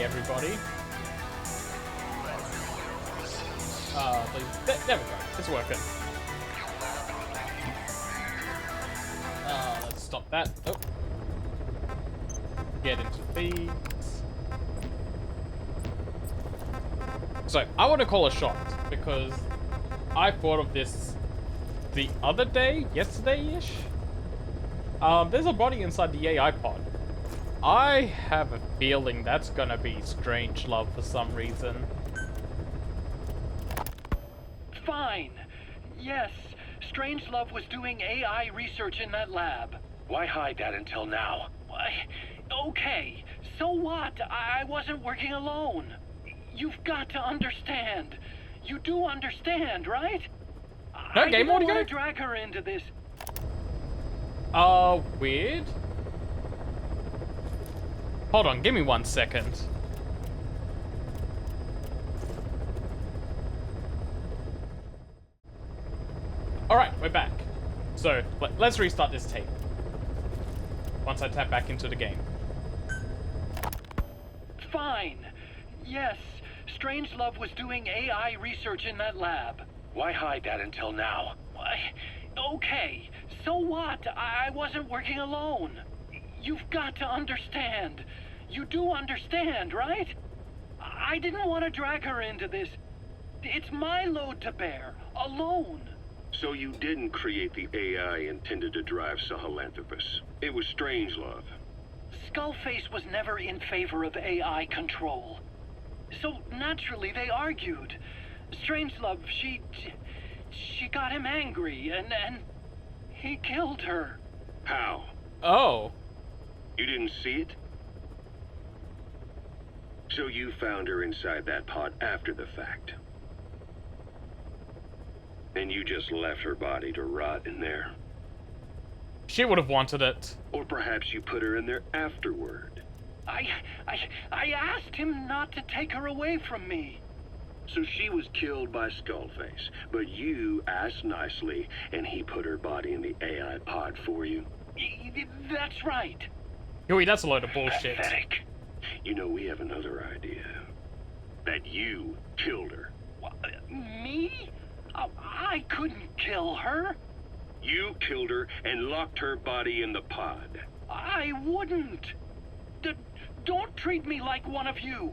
everybody. There we go. It's working. Let's stop that. Oh. Get into these. So, I want to call a shot because I thought of this the other day, yesterday-ish. There's a body inside the AI pod. I have a feeling that's gonna be Strangelove for some reason. Fine. Yes, Strangelove was doing AI research in that lab. Why hide that until now? Why? Okay, so what? I wasn't working alone. You've got to understand. You do understand, right? No game I audio? didn't want to drag her into this. Weird. Hold on, give me 1 second. Alright, we're back. So, let's restart this tape. Once I tap back into the game. Fine. Yes, Strangelove was doing AI research in that lab. Why hide that until now? Why? Okay, so what? I wasn't working alone. You've got to understand. You do understand, right? I didn't want to drag her into this. It's my load to bear, alone. So you didn't create the AI intended to drive Sahelanthropus. It was Strangelove. Skullface was never in favor of AI control. So naturally they argued. Strangelove, she got him angry and he killed her. How? Oh. You didn't see it? So you found her inside that pod after the fact. And you just left her body to rot in there. She would have wanted it. Or perhaps you put her in there afterward. I asked him not to take her away from me. So she was killed by Skullface, but you asked nicely, and he put her body in the AI pod for you? That's right. Yui, that's a load of bullshit. Pathetic. You know, we have another idea. That you killed her. What, me? I couldn't kill her. You killed her and locked her body in the pod. I wouldn't. Don't treat me like one of you.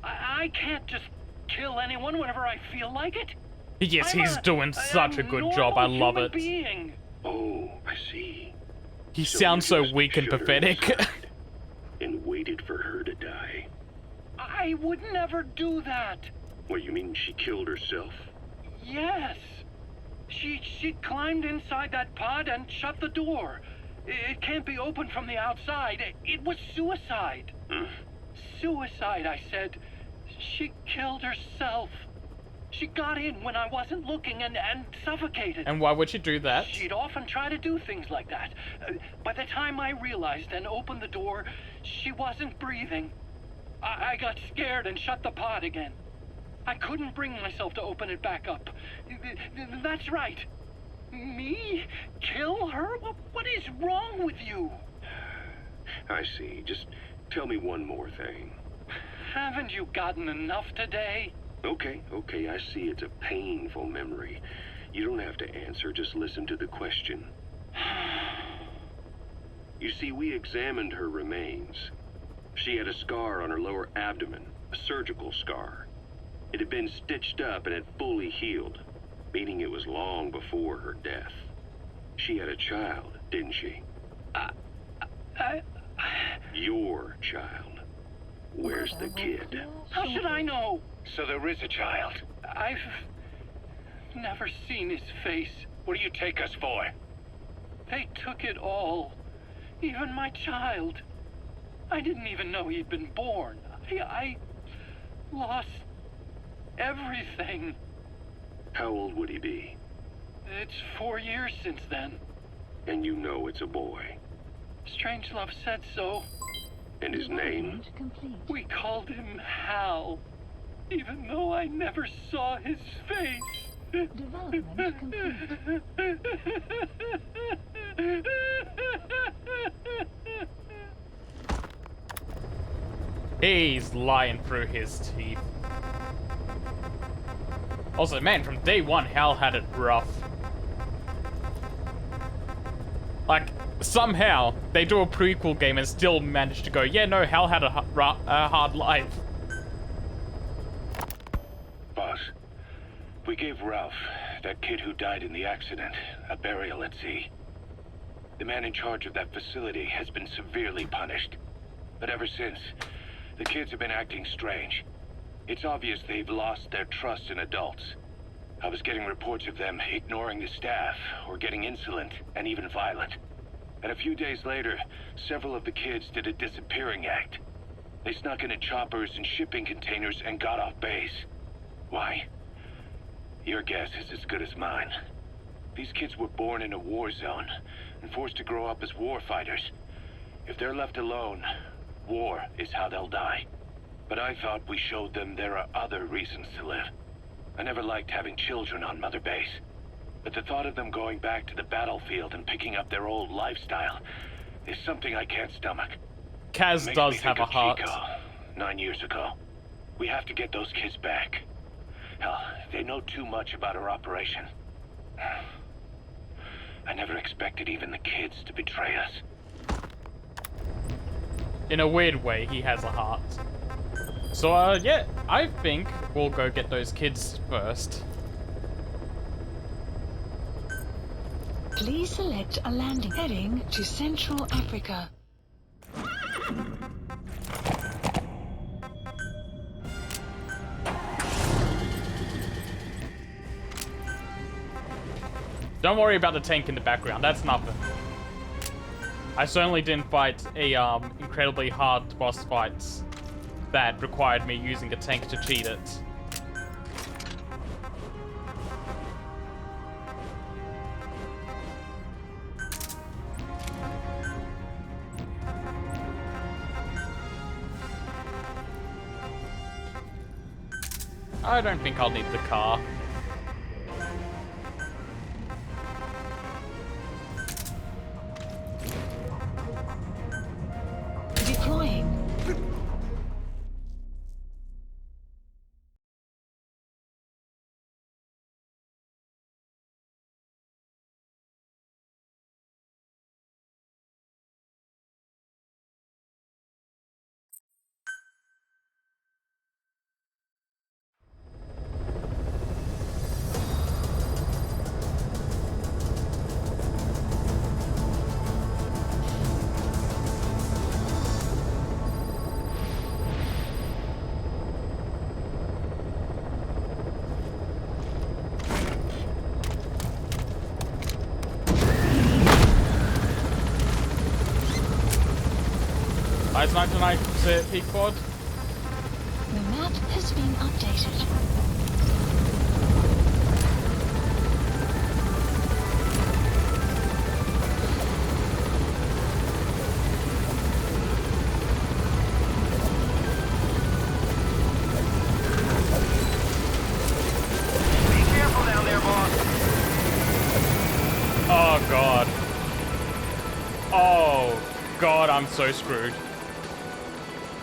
I can't just kill anyone whenever I feel like it. Yes, he's doing such a good job. I love it. Being. Oh, I see. He sounds so weak and pathetic. And waited for her to die. I would never do that. What, you mean she killed herself? Yes. She climbed inside that pod and shut the door. It can't be opened from the outside. It was suicide. Suicide, I said. She killed herself. She got in when I wasn't looking and suffocated. And why would she do that? She'd often try to do things like that. By the time I realized and opened the door, she wasn't breathing. I got scared and shut the pod again. I couldn't bring myself to open it back up. That's right. Me? Kill her? What is wrong with you? I see. Just tell me one more thing. Haven't you gotten enough today? Okay, I see it's a painful memory. You don't have to answer, just listen to the question. You see, we examined her remains. She had a scar on her lower abdomen, a surgical scar. It had been stitched up and had fully healed, meaning it was long before her death. She had a child, didn't she? Your child. Where's the kid? How should I know? So there is a child. I've never seen his face. What do you take us for? They took it all. Even my child. I didn't even know he'd been born. I lost everything. How old would he be? It's 4 years since then. And you know it's a boy. Strangelove said so. And his name? We called him Hal, even though I never saw his face. Development complete. He's lying through his teeth. Also, man, from day one, Hal had it rough. Like, somehow, they do a prequel game and still manage to go, yeah, no, Hal had a hard life. Boss, we gave Ralph, that kid who died in the accident, a burial at sea. The man in charge of that facility has been severely punished. But ever since, the kids have been acting strange. It's obvious they've lost their trust in adults. I was getting reports of them ignoring the staff, or getting insolent, and even violent. And a few days later, several of the kids did a disappearing act. They snuck into choppers and shipping containers and got off base. Why? Your guess is as good as mine. These kids were born in a war zone, and forced to grow up as war fighters. If they're left alone, war is how they'll die. But I thought we showed them there are other reasons to live. I never liked having children on Mother Base. But the thought of them going back to the battlefield and picking up their old lifestyle is something I can't stomach. Kaz Makes does me have think a of heart. Chico, 9 years ago. We have to get those kids back. Hell, they know too much about our operation. I never expected even the kids to betray us. In a weird way, he has a heart. So, yeah, I think we'll go get those kids first. Please select a landing heading to Central Africa. Don't worry about the tank in the background, that's nothing. I certainly didn't fight a incredibly hard boss fights that required me using a tank to cheat it. I don't think I'll need the car. Deploying. Nice 99% peak pod. The map has been updated. Oh god. Oh god, I'm so screwed.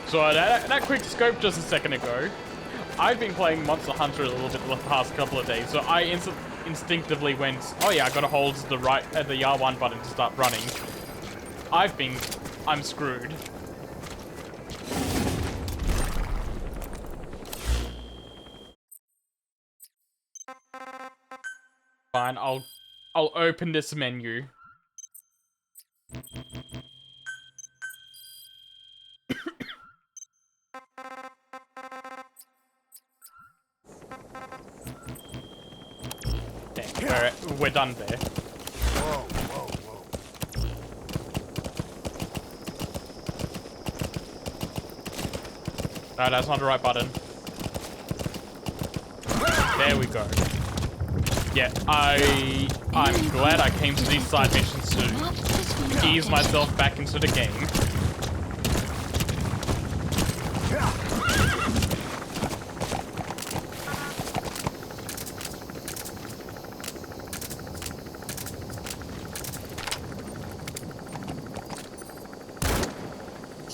So that quick scope just a second ago, I've been playing Monster Hunter a little bit the past couple of days, so I instinctively went, oh yeah, I gotta hold the the R1 button to start running. I'm screwed. Fine, I'll open this menu. Okay, we're done there. No, that's not the right button. There we go. Yeah, I'm glad I came to these side missions to ease myself back into the game.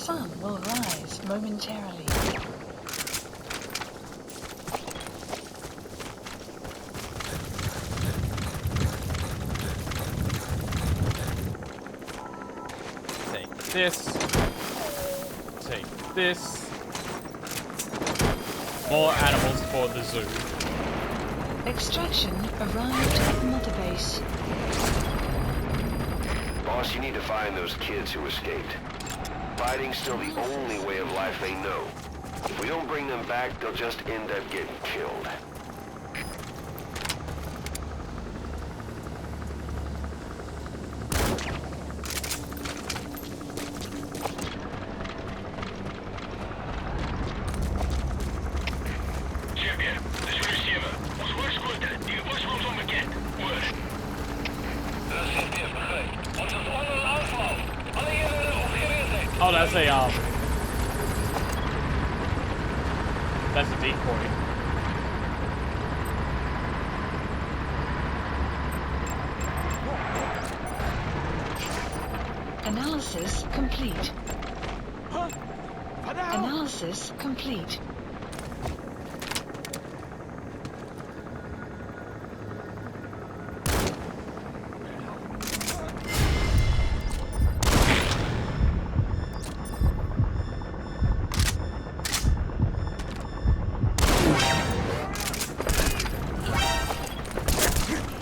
Sun will rise momentarily. Take this. Take this. More animals for the zoo. Extraction arrived at Mother Base. Boss, you need to find those kids who escaped. Fighting's still the only way of life they know. If we don't bring them back, they'll just end up getting killed. Oh, that's a decoy. Analysis complete. Analysis complete.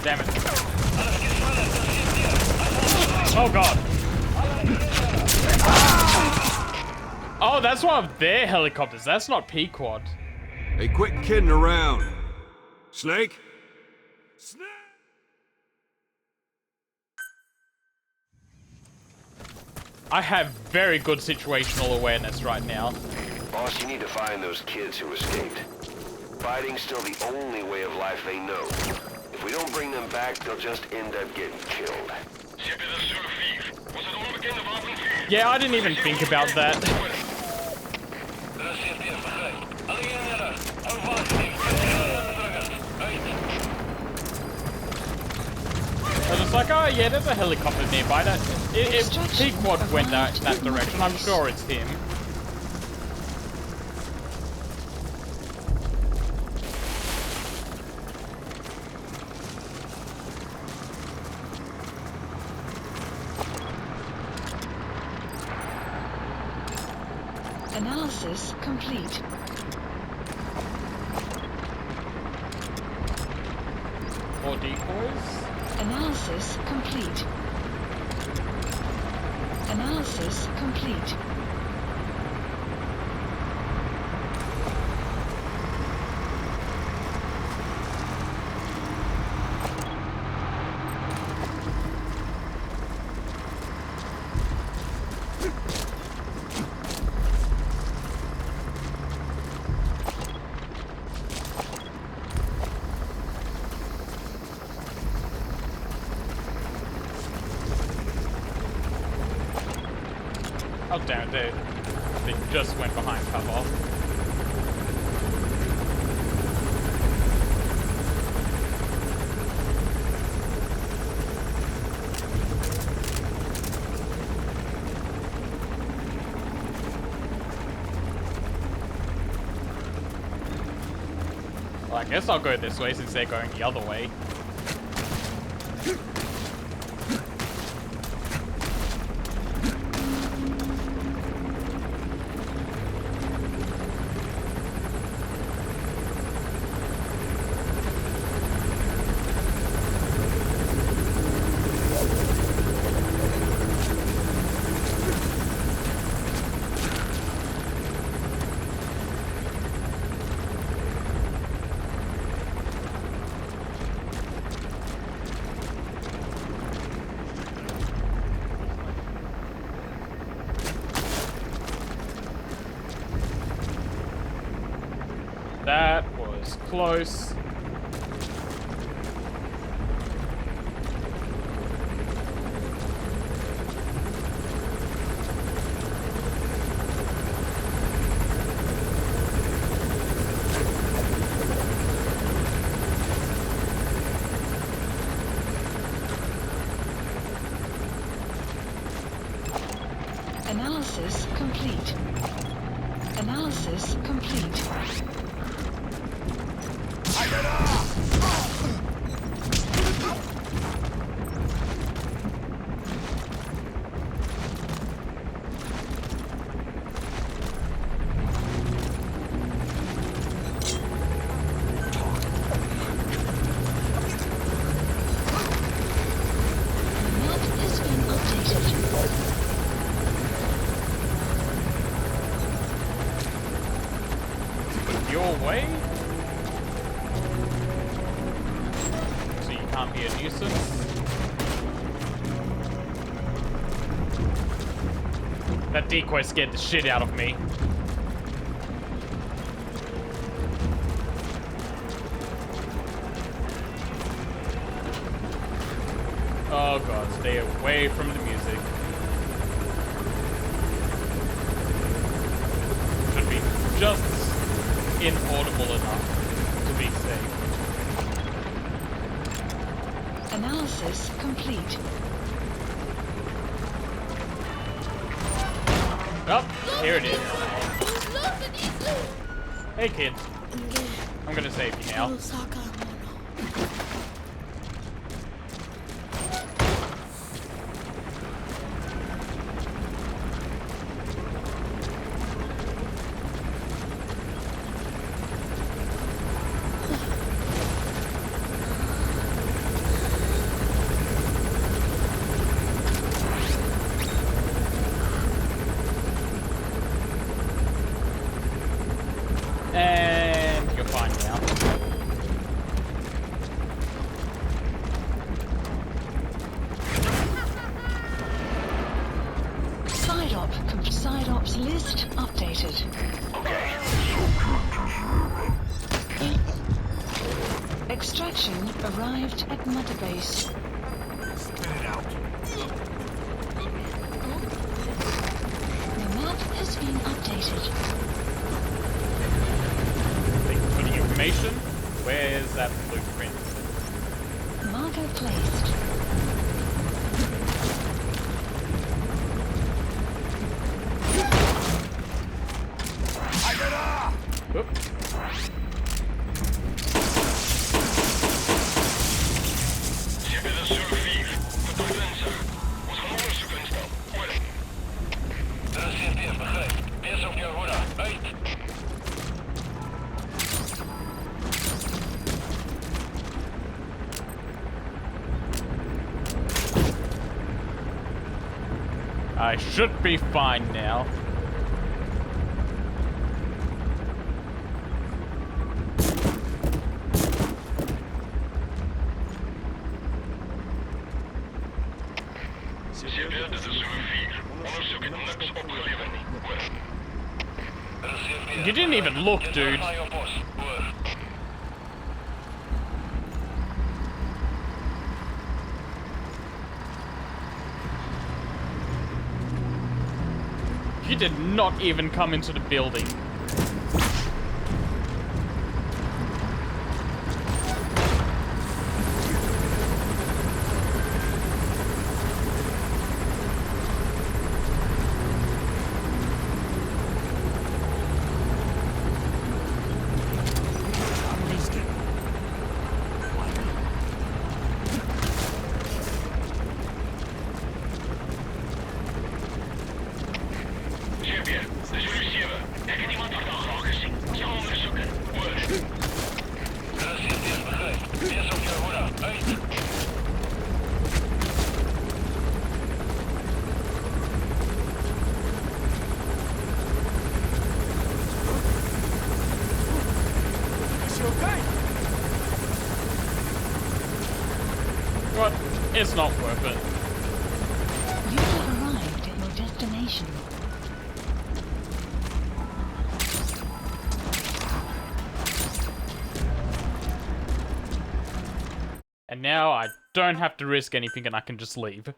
Damn it. Oh god. Oh, that's one of their helicopters. That's not Pequod. Hey, quit kidding around. Snake? Snake! I have very good situational awareness right now. Boss, you need to find those kids who escaped. Fighting's still the only way of life they know. If we don't bring them back, they'll just end up getting killed. Yeah, I didn't even think about that. I was just like, oh yeah, there's a helicopter nearby. If Pequod went that direction, I'm sure it's him. Analysis complete. More decoys? Analysis complete. Analysis complete. Oh damn it, they just went behind cover. Well, I guess I'll go this way since they're going the other way. That was close. Analysis complete. Analysis complete. Your way? So you can't be a nuisance? That decoy scared the shit out of me. Oh god, stay away from the music. Should be just inaudible enough to be safe. Analysis complete. Oh, here it is. Hey kid. I'm gonna save you now. And you're fine now. Side ops list updated. Extraction arrived at Mother Base. Spit it out. The map has been updated. Thank you for the information. Where's that blueprint? Marker placed. Oop. I should be fine now. You didn't even look, dude. You did not even come into the building. But it's not worth it. You have arrived at your destination. And now I don't have to risk anything and I can just leave.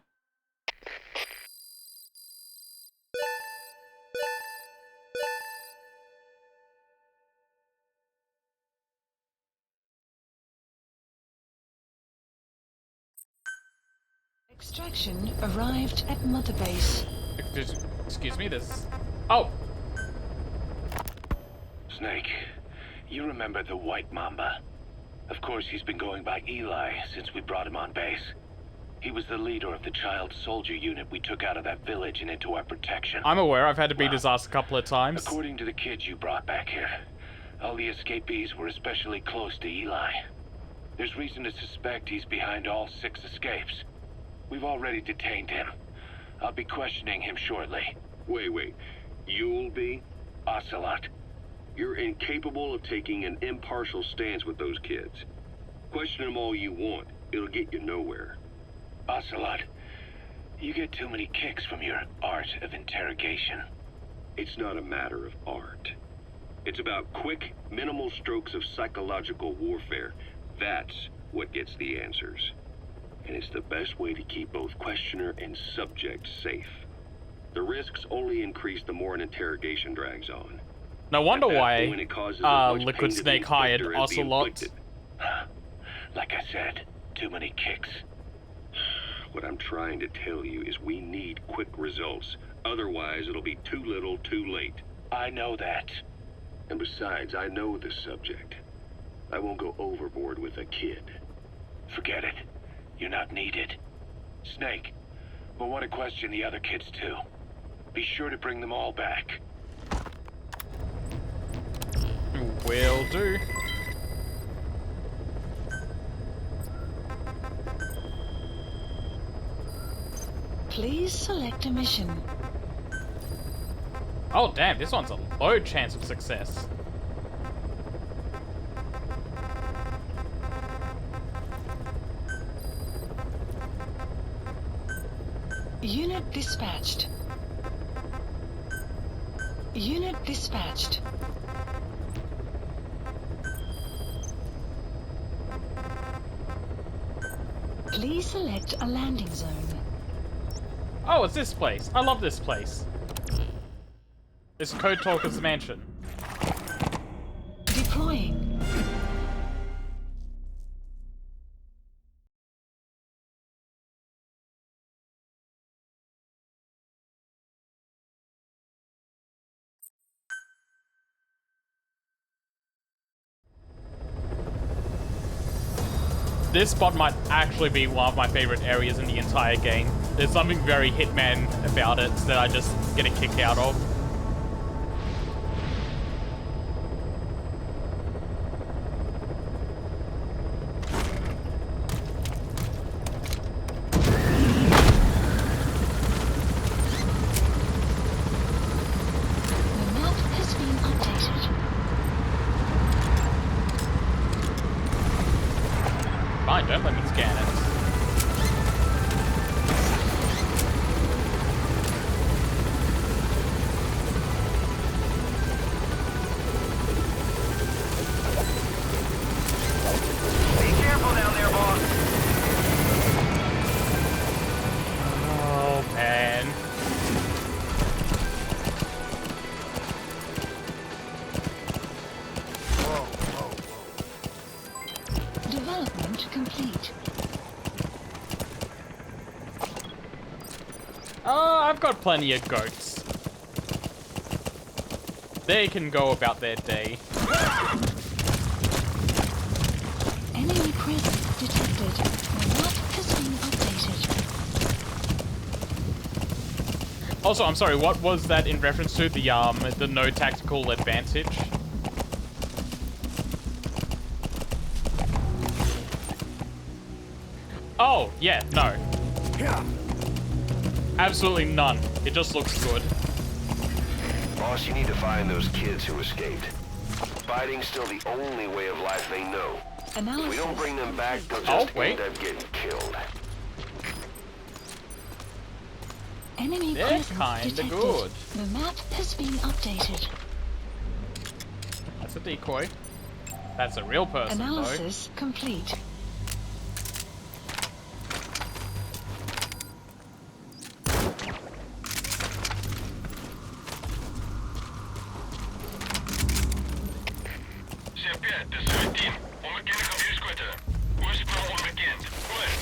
Extraction arrived at Mother Base. Excuse me, this... Oh! Snake, you remember the White Mamba? Of course, he's been going by Eli since we brought him on base. He was the leader of the child soldier unit we took out of that village and into our protection. I'm aware, I've had to beat Well, his ass a couple of times. According to the kids you brought back here, all the escapees were especially close to Eli. There's reason to suspect he's behind all 6 escapes. We've already detained him. I'll be questioning him shortly. Wait. You'll be? Ocelot. You're incapable of taking an impartial stance with those kids. Question them all you want. It'll get you nowhere. Ocelot, you get too many kicks from your art of interrogation. It's not a matter of art. It's about quick, minimal strokes of psychological warfare. That's what gets the answers. And it's the best way to keep both questioner and subject safe. The risks only increase the more an interrogation drags on. No wonder At that why point, it causes as much Liquid pain to the Snake hired inflictor as the Ocelot. inflicted. Like I said, too many kicks. What I'm trying to tell you is we need quick results. Otherwise, it'll be too little, too late. I know that. And besides, I know the subject. I won't go overboard with a kid. Forget it. You're not needed. Snake, we'll want to question the other kids too. Be sure to bring them all back. Will do. Please select a mission. Oh damn, this one's a low chance of success. Unit dispatched. Unit dispatched. Please select a landing zone. Oh, it's this place. I love this place. It's Code Talker's mansion. Deploying. This spot might actually be one of my favorite areas in the entire game. There's something very Hitman about it that I just get a kick out of. The map has been updated. Fine, don't let me scan it. Be careful down there, boss. Oh, man. Development complete. I've got plenty of goats. They can go about their day. Enemy presence detected. The map has been updated. Also, I'm sorry, what was that in reference to? The no tactical advantage? Oh, yeah, no. Absolutely none. It just looks good. Boss, you need to find those kids who escaped. Fighting's still the only way of life they know. If we don't bring them back, they'll just wait. end up getting killed. Enemy They're presence kinda detected. good. The map has been updated. That's a decoy. That's a real person, though. Analysis complete. CP, dit is uw team. Onbekende geviersquitten. Oorsprong onbekend. Goed.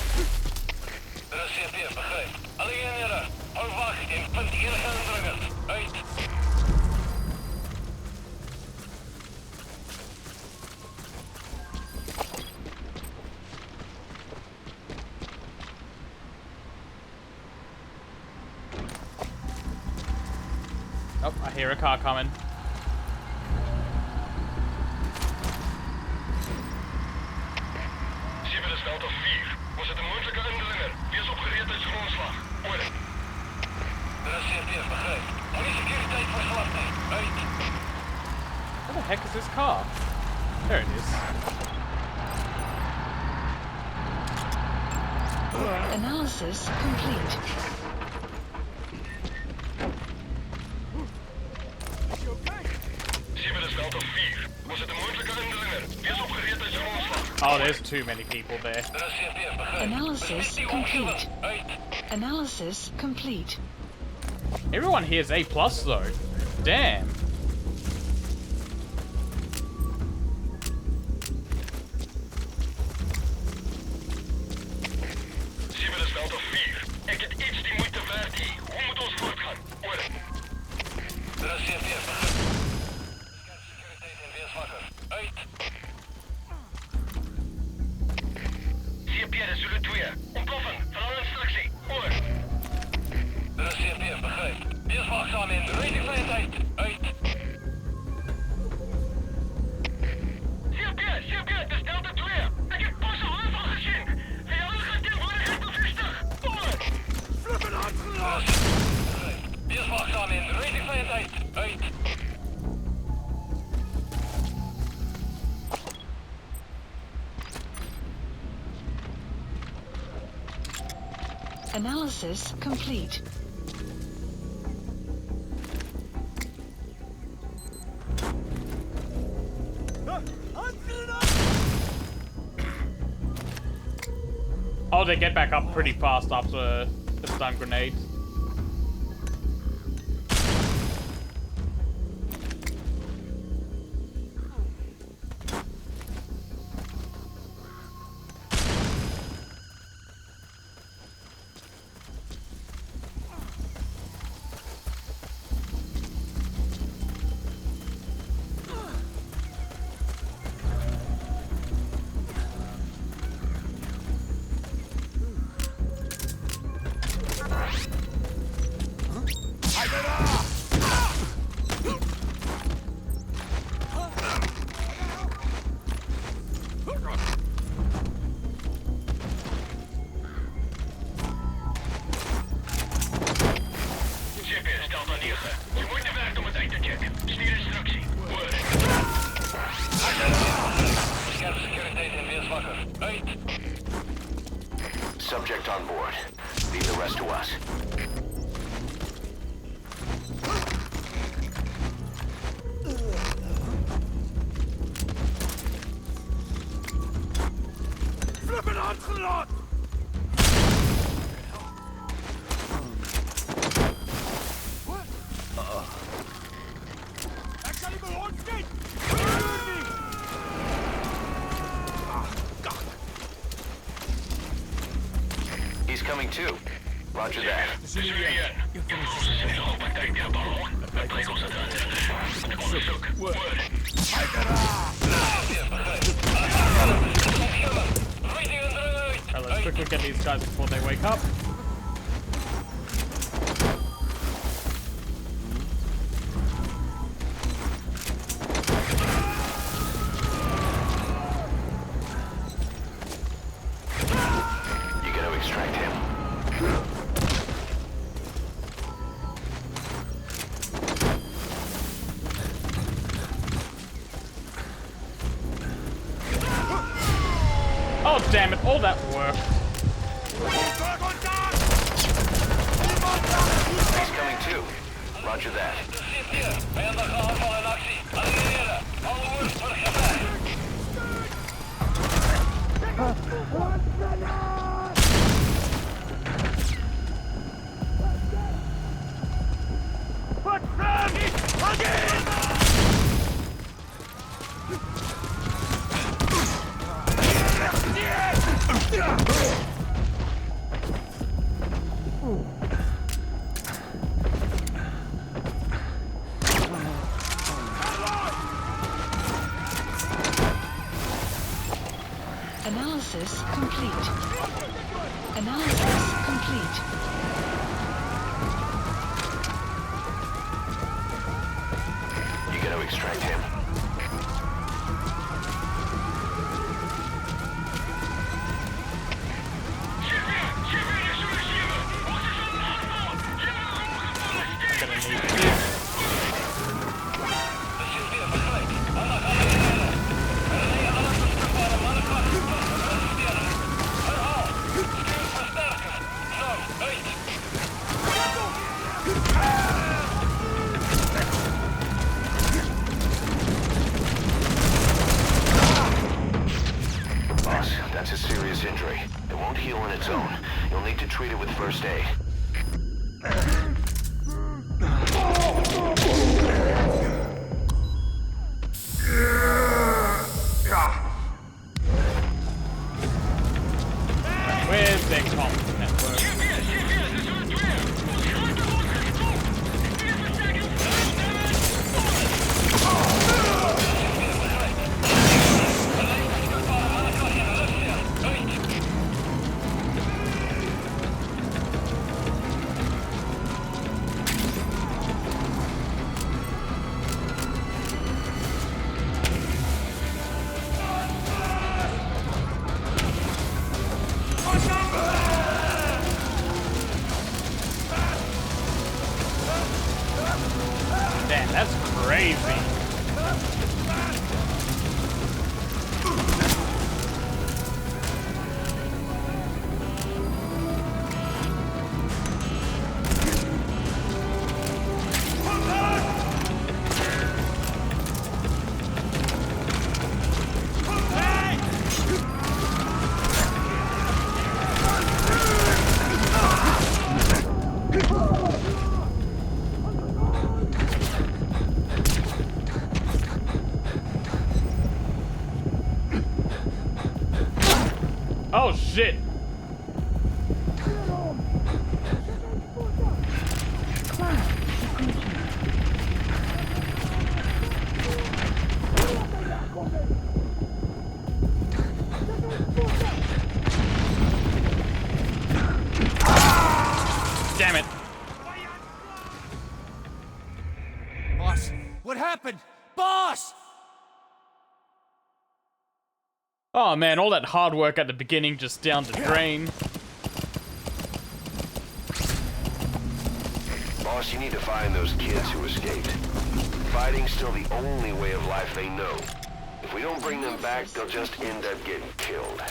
CP, begrijp. Alle eenheden, hou wacht en punt 1 Oh, I hear a car coming. Delta 4. Was het een moeilijke indringer? Wees opgereedheidsgrondslag. Oor. Er is CPS, begrijp. Goeie securiteit voor slachting. Uit. Where the heck is this car? There it is. Analysis complete. Delta 4. Was het een moeilijke indringer? Wees opgereedheidsgrondslag. Oh, there's too many people there. Er is CPS, begrijp. Analysis complete. Uit. Analysis complete. Everyone here is A+ though. Damn. Delta 4. Ik heb iets die moeite waard hier. Hoe moet ons voortgaan? Oor. Er is CPS, begrijp. Securiteit en weerswakker. Uit. CPS, Zulu 2. Ontploffing. Vooral instructie. Oor. Er is CPS, begrijp. Wees waakzaam in. Rating veiligheid. Uit. CPS, dit is Delta 2. Ik heb bosse aanval gezien. Vijandige tegenwoordigheid bevestigd. Oor. Flippen uitgelaat. Wees waakzaam in. Rating veiligheid. Uit. Analysis complete. Oh, they get back up pretty fast after the stun grenade. Subject on board. Leave the rest to us. Flippen uitgelaat! Ik zal niet meer rondskiet! He's coming too. Roger that. Alright, let's quickly get these guys before they wake up. You gotta extract him. Oh, damn it, all that work. He's coming too. Roger that. Analysis complete. Analysis complete. extract him. Gonna need this. Boss, that's a serious injury. It won't heal on its own. You'll need to treat it with first aid. Where's their comms network? Damn, that's crazy. Oh shit! Damn it! Boss, what happened? Boss! Oh man, all that hard work at the beginning just down the drain. Boss, you need to find those kids who escaped. Fighting's still the only way of life they know. If we don't bring them back, they'll just end up getting killed.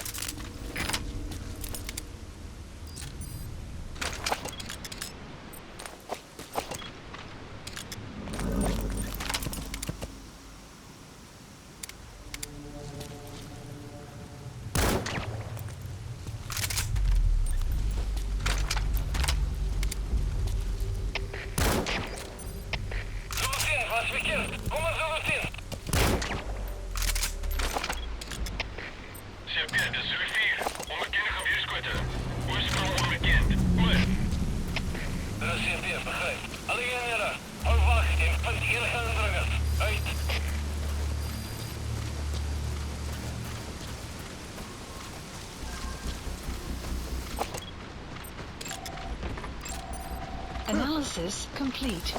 Analysis complete.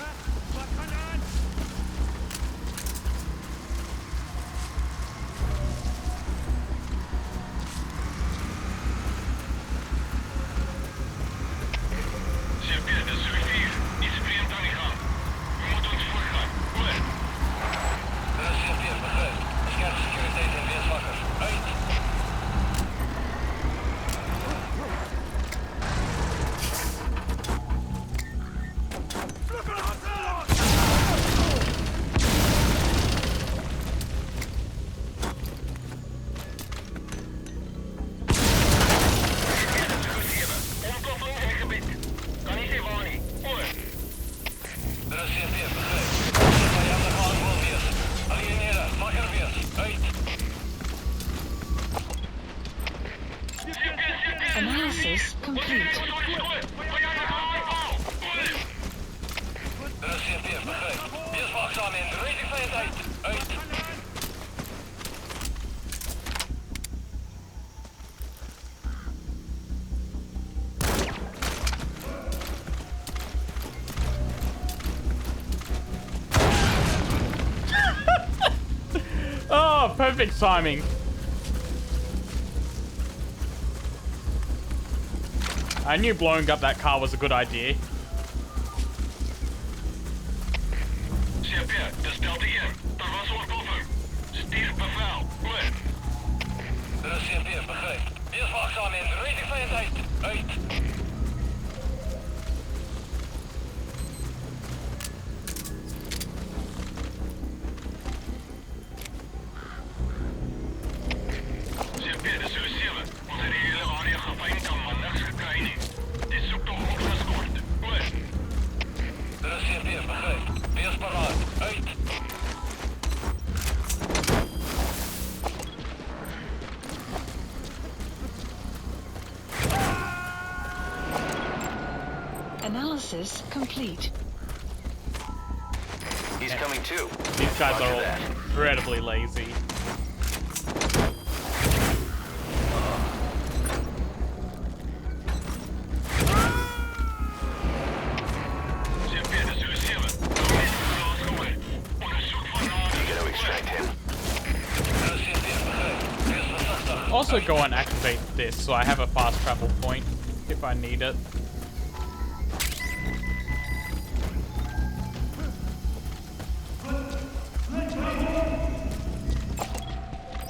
Analysis complete. Oh, perfect timing. I knew blowing up that car was a good idea. CP, dis Delta 1. Daar was ontploffing. Stuur bevel. Oor. Dit is CP, begryp. Wees waaksaam en ry die vyand uit. Uit. CP, dis so 7. Ons het die hele area gefyn kan, maar niks gekry nie. Die soektocht word geskort. Oor. Dit is CP, begryp. Wees paraat. Uit. Analysis complete. He's coming too. These guys are all incredibly lazy. Also go and activate this so I have a fast travel point if I need it.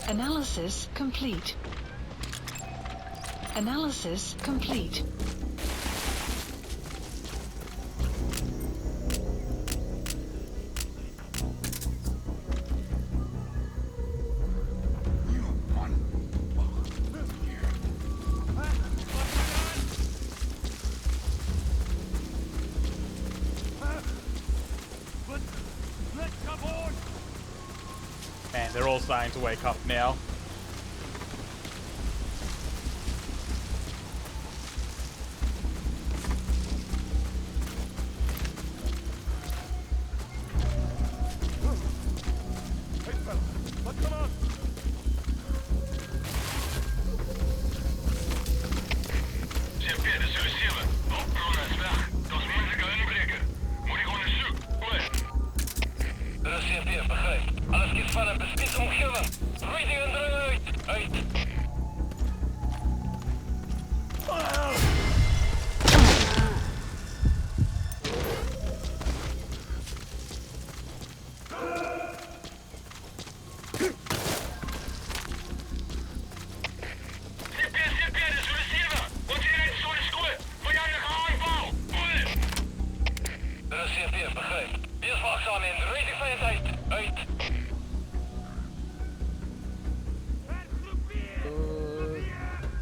Analysis complete. Analysis complete. Man, they're all starting to wake up now.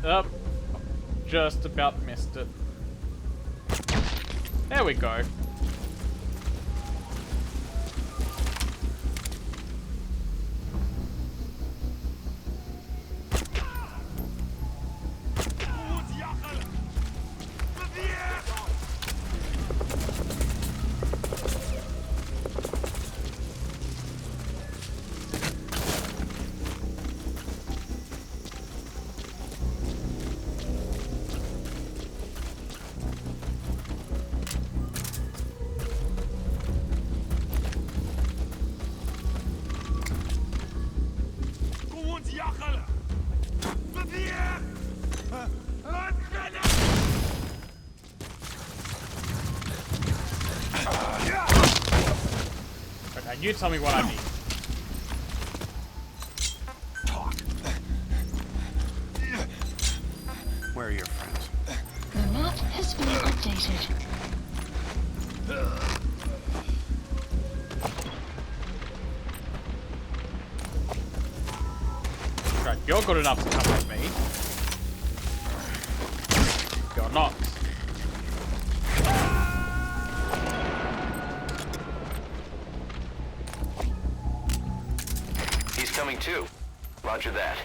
Up. Just about missed it. There we go. Okay, you tell me what I need. Where are your friends? The map has been updated. Right, you're good enough to come with me. You're not. He's coming too. Roger that.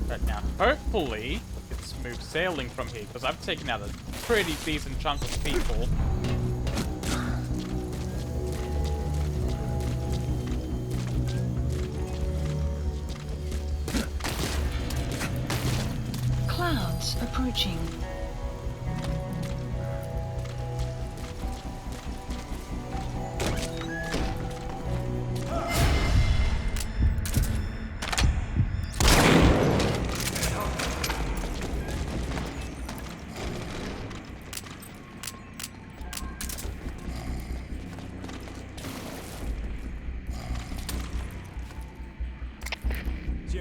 Right now, hopefully it's smooth sailing from here, because I've taken out a pretty decent chunk of people. Clouds approaching.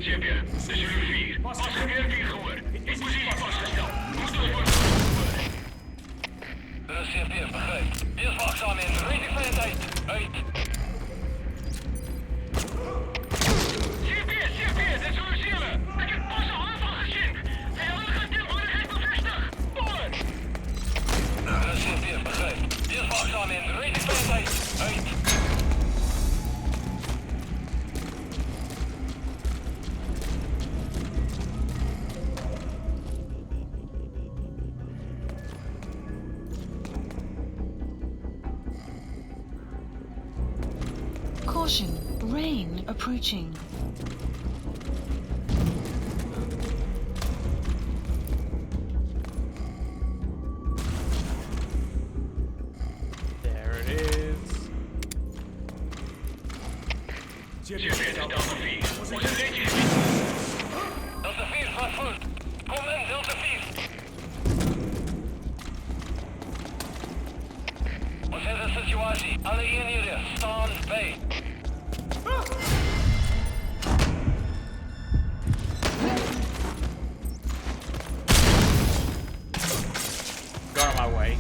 Champion, dit is jullie 4. Passagier 4 gehoord. In positie vastgesteld. Moet ons worden gehoord. CFP, begrijp. Wees waakzaam in. Rating van je tijd. Uit. CFP, dit is uw zielen. Ik heb pas een aanval gezien. Veilige tegenwoordigheid bevestigd. Over. CFP, begrijp. Wees waakzaam in. Rating van je tijd. Uit. Caution, rain approaching. There it is. CFP, dit is Delta 4. Onze leedje is Delta 4, gaat goed. Kom in, Delta 4. Wat is de situatie? Alle eenheden staan bij. Go on my way.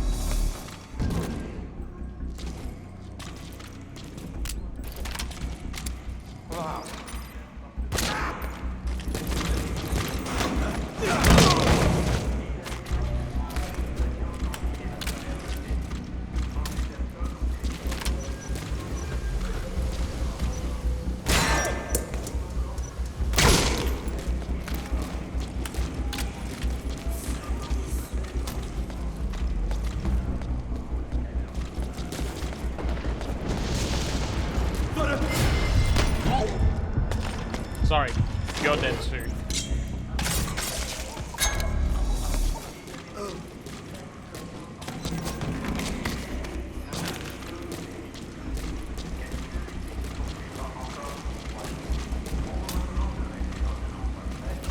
Sorry, you're dead too.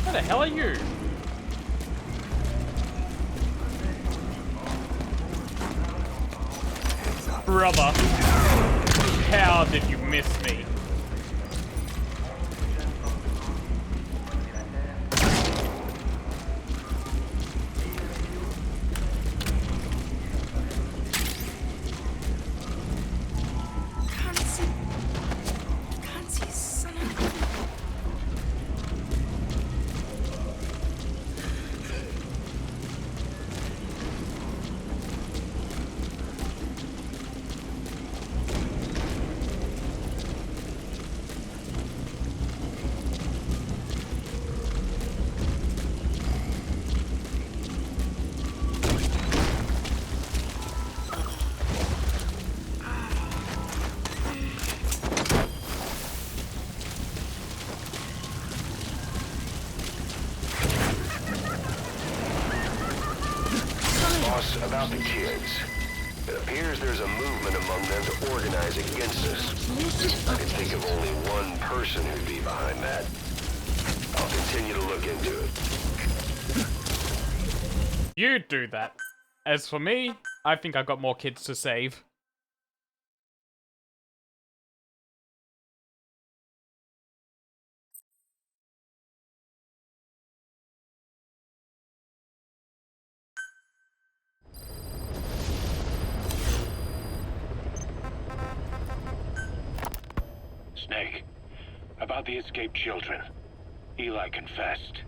Where the hell are you? Brother, how did you miss me? About the kids. It appears there's a movement among them to organize against us. I can think of only one person who'd be behind that. I'll continue to look into it. You do that. As for me, I think I got more kids to save. Snake, about the escaped children. Eli confessed.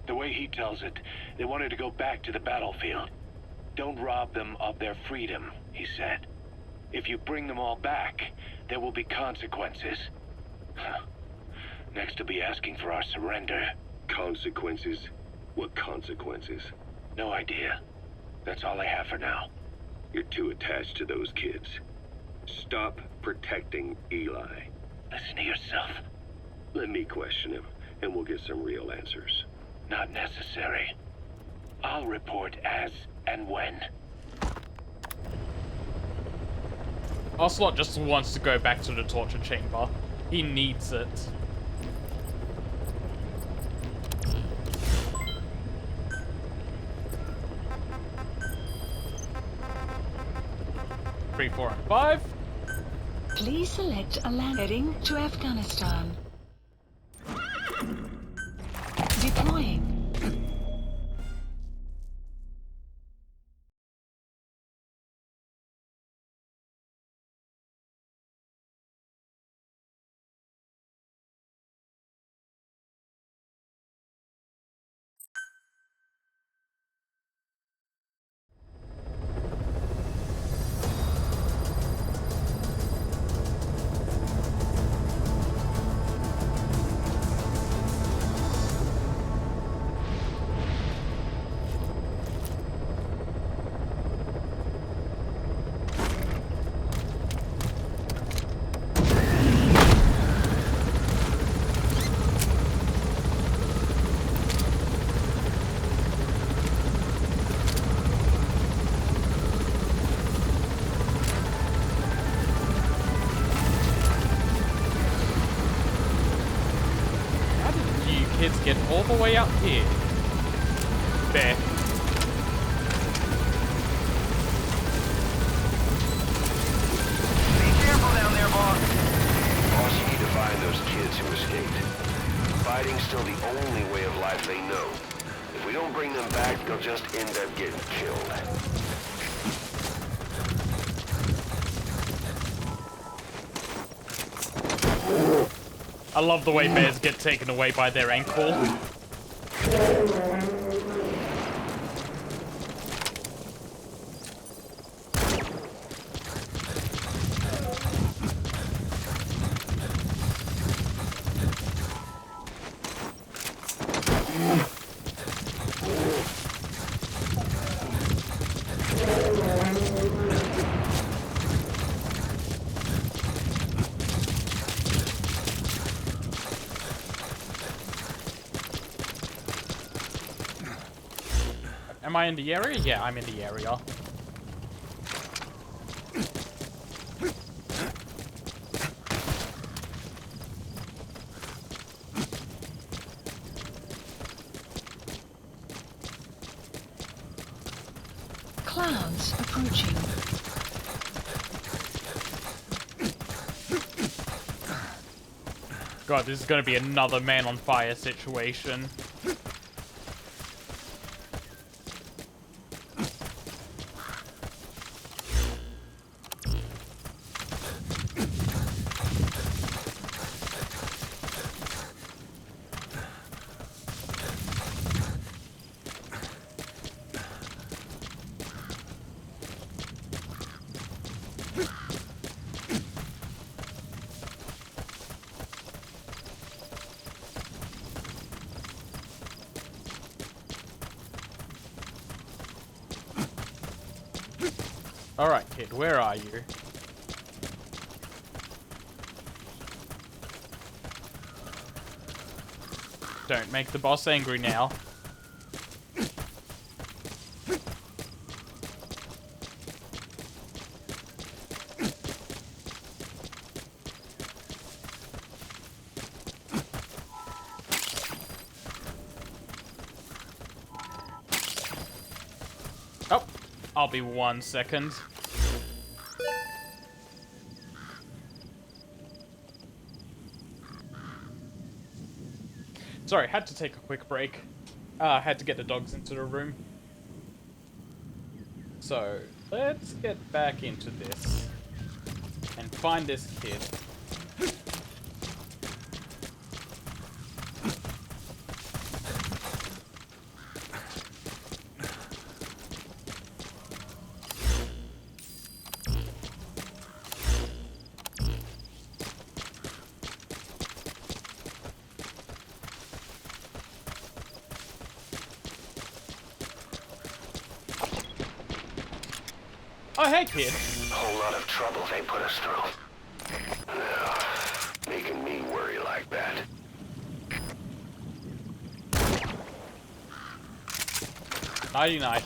The way he tells it, they wanted to go back to the battlefield. Don't rob them of their freedom, he said. If you bring them all back, there will be consequences. Next, he'll be asking for our surrender. Consequences? What consequences? No idea. That's all I have for now. You're too attached to those kids. Stop protecting Eli. Listen to yourself. Let me question him, and we'll get some real answers. Not necessary. I'll report as and when. Ocelot just wants to go back to the torture chamber. He needs it. Three, 4, and 5. Please select a land heading to Afghanistan. Deploying. Kids get all the way up here. There. Be careful down there, boss. Boss, you need to find those kids who escaped. Fighting's still the only way of life they know. If we don't bring them back, they'll just end up getting killed. I love the way bears get taken away by their ankle. Am I in the area? Yeah, I'm in the area. Clouds approaching. God, this is gonna be another man on fire situation. Alright, kid, where are you? Don't make the boss angry now. Oh, I'll be 1 second. Sorry, had to take a quick break. Had to get the dogs into the room. So, let's get back into this. And find this kid. Oh, hey, kid. Whole lot of trouble they put us through. Making me worry like that. Nighty-night.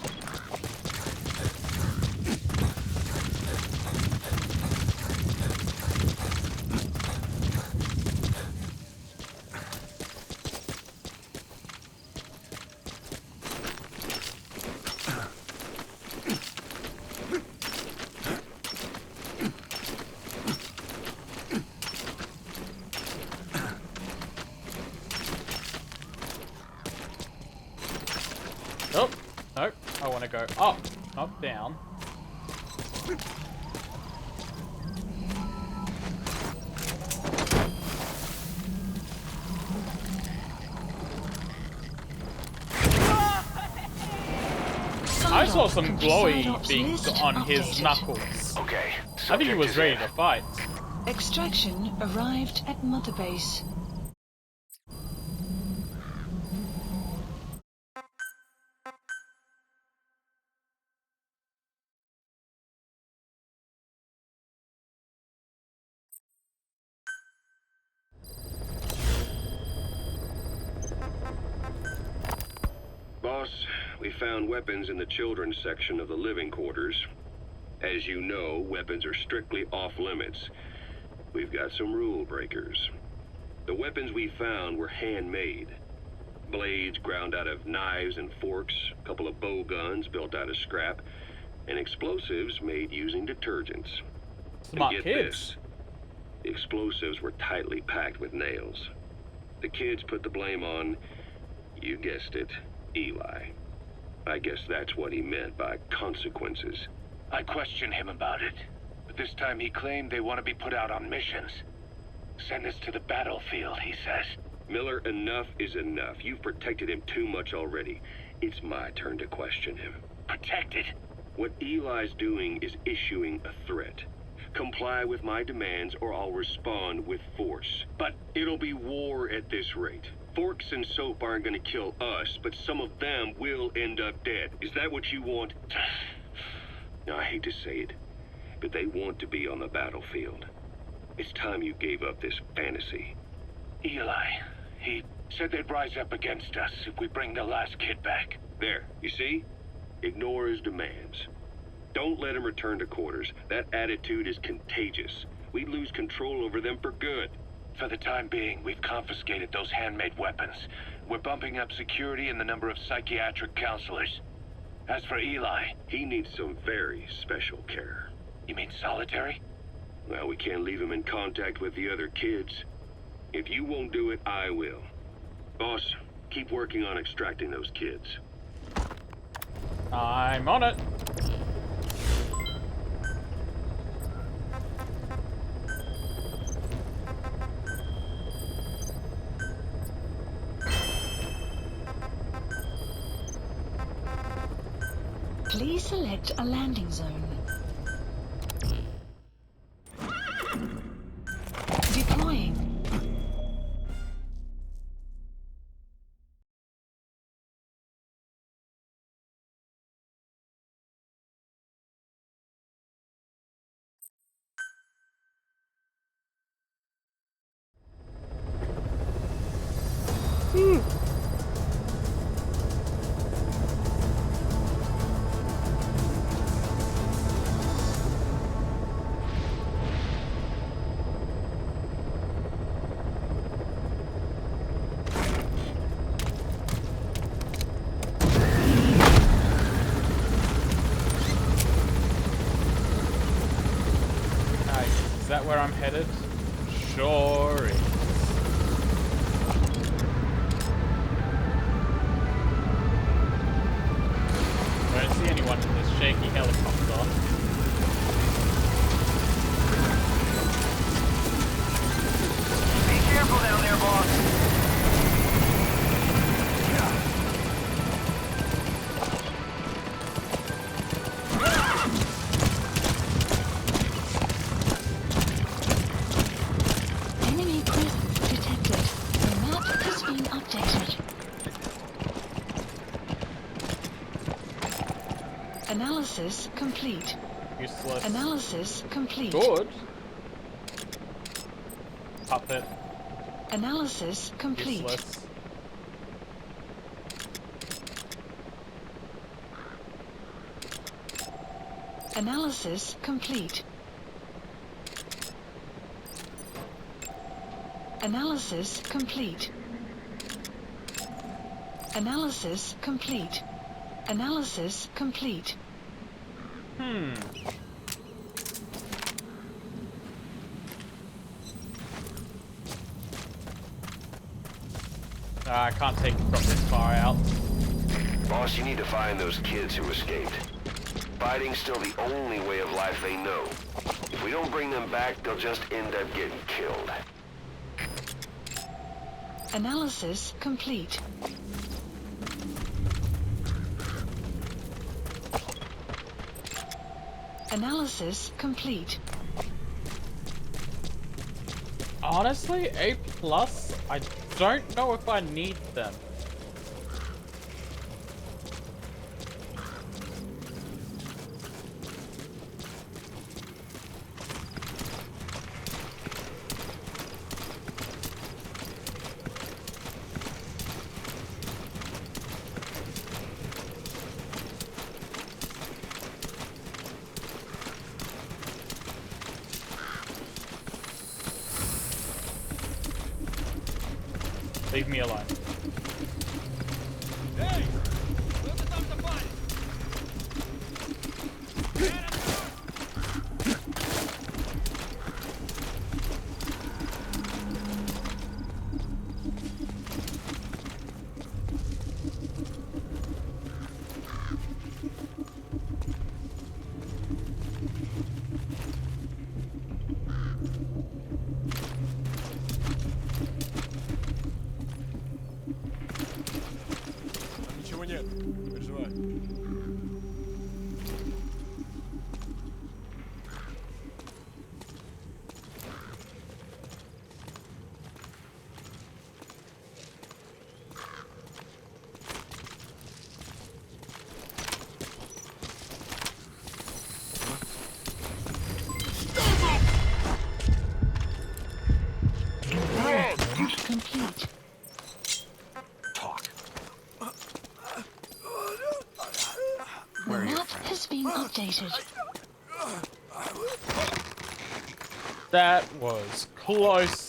Nope. Nope. I want to go up, not down. I saw some glowy things on his knuckles. Okay. I think he was ready to fight. Extraction arrived at Mother Base. Boss, we found weapons in the children's section of the living quarters. As you know, weapons are strictly off limits. We've got some rule breakers. The weapons we found were handmade. Blades ground out of knives and forks, a couple of bow guns built out of scrap, and explosives made using detergents. Smart And get kids. this, the explosives were tightly packed with nails. The kids put the blame on, you guessed it, Eli. I guess that's what he meant by consequences. I questioned him about it, but this time he claimed they want to be put out on missions. Send us to the battlefield, he says. Miller, enough is enough. You've protected him too much already. It's my turn to question him. Protected? What Eli's doing is issuing a threat. Comply with my demands or I'll respond with force. But it'll be war at this rate. Forks and soap aren't gonna kill us, but some of them will end up dead. Is that what you want? Now, I hate to say it, but they want to be on the battlefield. It's time you gave up this fantasy. Eli, he said they'd rise up against us if we bring the last kid back. There, you see? Ignore his demands. Don't let him return to quarters. That attitude is contagious. We'd lose control over them for good. For the time being, we've confiscated those handmade weapons. We're bumping up security and the number of psychiatric counselors. As for Eli... He needs some very special care. You mean solitary? Well, we can't leave him in contact with the other kids. If you won't do it, I will. Boss, keep working on extracting those kids. I'm on it. Please select a landing zone. Deploying. Is that where I'm headed? Sure is. I don't see anyone in this shaky helicopter. Be careful down there, boss. Enemy presence detected. The map has been updated. Analysis complete. Useless. Analysis complete. Good. Puppet. Analysis complete. Useless. Analysis complete. Analysis complete. Analysis complete. Analysis complete. I can't take it from this far out. Boss, you need to find those kids who escaped. Fighting's still the only way of life they know. If we don't bring them back, they'll just end up getting killed. Analysis complete. Analysis complete. Honestly, A+, I don't know if I need them. Leave me alone. Эй! Что ты там запалишь? Там ничего нет, не переживай. Complete. The map has been updated. That was close.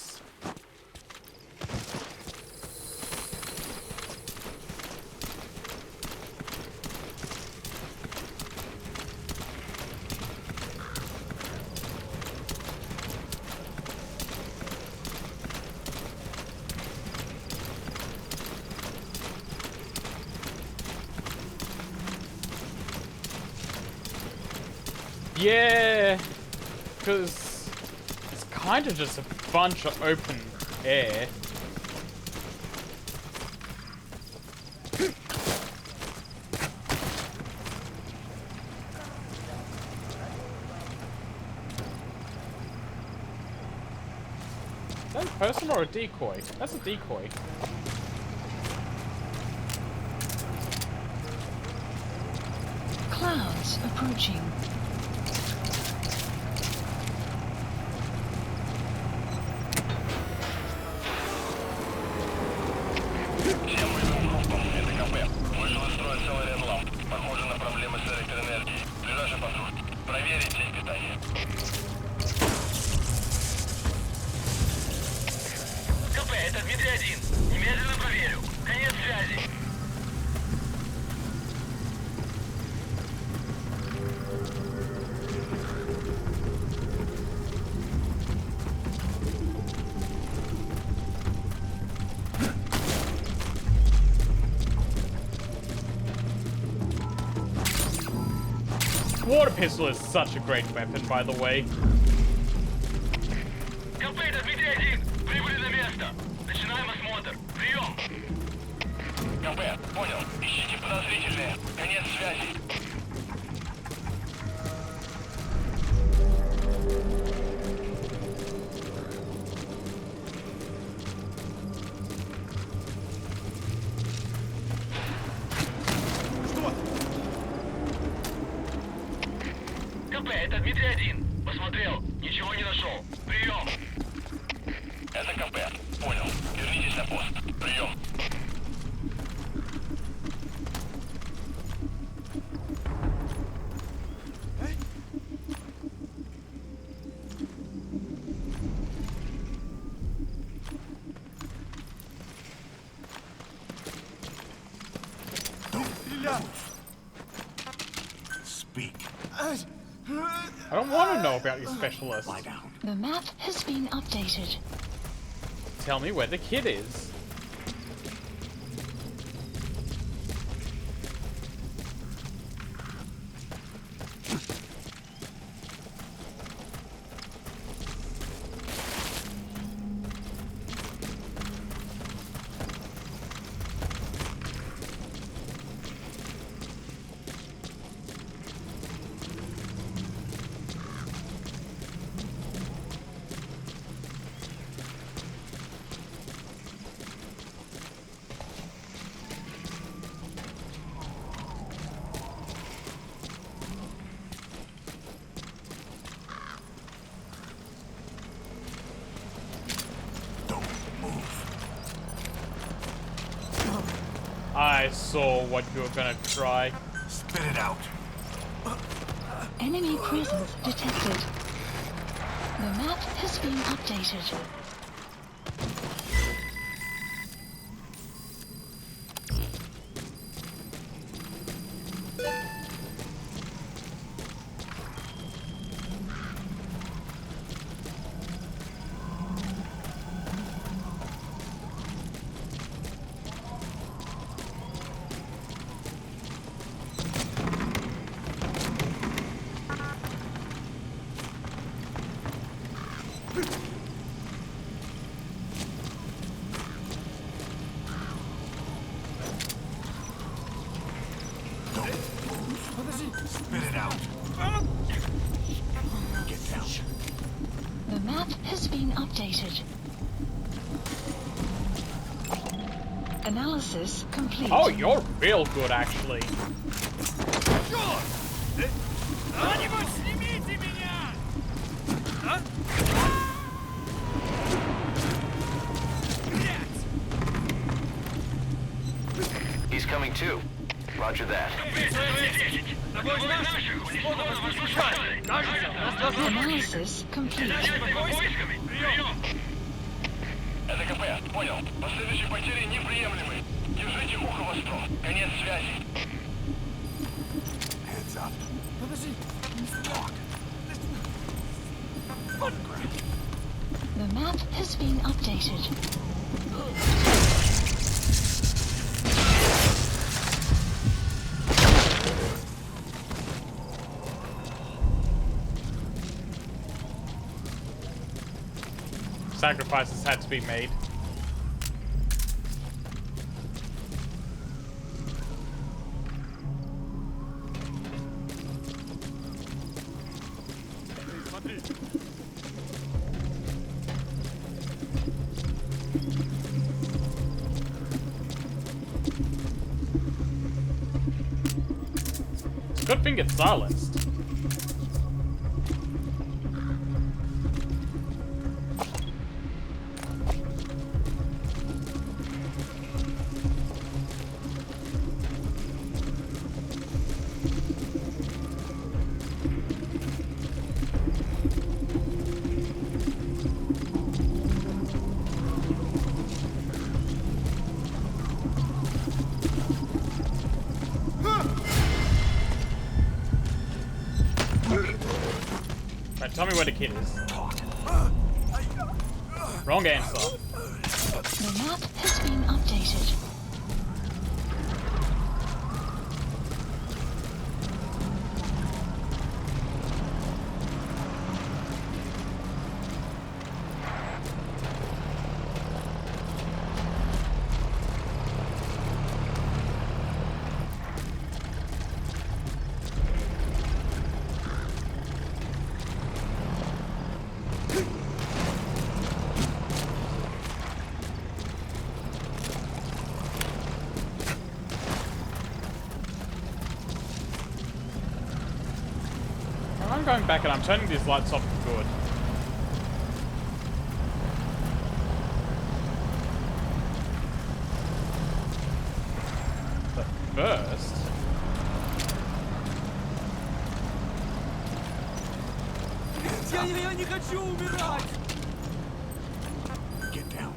Yeah, because it's kind of just a bunch of open air. Is that a person or a decoy? That's a decoy. Clouds approaching. Всем вызовам группам. Это КП. Вышел из строя целый ряд ламп. Похоже на проблемы с электроэнергией. Ближайший патруль. Проверить сеть питания. КП, это Дмитрий-1. Немедленно проверю. Конец связи. Water pistol is such a great weapon, by the way. КП, это Дмитрий-1. Прибыли на место. Начинаем осмотр. Прием. КП, понял. Ищите подозрительные. Конец связи. Что? КП, это Дмитрий-1. Посмотрел, ничего не нашел. Прием. Это КП. Понял. Вернитесь на пост. Прием. Speak. I don't want to know about your specialist. Lie down. The map has been updated. Tell me where the kid is. I saw what you were gonna try. Spit it out. Enemy presence detected. The map has been updated. Spit it out. Get down. The map has been updated. Analysis complete. Oh, you're real good, actually. Кто-нибудь снимите меня! А? Блядь! He's coming too. Roger that. Analysis complete. Это КП. Понял. Последующие потери неприемлемы. Держите ухо востро. Конец связи. Heads up. Подожди! Talk. The map has been updated. Sacrifices had to be made. Смотри! It's a good thing it's silenced. Right, tell me where the kid is. Wrong answer. The map has been updated. I'm going back and I'm turning these lights off for good. But first... Я не хочу умирать! Get down.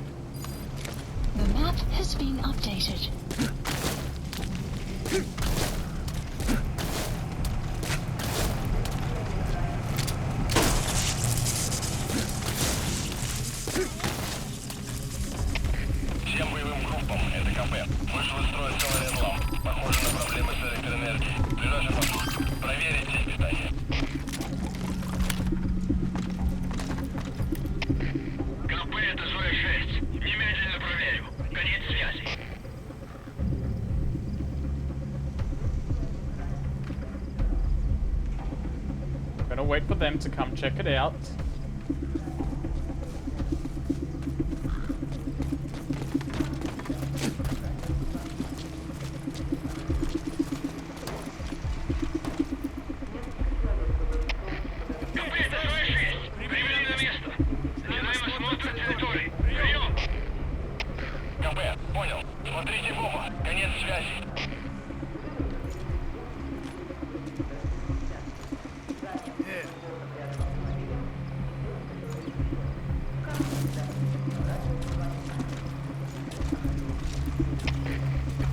The map has been updated. Всем боевым группам, это КП. Вышел из строя целый ряд ламп. Похоже на проблемы с электроэнергией. Ближайший пост. Проверить сеть питания. КП это Зоя-6. Немедленно проверю. Конец связи. Gonna wait for them to come check it out. КП это Зоя-6. Прибыли на место. Начинаем осмотр территории. Прием. КП, понял. Смотрите в оба. Конец связи.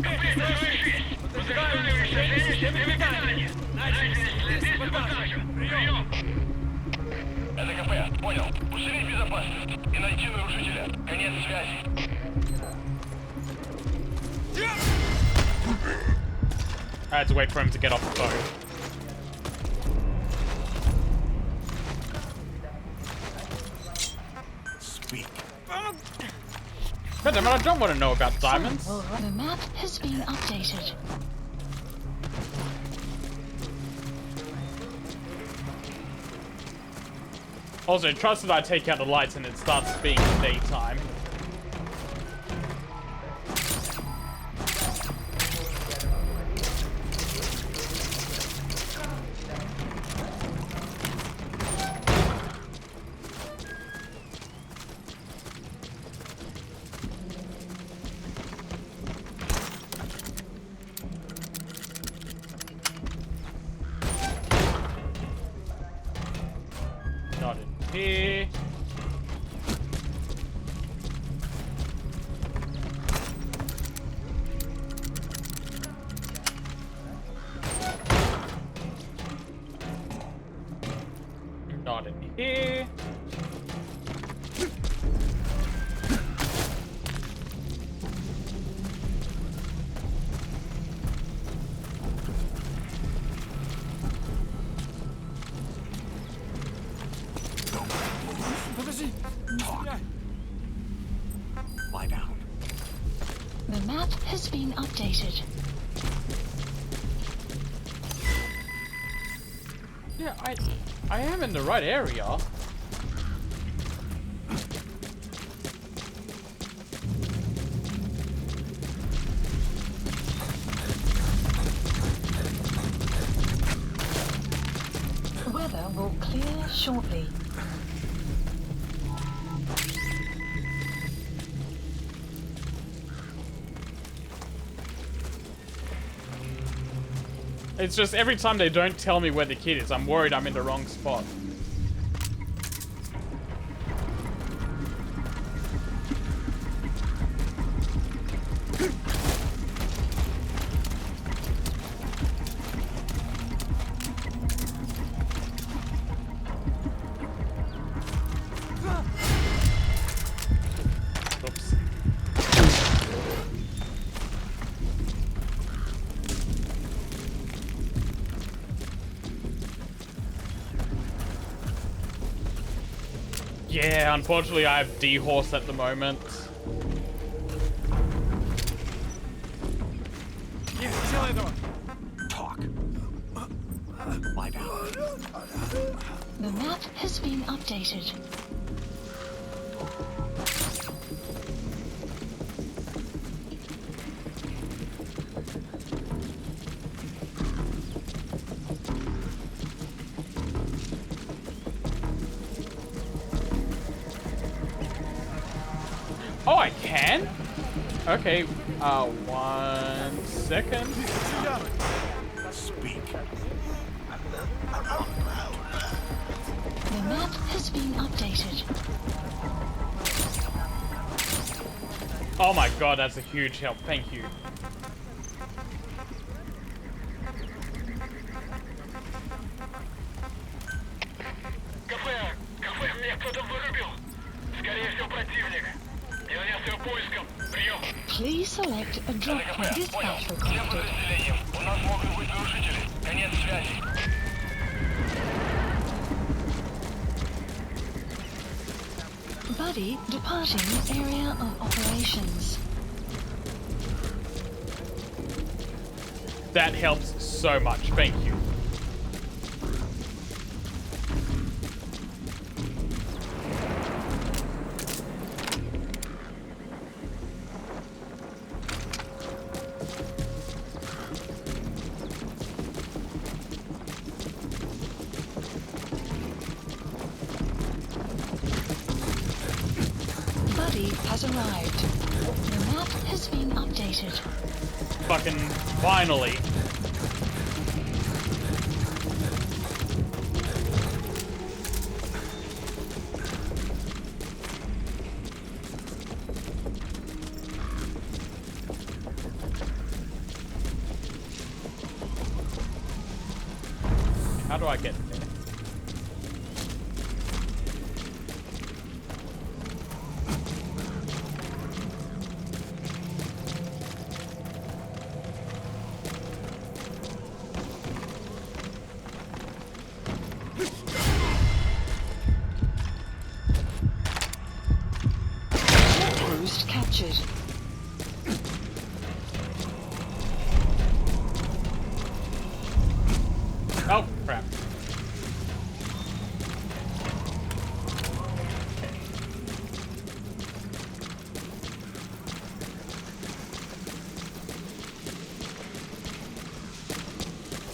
КП это Зоя-6. Подозреваемый уничтожение системы питания. Найдены следы саботажа. Прием. Это КП, понял. Усилить безопасность и найти нарушителя. Конец связи. I had to wait for him to get off the phone. Speak. God damn it, I don't want to know about diamonds. The map has been updated. Also, trust that I take out the lights and it starts being daytime. Not in here. Not in here. Подожди! Не стреляй! Lie down. The map has been updated. Yeah, I am in the right area. The weather will clear shortly. It's just every time they don't tell me where the kid is, I'm worried I'm in the wrong spot. Oops. Yeah, unfortunately I have D-Horse at the moment. Не хотел этого! Talk. Lie down. The map has been updated. Oh, I can? Okay, 1 second. Speak. The map has been updated. Oh my god, that's a huge help. Thank you. Кафе, мне кто-то вырубил. Скорее всего, противник. Я поиском. Прием. Please select a drop point. Dispatch Всем requested. подразделениям. У нас могут быть нарушители. Конец связи. Buddy departing area of operations. That helps so much. Thank you. Buddy has arrived. The map has been updated. Fucking finally. How do I get there? Outpost captured. Oh, crap.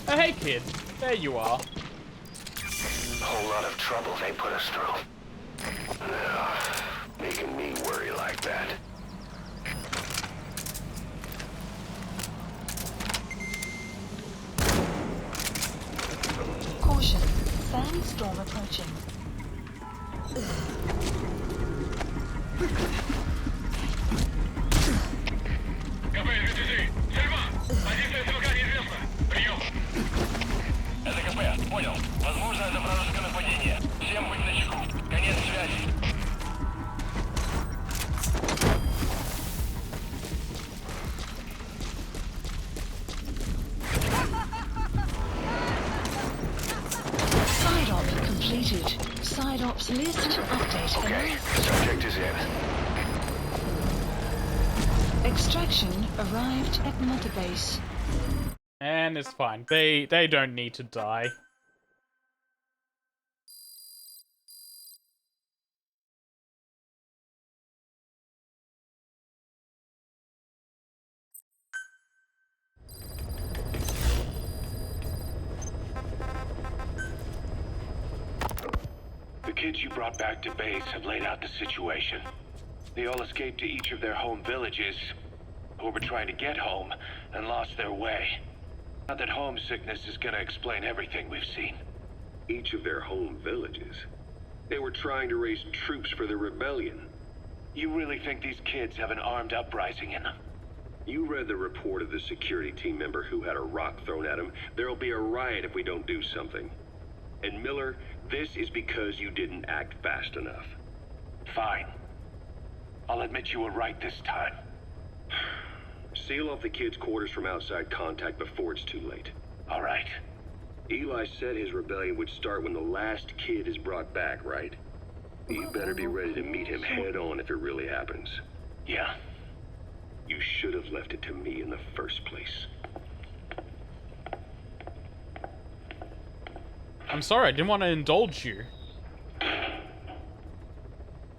Oh, hey, kid. There you are. Whole lot of trouble they put us through. Making me worry like that. Caution. Sandstorm approaching. Кафе, РГТЗ. Сельма. Позиция СВК неизвестна. Прием. Это КП. Понял. Возможно, это вражеское нападение. Всем быть начеку. Конец связи. Side op completed. Side ops list updated. Okay, subject is in. Extraction arrived at Mother Base. And it's fine. They don't need to die. The kids you brought back to base have laid out the situation. They all escaped to each of their home villages, or were trying to get home, and lost their way. Not that homesickness is gonna explain everything we've seen. Each of their home villages. They were trying to raise troops for the rebellion. You really think these kids have an armed uprising in them? You read the report of the security team member who had a rock thrown at him. There'll be a riot if we don't do something. And Miller, this is because you didn't act fast enough. Fine. I'll admit you were right this time. Seal off the kids' quarters from outside contact before it's too late. All right. Eli said his rebellion would start when the last kid is brought back, right? You better be ready to meet him head on if it really happens. Yeah. You should have left it to me in the first place. I'm sorry, I didn't want to indulge you.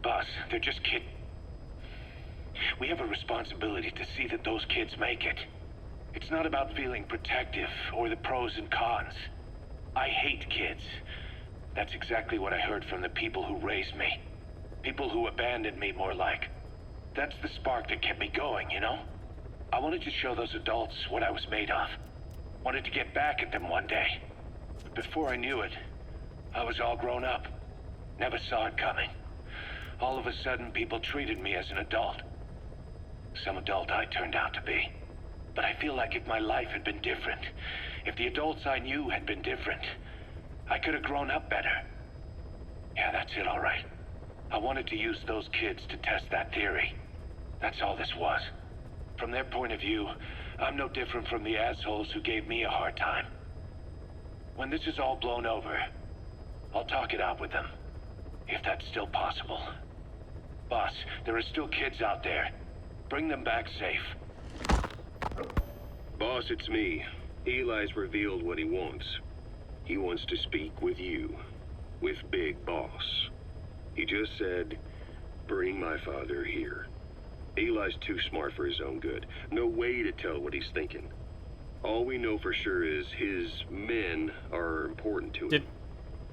Boss, they're just kid. We have a responsibility to see that those kids make it. It's not about feeling protective or the pros and cons. I hate kids. That's exactly what I heard from the people who raised me. People who abandoned me, more like. That's the spark that kept me going, you know? I wanted to show those adults what I was made of. Wanted to get back at them one day. But before I knew it, I was all grown up. Never saw it coming. All of a sudden, people treated me as an adult. Some adult I turned out to be. But I feel like if my life had been different, if the adults I knew had been different, I could have grown up better. Yeah, that's it, all right. I wanted to use those kids to test that theory. That's all this was. From their point of view, I'm no different from the assholes who gave me a hard time. When this is all blown over, I'll talk it out with them. If that's still possible. Boss, there are still kids out there. Bring them back safe. Boss, it's me. Eli's revealed what he wants. He wants to speak with you. With Big Boss. He just said, bring my father here. Eli's too smart for his own good. No way to tell what he's thinking. All we know for sure is his men are important to him.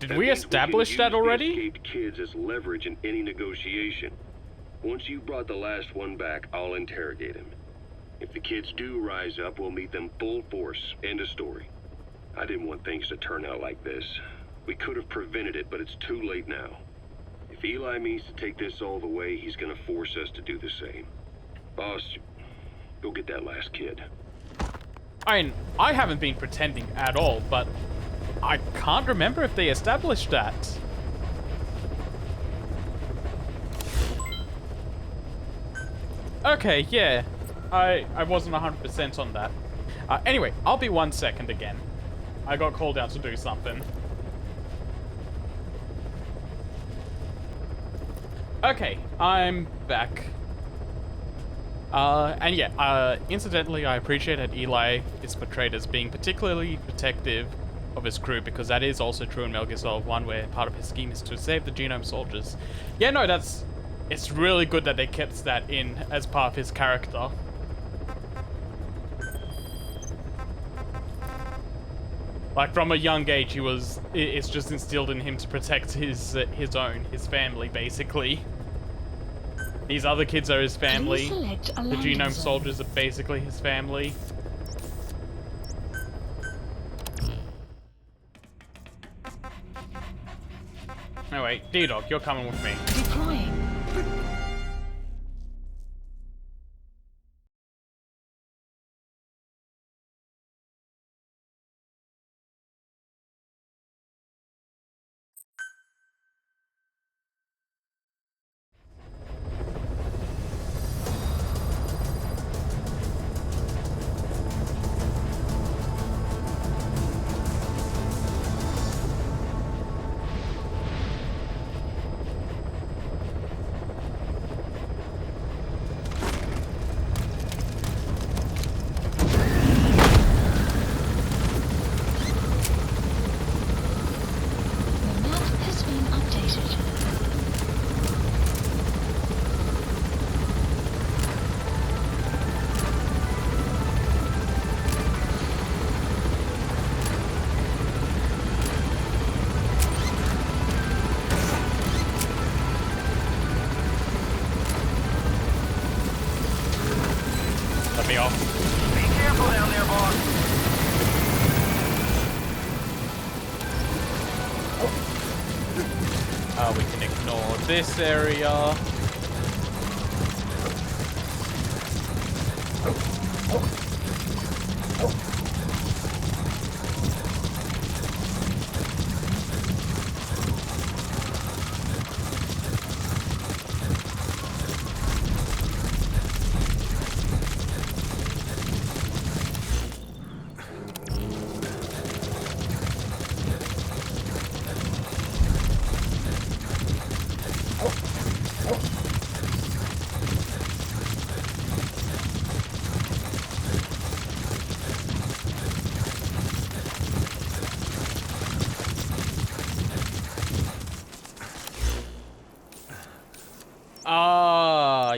Did we establish that already? Escaped kids as leverage in any negotiation. Once you brought the last one back, I'll interrogate him. If the kids do rise up, we'll meet them full force. End of story. I didn't want things to turn out like this. We could have prevented it, but it's too late now. If Eli means to take this all the way, he's gonna force us to do the same. Boss, go get that last kid. I mean, I haven't been pretending at all, but I can't remember if they established that. Okay, yeah. I wasn't 100% on that. Anyway, I'll be 1 second again. I got called out to do something. Okay, I'm back. And yeah, incidentally, I appreciate that Eli is portrayed as being particularly protective of his crew, because that is also true in Metal Gear Solid 1, where part of his scheme is to save the genome soldiers. Yeah, no, it's really good that they kept that in as part of his character. Like, from a young age, it's just instilled in him to protect his family, basically. These other kids are his family. The genome soldiers are basically his family. Oh wait, D-Dog, you're coming with me. Deploying. Me off. Be careful down there, boss. We can ignore this area.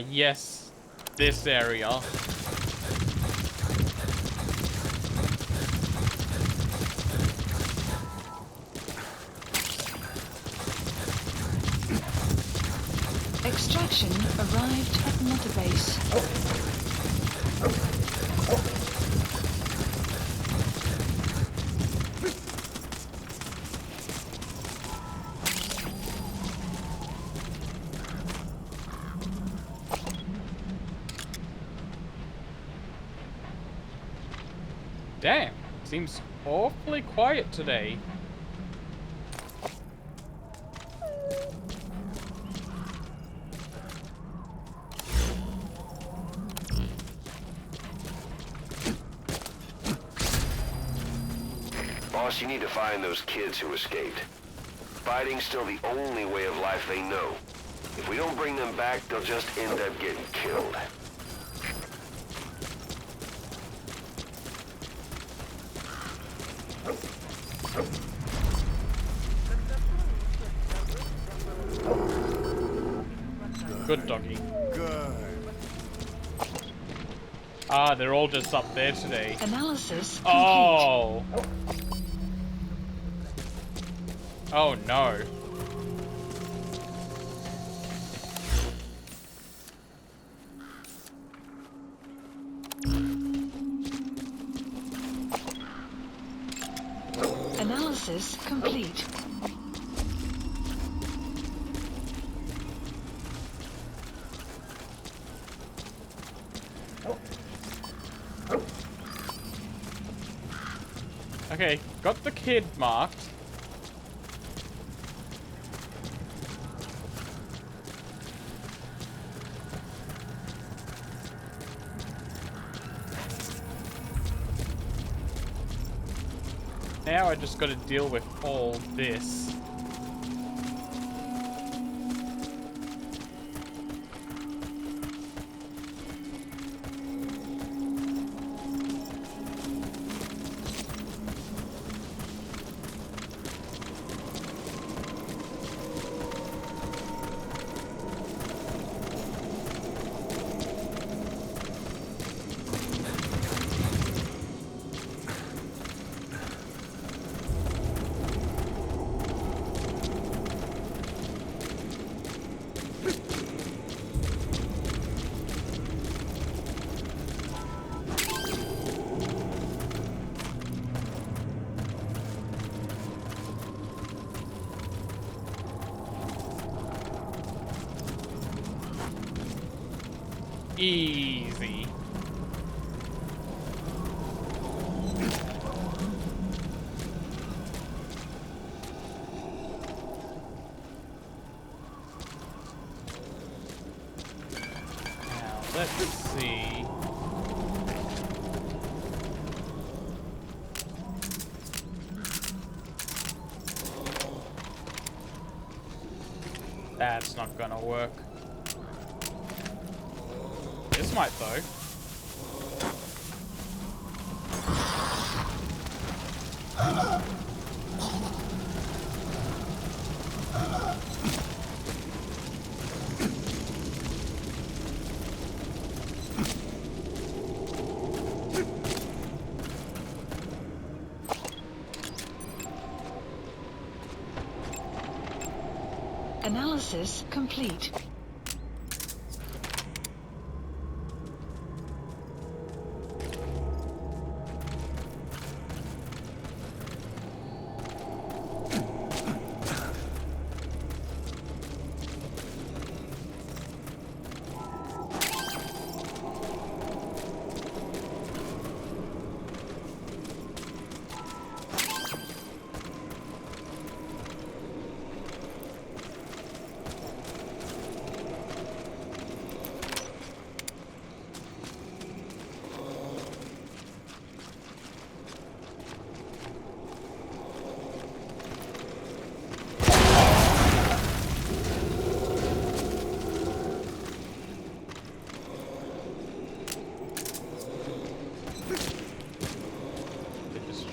Yes, this area. Extraction arrived at Mother Base. Damn, seems awfully quiet today. Boss, you need to find those kids who escaped. Fighting's still the only way of life they know. If we don't bring them back, they'll just end up getting killed. Good doggy. Good. Ah, they're all just up there today. Analysis complete. Oh. Oh no. Analysis complete. Okay, got the kid marked. Now I just got to deal with all this. Easy. Now, let's see. That's not gonna work. This might, though. Analysis complete.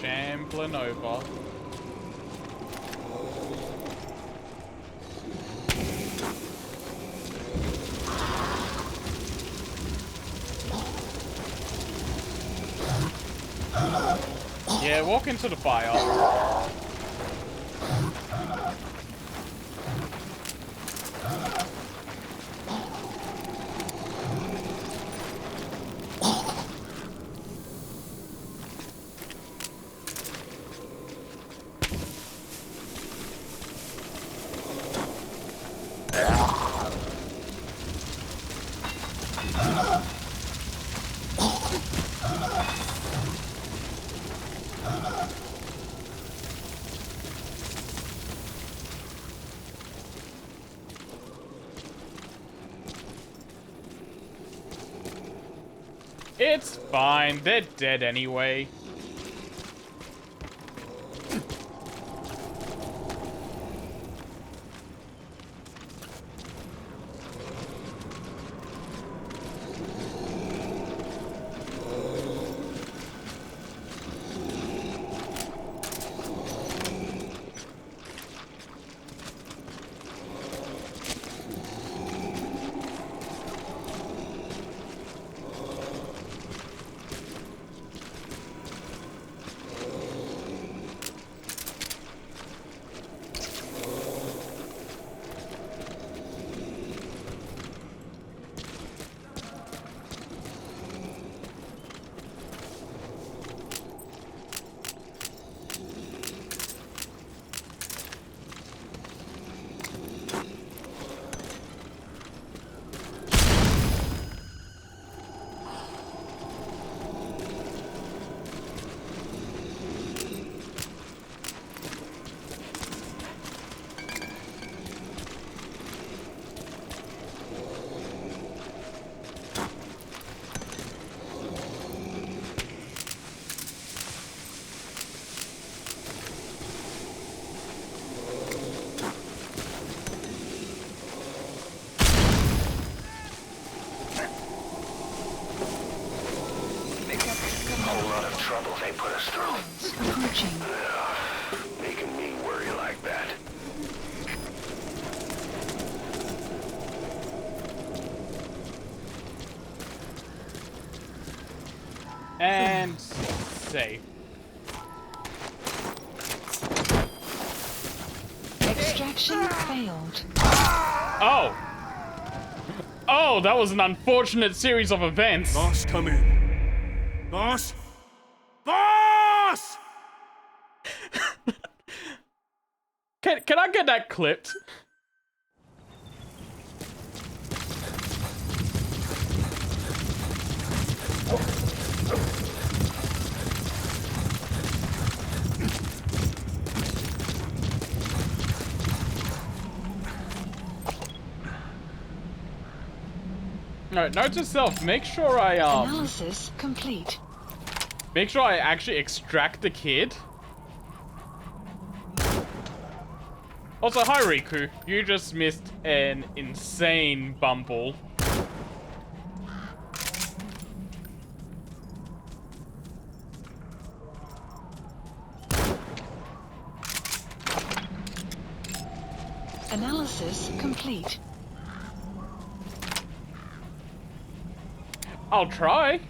Shambling over. Yeah, walk into the fire. It's fine. They're dead anyway. Whole lot of trouble they put us through. Approaching. Making me worry like that. And safe. Extraction failed. Oh! Oh, that was an unfortunate series of events. Boss, come in. Boss? Boss! Can I get that clipped? No, note to self, make sure I Analysis complete. make sure I actually extract the kid. Also, hi Riku, you just missed an insane bumble. Analysis complete. I'll try.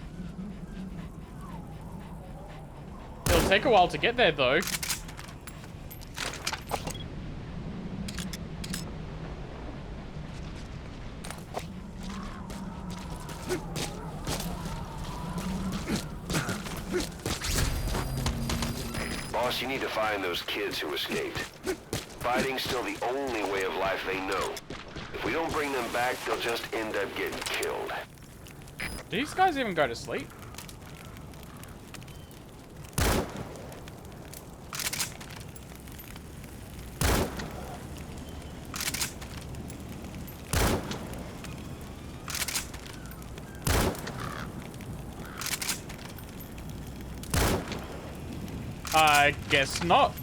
It'll take a while to get there, though. Boss, you need to find those kids who escaped. Fighting's still the only way of life they know. If we don't bring them back, they'll just end up getting killed. Do these guys even go to sleep? I guess not.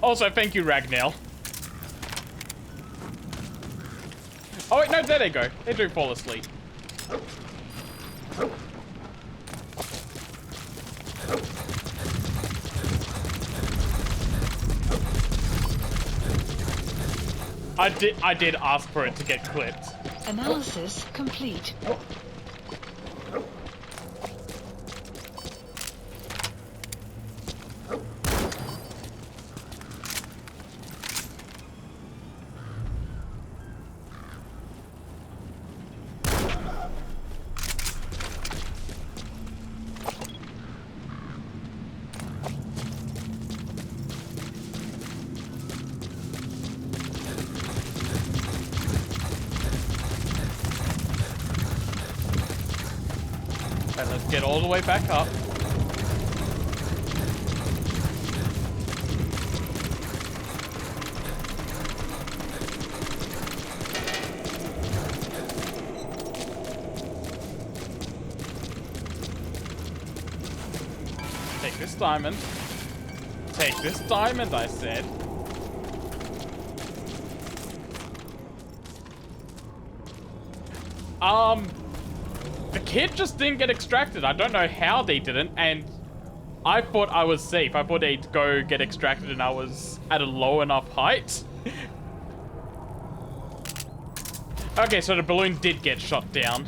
Also, thank you, Ragnell. Oh wait, no, there they go. They do fall asleep. I did ask for it to get clipped. Analysis complete. Okay, let's get all the way back up. Take this diamond. Take this diamond, I said. The kid just didn't get extracted. I don't know how they didn't, and I thought I was safe. I thought they'd go get extracted and I was at a low enough height. Okay, so the balloon did get shot down.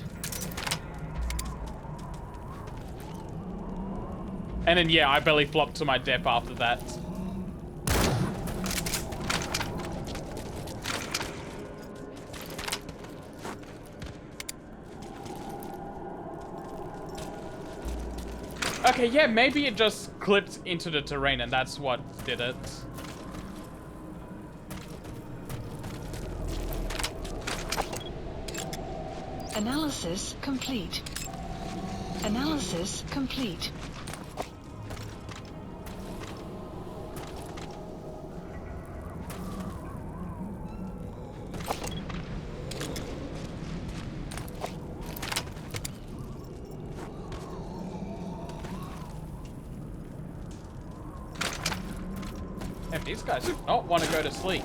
And then, yeah, I belly flopped to my death after that. Okay, yeah, maybe it just clipped into the terrain and that's what did it. Analysis complete. Analysis complete. And these guys do not want to go to sleep.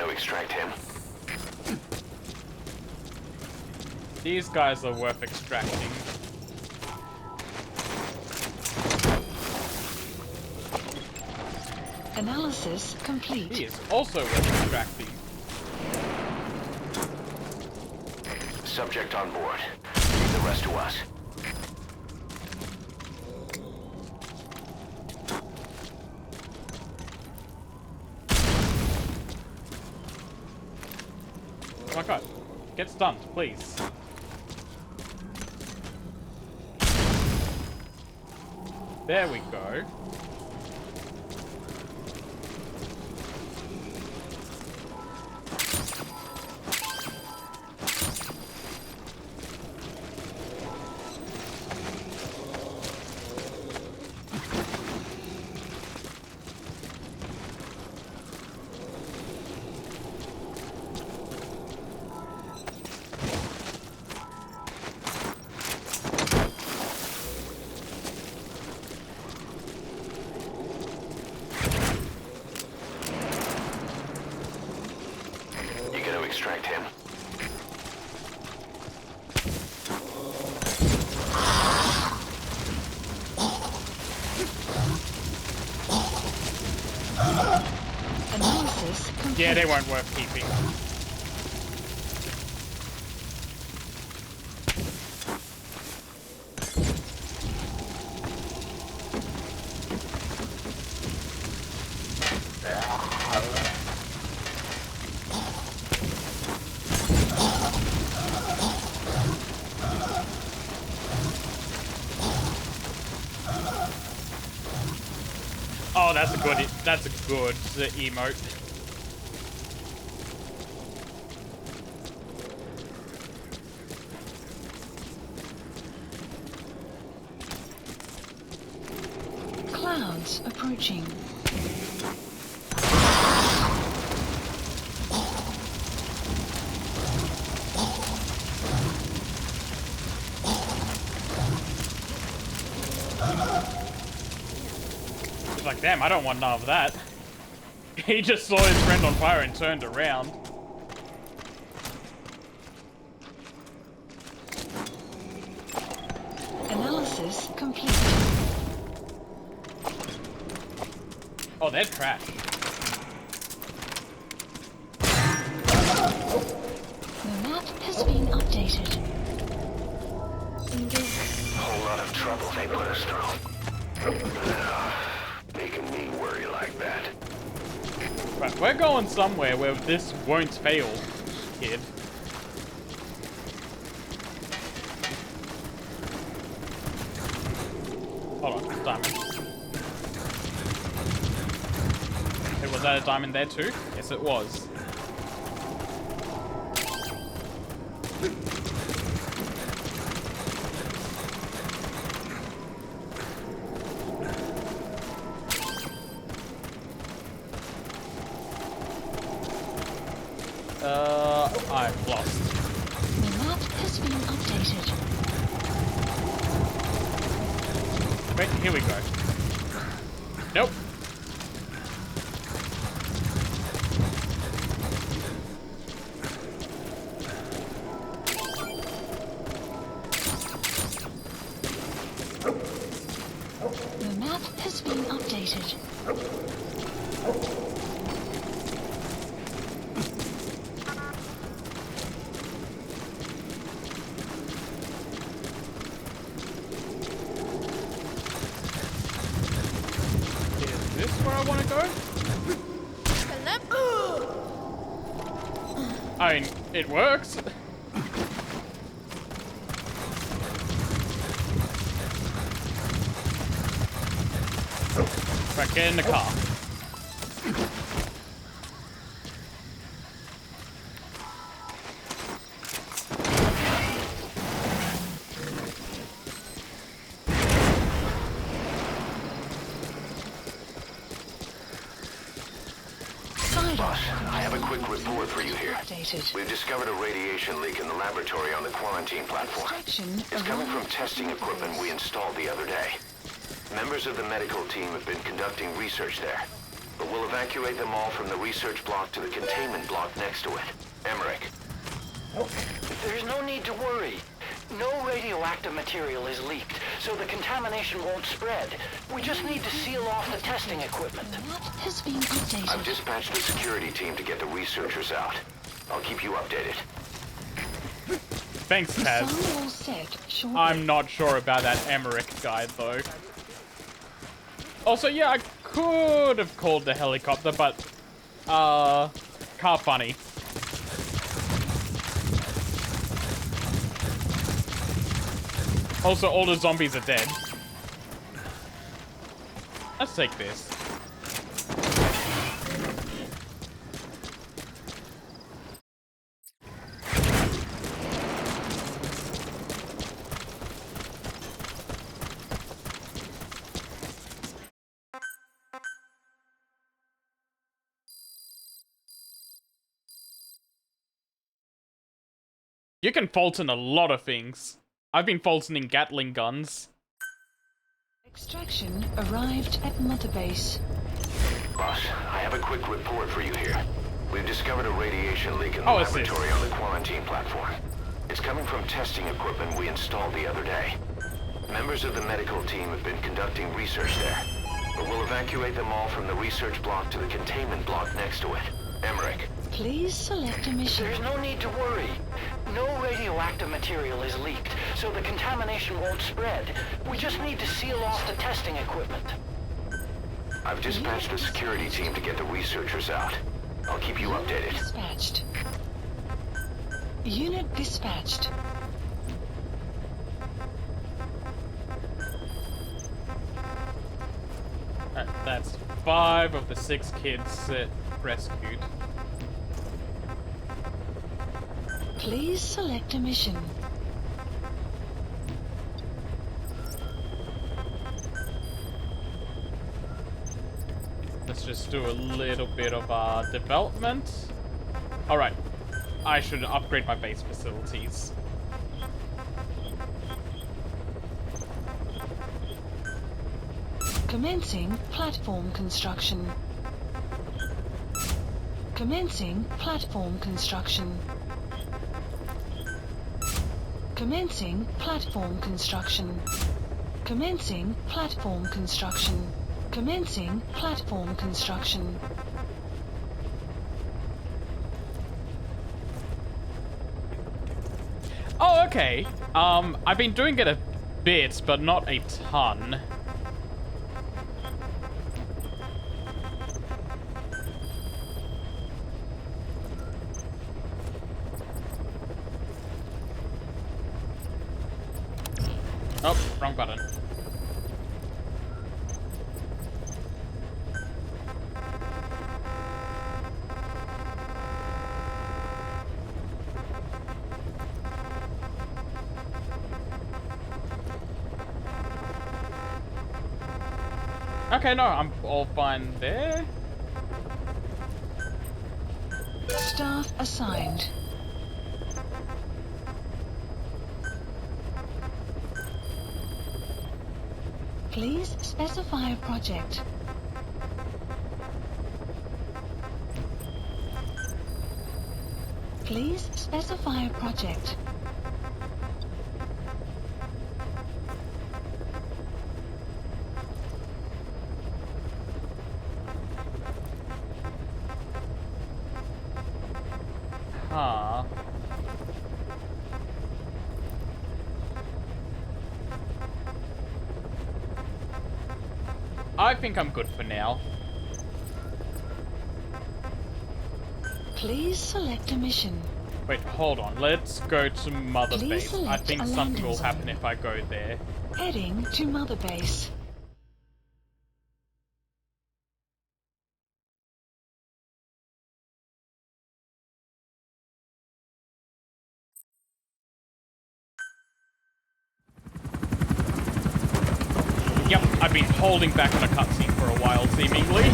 Extract him. These guys are worth extracting. Analysis complete. He is also worth extracting. Subject on board. Leave the rest to us. Oh my god. Get stunned, please. There we go. Extract him. Analysis complete. Yeah, they weren't worth keeping. Oh, that's a good emote. Clouds approaching. Like, damn, I don't want none of that. He just saw his friend on fire and turned around. Analysis complete. Oh, they're trash. The map has been updated. Whole lot of trouble they put us through. Making me worry like that. Right, we're going somewhere where this won't fail, kid. Hold on, diamond. Hey, was that a diamond there too? Yes, it was. I've lost. The map has been updated. Wait, here we go. Nope. The map has been updated. Is this where I want to go? I mean, it works. Right, get in the car. Boss, I have a quick report for you here. Updated. We've discovered a radiation leak in the laboratory on the quarantine platform. Extraction It's coming from arrived testing at equipment we base. installed the other day. Members of the medical team have been conducting research there, but we'll evacuate them all from the research block to the containment block next to it. Emmerich. There's no need to worry. No radioactive material is leaked, so the contamination won't spread. We just need to seal off the testing equipment. The map has been I've updated. dispatched a security team to get the researchers out. I'll keep you updated. Thanks, Taz. Some all set shortly. I'm not sure about that Emmerich guy, though. Also, yeah, I could have called the helicopter, but, car funny. Also, all the zombies are dead. Let's take this. You can Fulton a lot of things. I've been Fultoning Gatling guns. Extraction arrived at Mother Base. Boss, I have a quick report for you here. We've discovered a radiation leak in the Oh, it's this. laboratory on the quarantine platform. It's coming from testing equipment we installed the other day. Members of the medical team have been conducting research there, but we'll evacuate them all from the research block to the containment block next to it. Emmerich. Please select a mission. There's no need to worry. No radioactive material is leaked, so the contamination won't spread. We just need to seal off the testing equipment. I've dispatched a security team to get the researchers out. I'll keep you updated. Dispatched. Unit dispatched. That's 5 of the 6 kids rescued. Please select a mission. Let's just do a little bit of development. Alright. I should upgrade my base facilities. Commencing platform construction. Commencing platform construction. Commencing platform construction. Commencing platform construction. Commencing platform construction. Oh, okay. I've been doing it a bit, but not a ton. Wrong button. Okay, no, I'm all fine there. Staff assigned. Please specify a project. Please specify a project. Huh. I think I'm good for now. Please select a mission. Wait, hold on. Let's go to Mother Please Base. I select think a something will landing happen zone. if I go there. Heading to Mother Base. Yep, I've been holding back on a cutscene for a while, seemingly.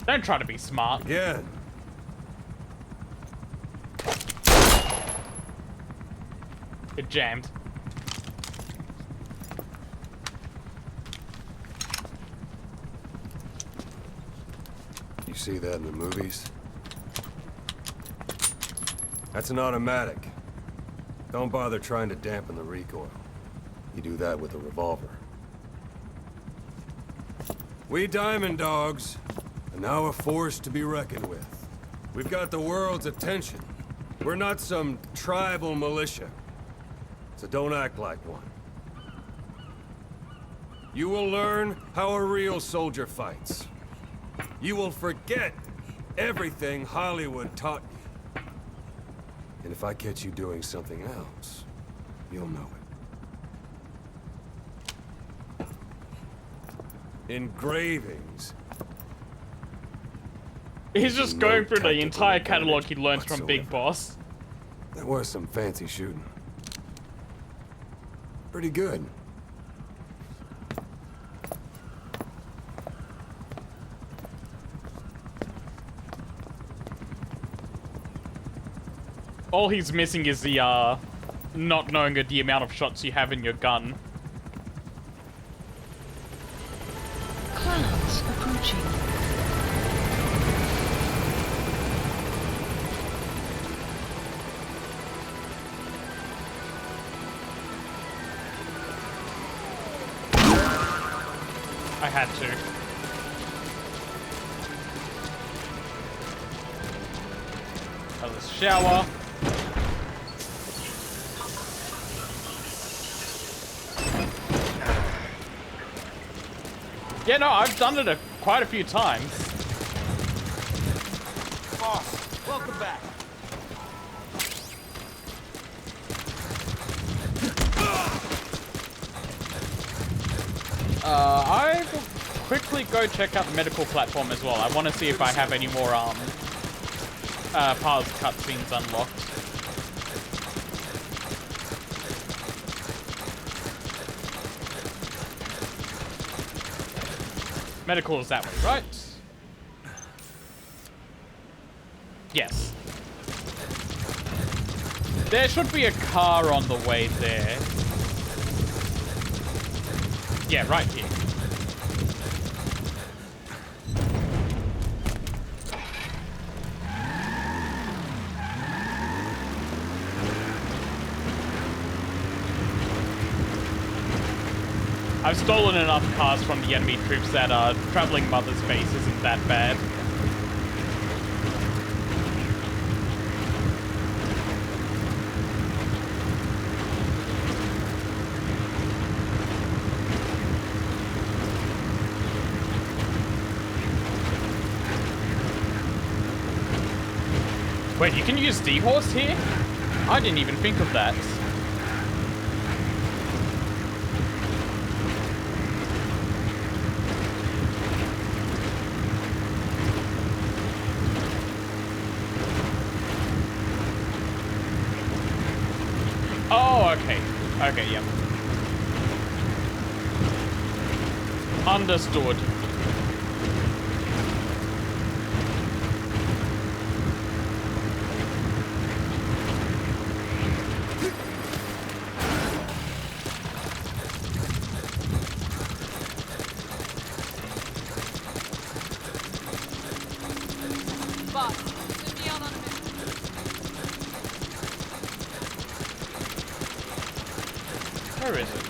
Don't try to be smart. Yeah. It jammed. You see that in the movies? That's an automatic. Don't bother trying to dampen the recoil. You do that with a revolver. We Diamond Dogs are now a force to be reckoned with. We've got the world's attention. We're not some tribal militia. So don't act like one. You will learn how a real soldier fights. You will forget everything Hollywood taught you. And if I catch you doing something else, you'll know it. Engravings. He's just No going through the tactical entire catalog he advantage learned from Big whatsoever. Boss. That was some fancy shooting. Pretty good. All he's missing is the, not knowing the amount of shots you have in your gun. Clouds approaching. I had to. Let's shower. Yeah, no, I've done it quite a few times. Boss, welcome back. I will quickly go check out the medical platform as well. I want to see if I have any more, past cutscenes unlocked. Medical is that way, right? Yes. There should be a car on the way there. Yeah, right here. I've stolen enough cars from the enemy troops that traveling Mother's Base isn't that bad. Wait, you can use D-Horse here? I didn't even think of that. Oh, okay. Okay, yep. Understood. Boss, send me out on a mission. Where is it?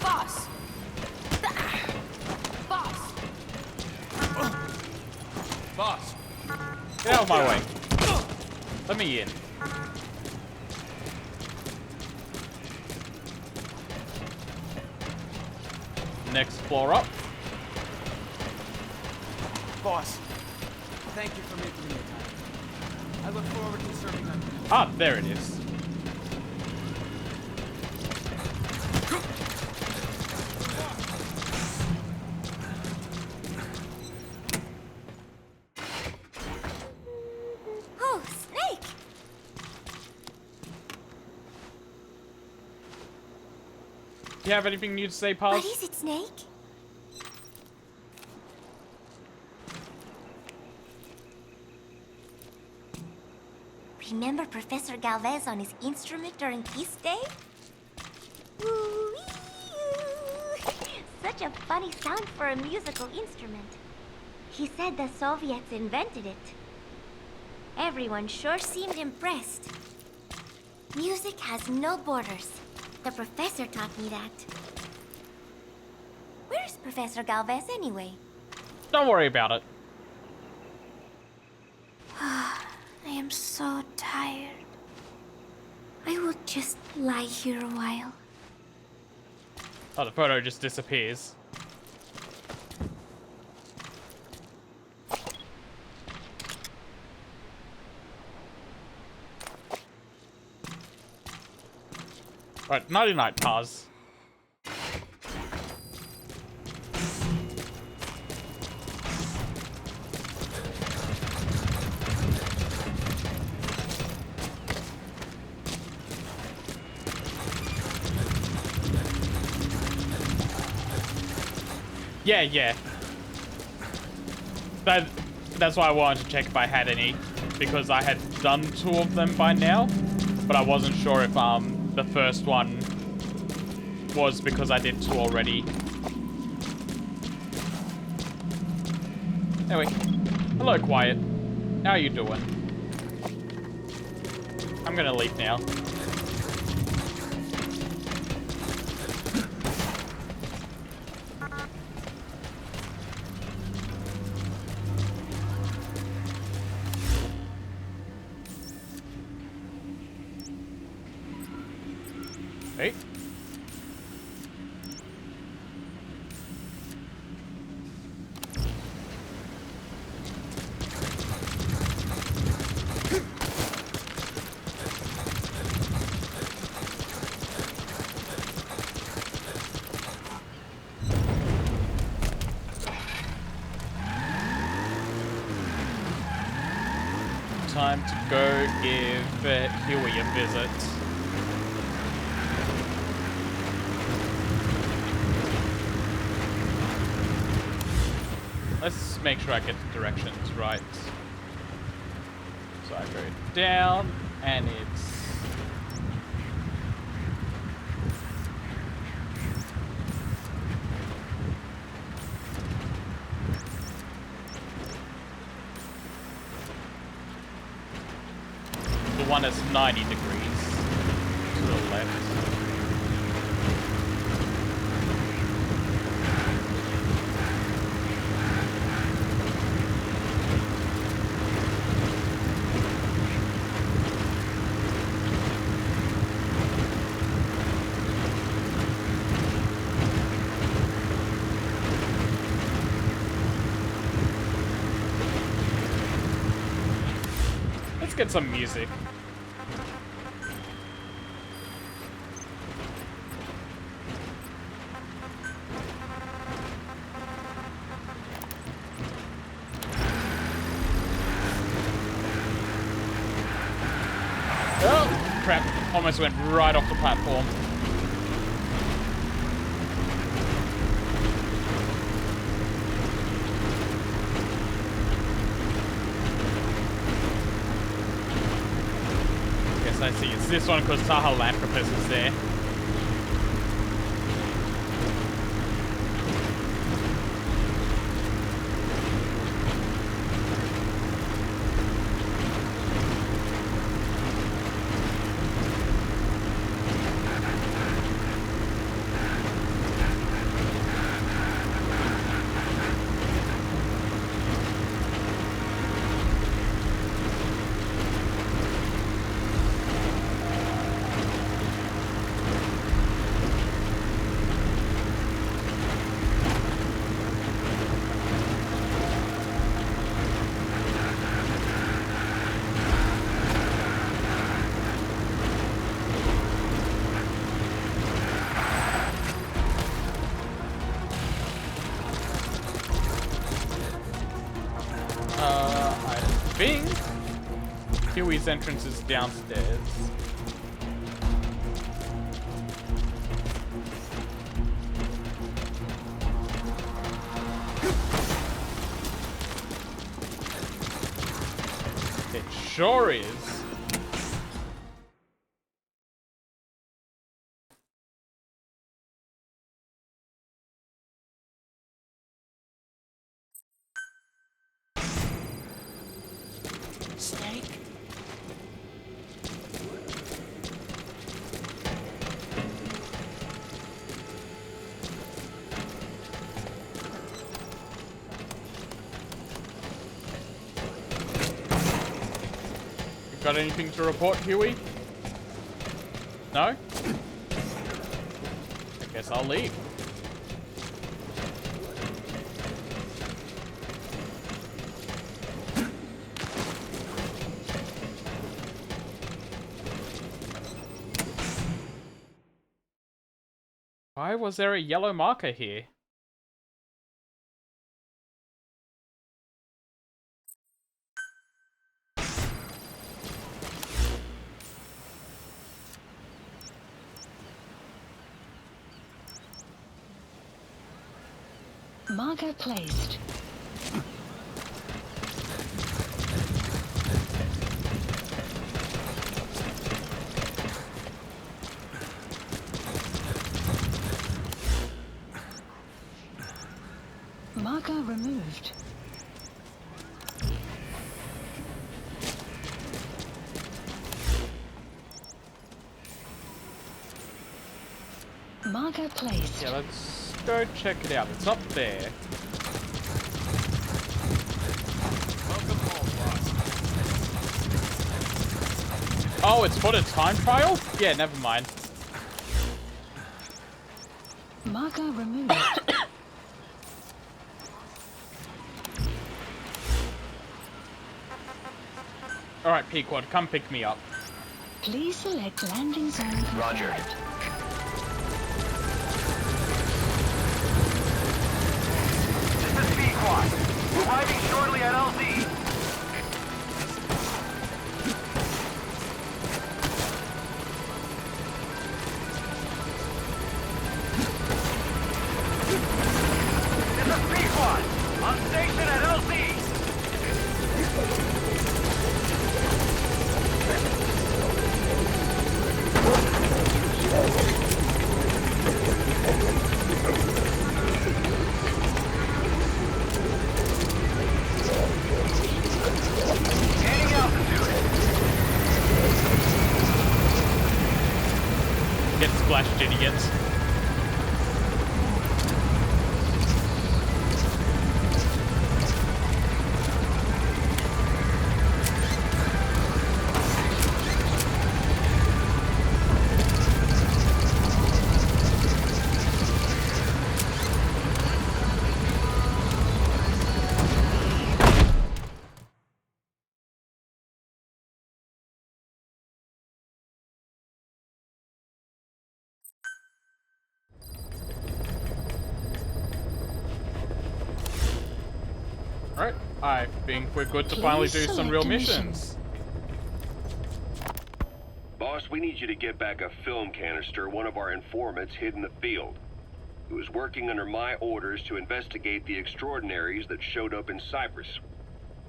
Boss! Boss! Boss! Get out of my way. Let me in. Next floor up. Boss, thank you for making me time. I look forward to serving under you. Ah, there it is. Oh, Snake! Do you have anything new to say, What Paz? is it, Snake? Remember Professor Galvez on his instrument during Peace Day? Woo-wee-oo. Such a funny sound for a musical instrument. He said the Soviets invented it. Everyone sure seemed impressed. Music has no borders. The professor taught me that. Where's Professor Galvez anyway? Don't worry about it. I am so tired. I will just lie here a while. Oh, the photo just disappears. Right, nighty night, Paz. Yeah. That's why I wanted to check if I had any, because I had done 2 of them by now, but I wasn't sure if the first one was because I did 2 already. Anyway, hello, Quiet. How you doing? I'm gonna leave now. Hey. Time to go give Huey a visit. Let's make sure I get the directions right. So I go down, and it's... the one that's 90 degrees to the left. get some music. Oh, crap. Almost went right off the platform. Guess I see. It's this one because Sahelanthropus is there. I think Huey's entrance is downstairs. It sure is. Snake? You got anything to report, Huey? No? I guess I'll leave. Why was there a yellow marker here? Marker placed. Marker removed. Marker placed. Yeah, let's go check it out. It's up there. Welcome home, boss. Oh, it's for the time trial? Yeah, never mind. Marker removed. Alright, Pequod, come pick me up. Please select landing zone confirmed. Roger. This is Pequod. Arriving shortly at LZ. This is Pequod. On station at LZ. Gaining altitude. Get splashed, idiots. Alright, I think we're good to finally do some real missions. Boss, we need you to get back a film canister one of our informants hid in the field. He was working under my orders to investigate the extraordinaries that showed up in Cyprus.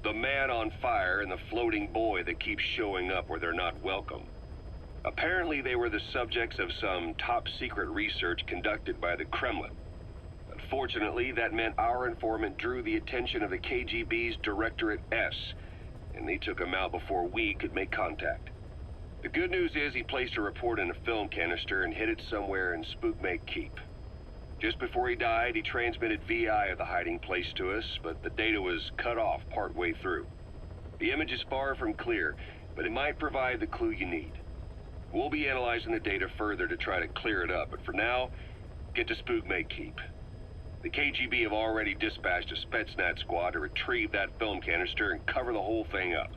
The man on fire and the floating boy that keeps showing up where they're not welcome. Apparently they were the subjects of some top-secret research conducted by the Kremlin. Unfortunately, that meant our informant drew the attention of the KGB's Directorate S, and they took him out before we could make contact. The good news is he placed a report in a film canister and hid it somewhere in Spookmake Keep. Just before he died, he transmitted VI of the hiding place to us, but the data was cut off partway through. The image is far from clear, but it might provide the clue you need. We'll be analyzing the data further to try to clear it up, but for now, get to Spookmake Keep. The KGB have already dispatched a Spetsnaz squad to retrieve that film canister and cover the whole thing up.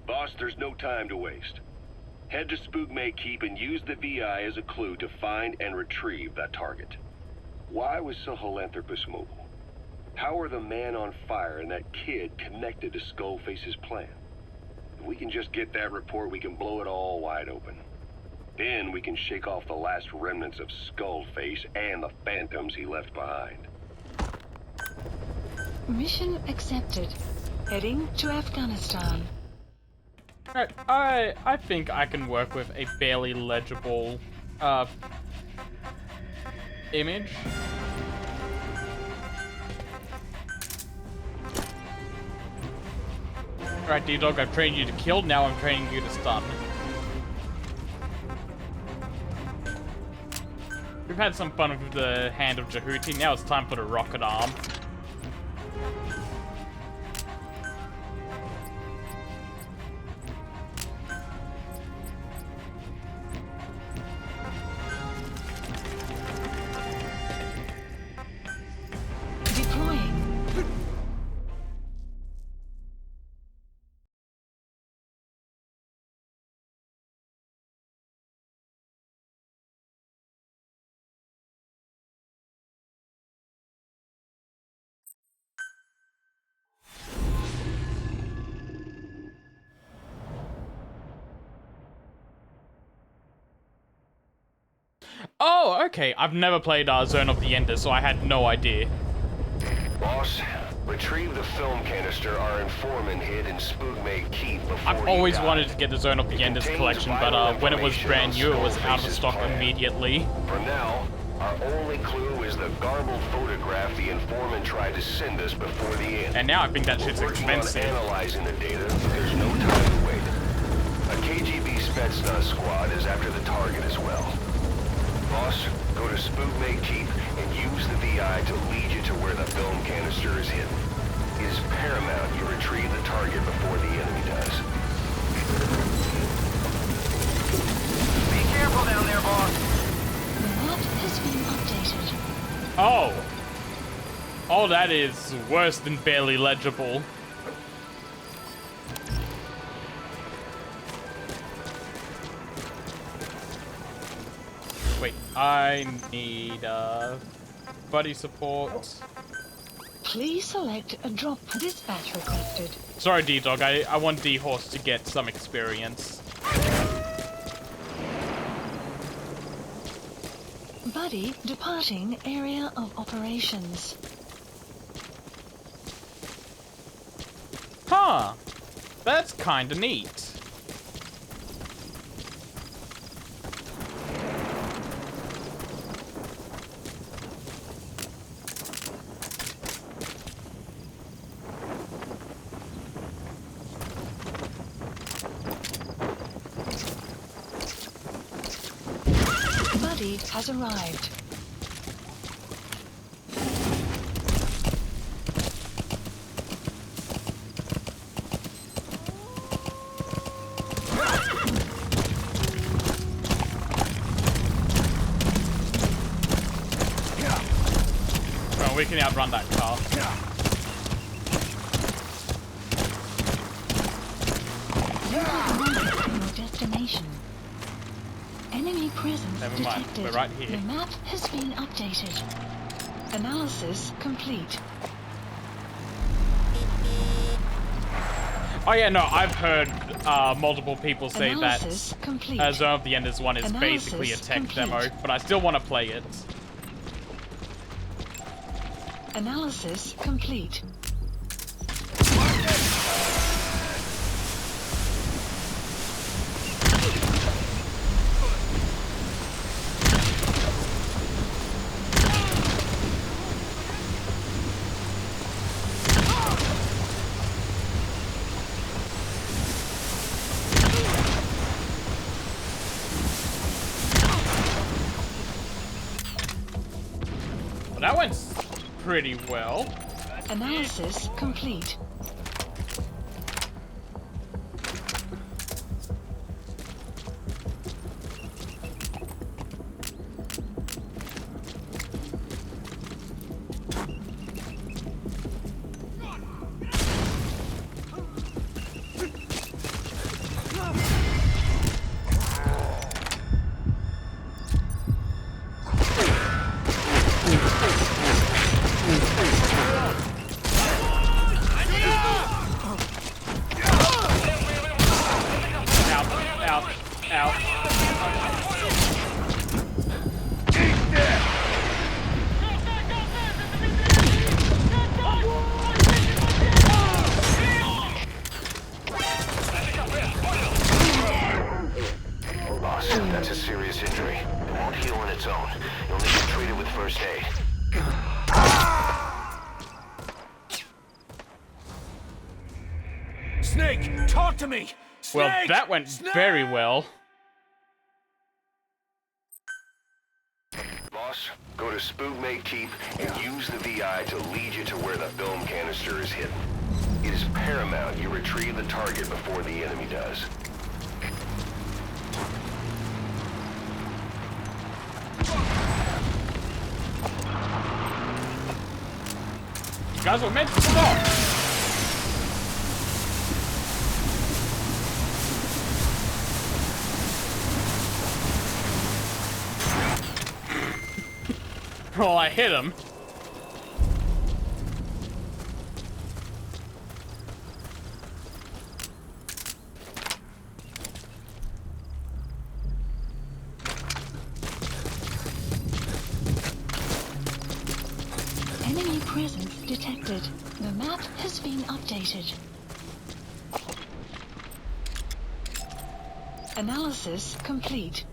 Boss, there's no time to waste. Head to Spookmake Keep and use the VI as a clue to find and retrieve that target. Why was Sahelanthropus mobile? How are the man on fire and that kid connected to Skullface's plan? If we can just get that report, we can blow it all wide open. Then we can shake off the last remnants of Skullface and the phantoms he left behind. Mission accepted. Heading to Afghanistan. Alright, I think I can work with a barely legible image. Alright, D-Dog, I've trained you to kill, now I'm training you to stun. We've had some fun with the Hand of Jehuti, now it's time for the Rocket Arm. Oh, okay. I've never played Zone of the Enders, so I had no idea. Boss, retrieve the film canister our informant hid in Spookmake Keep before I've always wanted to get the Zone of the Enders collection, but when it was brand new, it was out of stock immediately. For now, our only clue is the garbled photograph the informant tried to send us before the end. And now I think that shit's expensive. Analyzing the data, there's no time to wait. A KGB Spetsnaz squad is after the target as well. Boss, go to Spookmake Keep and use the VI to lead you to where the film canister is hidden. It is paramount you retrieve the target before the enemy does. Be careful down there, boss. The map has been updated. Oh. Oh, that is worse than barely legible. Wait, I need buddy support. Please select a drop dispatch requested. Sorry, D-Dog, I want D-Horse to get some experience. Buddy departing area of operations. Huh. That's kinda neat. Buddy has arrived. Well, we can outrun that car. You have arrived at your destination. Enemy presence Never mind, detected. we're right here. The map has been updated. Analysis complete. Oh yeah, no, I've heard multiple people say Analysis that complete. Zone of the Enders 1 is basically a Analysis tech complete. demo, but I still want to play it. Analysis complete. Well, that went pretty well. Analysis complete. Out, out. Boss, that's a serious injury. It won't heal on its own. You'll need to treat it with first aid. Snake, talk to me! Well, Snake! that went Snake! very well. Boss, go to Spookmate Keep and use the VI to lead you to where the film canister is hidden. It is paramount you retrieve the target before the enemy does. You guys were meant to stop. Oh, I hit him. Enemy presence detected. The map has been updated. Analysis complete.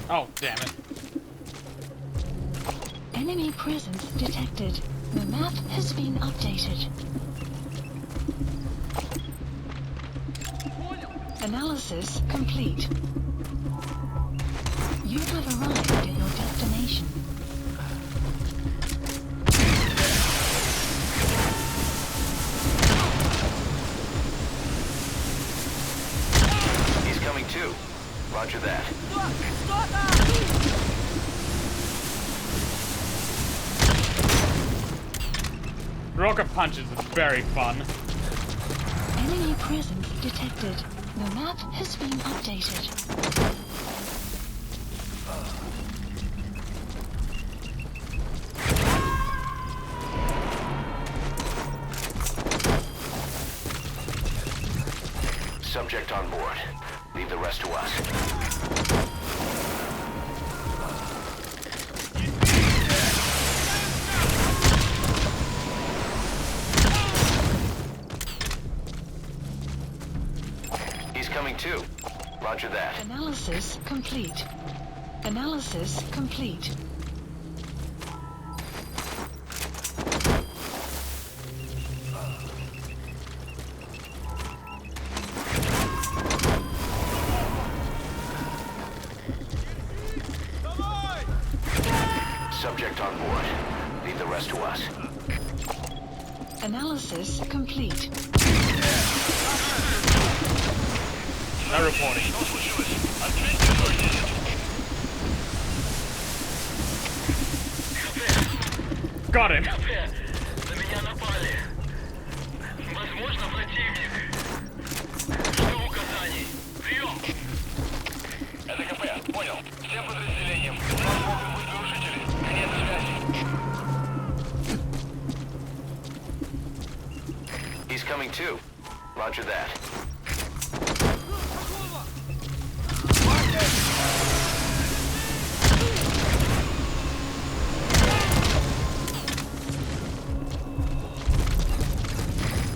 Oh, damn it. Enemy presence detected. The map has been updated. Analysis complete. You have arrived at your destination. He's coming too. Roger that. Rocket punches is very fun. Enemy presence detected. The map has been updated. Subject on board. Leave the rest to us. He's coming too. Roger that. Analysis complete. Analysis complete. Subject on board. Leave the rest to us. Analysis complete. No reporting. Got him. На меня напали. Возможно, противник. Жду указаний. Прием. Это КП. coming too. Roger that.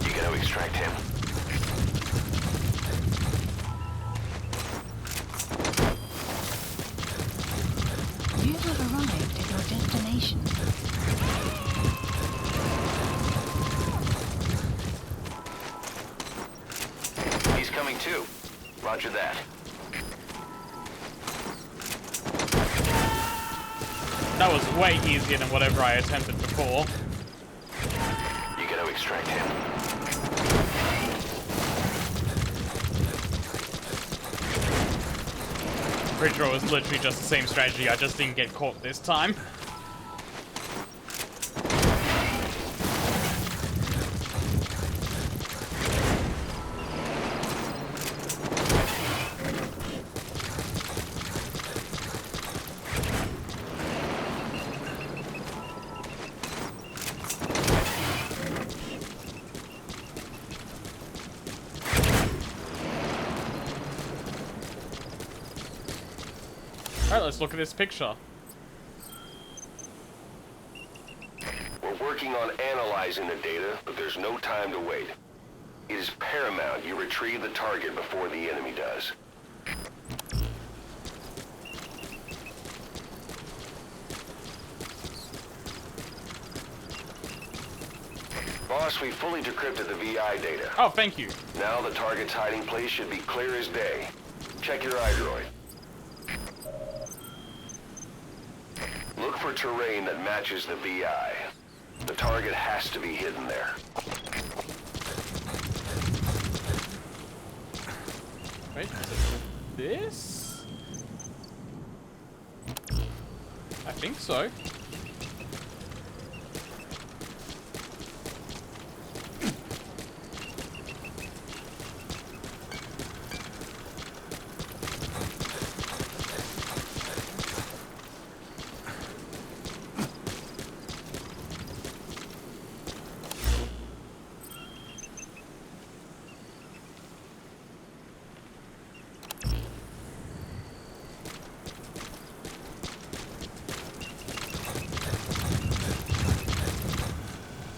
You gotta extract him. You have arrived at your destination. He's coming too. Roger that. That was way easier than whatever I attempted before. You gotta extract him. Pretty sure it was literally just the same strategy, I just didn't get caught this time. Alright, let's look at this picture. We're working on analyzing the data, but there's no time to wait. It is paramount you retrieve the target before the enemy does. Boss, we fully decrypted the VI data. Oh, thank you. Now the target's hiding place should be clear as day. Check your iDroid. Look for terrain that matches the VI. The target has to be hidden there. Wait, is it this? I think so.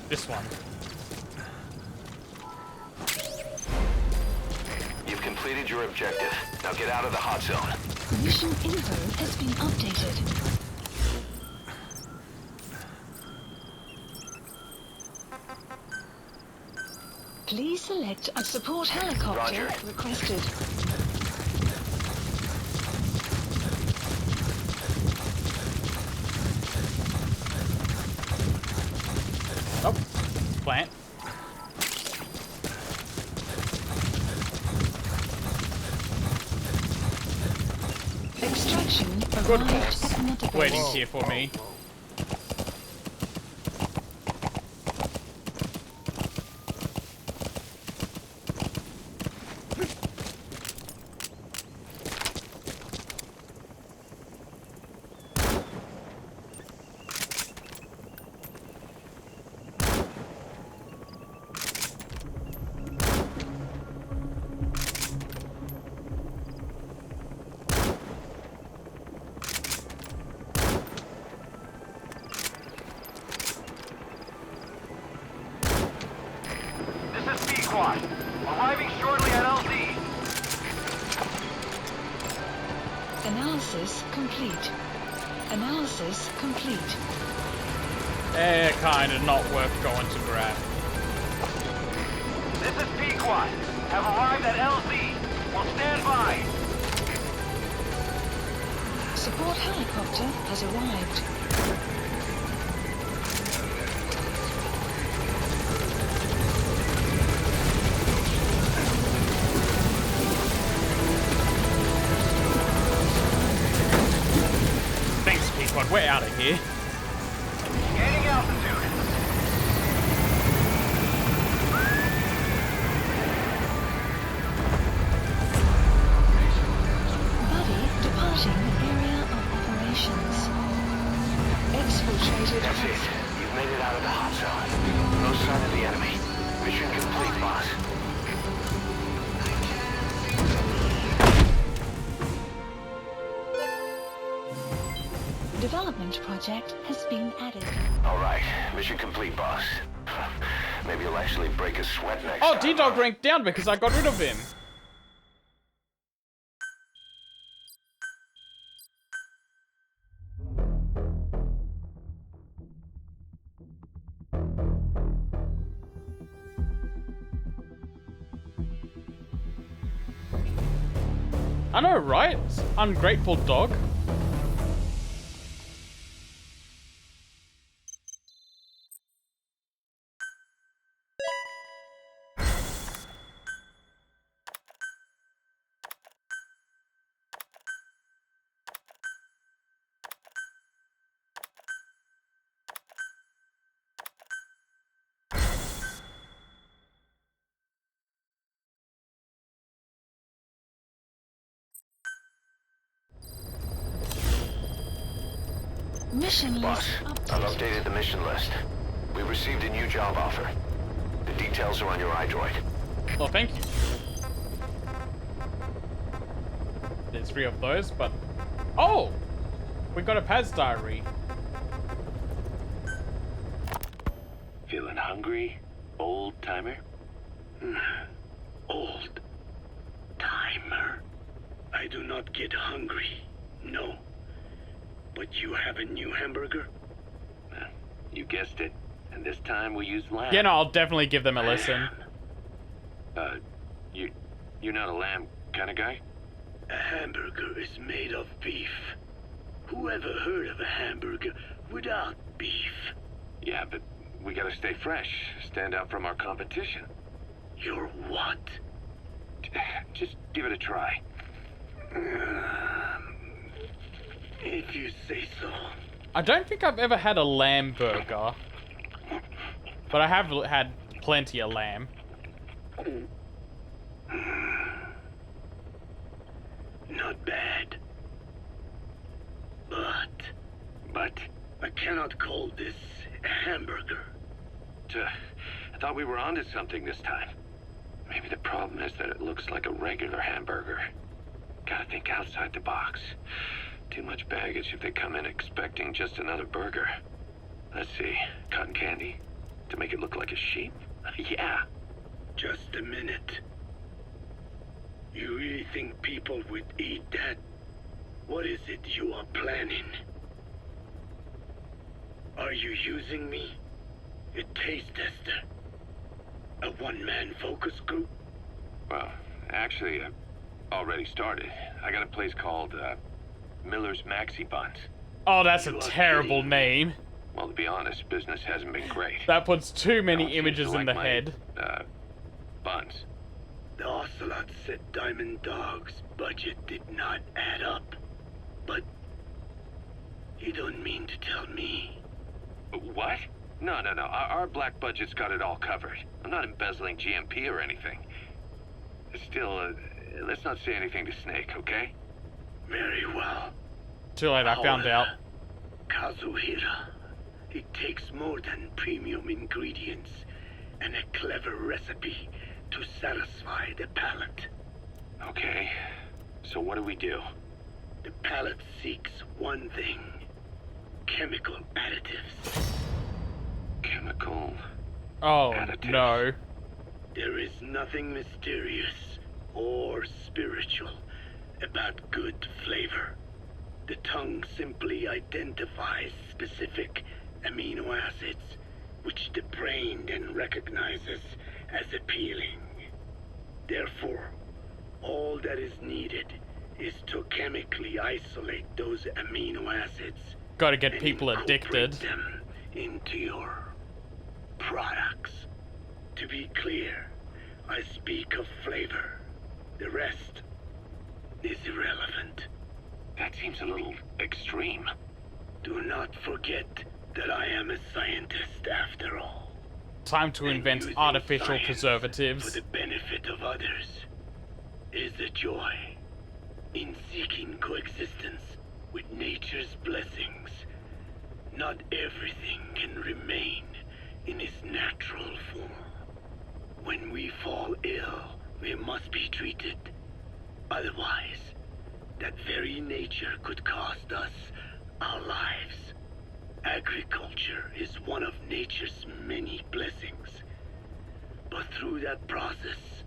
This one. You've completed your objective. Now get out of the hot zone. Mission info has been updated. Please select a support helicopter Roger. requested. Oh, plant. Extraction Good arrived boss. at Mother Base. Waiting here for me. This is B-Quad. Arriving shortly at LZ. Analysis complete. Analysis complete. Kinda not worth going to grab. This is B-Quad. Have arrived at LZ. Will stand by. Support helicopter has arrived. Thanks, Pequod. We're out of here. Gaining altitude. Buddy departing area of operations. Exfiltrated. That's it. You've made it out of the hot zone. No sign of the enemy. Mission complete, boss. Development project has been added. All right, mission complete, boss. Maybe you'll actually break a sweat next Oh, time. D-Dog ranked down because I got rid of him. I know, right? Ungrateful dog. Mission Boss, list I've updated. updated the mission list. We received a new job offer. The details are on your iDroid. Well, thank you. There's 3 of those, but... Oh! We got a Paz diary. Feeling hungry, old timer? Old timer. I do not get hungry. No. But you have a new hamburger? You guessed it. And this time we use lamb. Yeah, no, I'll definitely give them a listen. You're not a lamb kind of guy? A hamburger is made of beef. Who ever heard of a hamburger without beef? Yeah, but we gotta stay fresh. Stand out from our competition. You're what? Just give it a try. If you say so. I don't think I've ever had a lamb burger. But I have had plenty of lamb. Not bad. But I cannot call this a hamburger. I thought we were onto something this time. Maybe the problem is that it looks like a regular hamburger. Gotta think outside the box. Too much baggage if they come in expecting just another burger. Let's see, cotton candy? To make it look like a sheep? Yeah. Just a minute. You really think people would eat that? What is it you are planning? Are you using me? A taste tester? A one-man focus group? Well, actually, I've already started. I got a place called, Miller's Maxi Buns. Oh, that's a You are terrible kidding. name. Well, to be honest, business hasn't been great. That puts too No many one seems images to in like the my, head. Buns. The Ocelot said Diamond Dog's budget did not add up. But you don't mean to tell me. What? No. Our black budget's got it all covered. I'm not embezzling GMP or anything. Still, let's not say anything to Snake, okay? Very well. Too late, I found out. Kazuhira, it takes more than premium ingredients and a clever recipe to satisfy the palate. Okay. So what do we do? The palate seeks one thing. Chemical additives. Chemical... Oh, Additive. no. There is nothing mysterious or spiritual about good flavor. The tongue simply identifies specific amino acids, which the brain then recognizes as appealing. Therefore, all that is needed is to chemically isolate those amino acids. Gotta get and people incorporate addicted. them into your products. To be clear, I speak of flavor. The rest is irrelevant. That seems a little extreme. Do not forget that I am a scientist after all. Time to And invent using artificial science preservatives. for the benefit of others is a joy in seeking coexistence with nature's blessings. Not everything can remain in its natural form. When we fall ill, we must be treated. Otherwise, that very nature could cost us our lives. Agriculture is one of nature's many blessings. But through that process,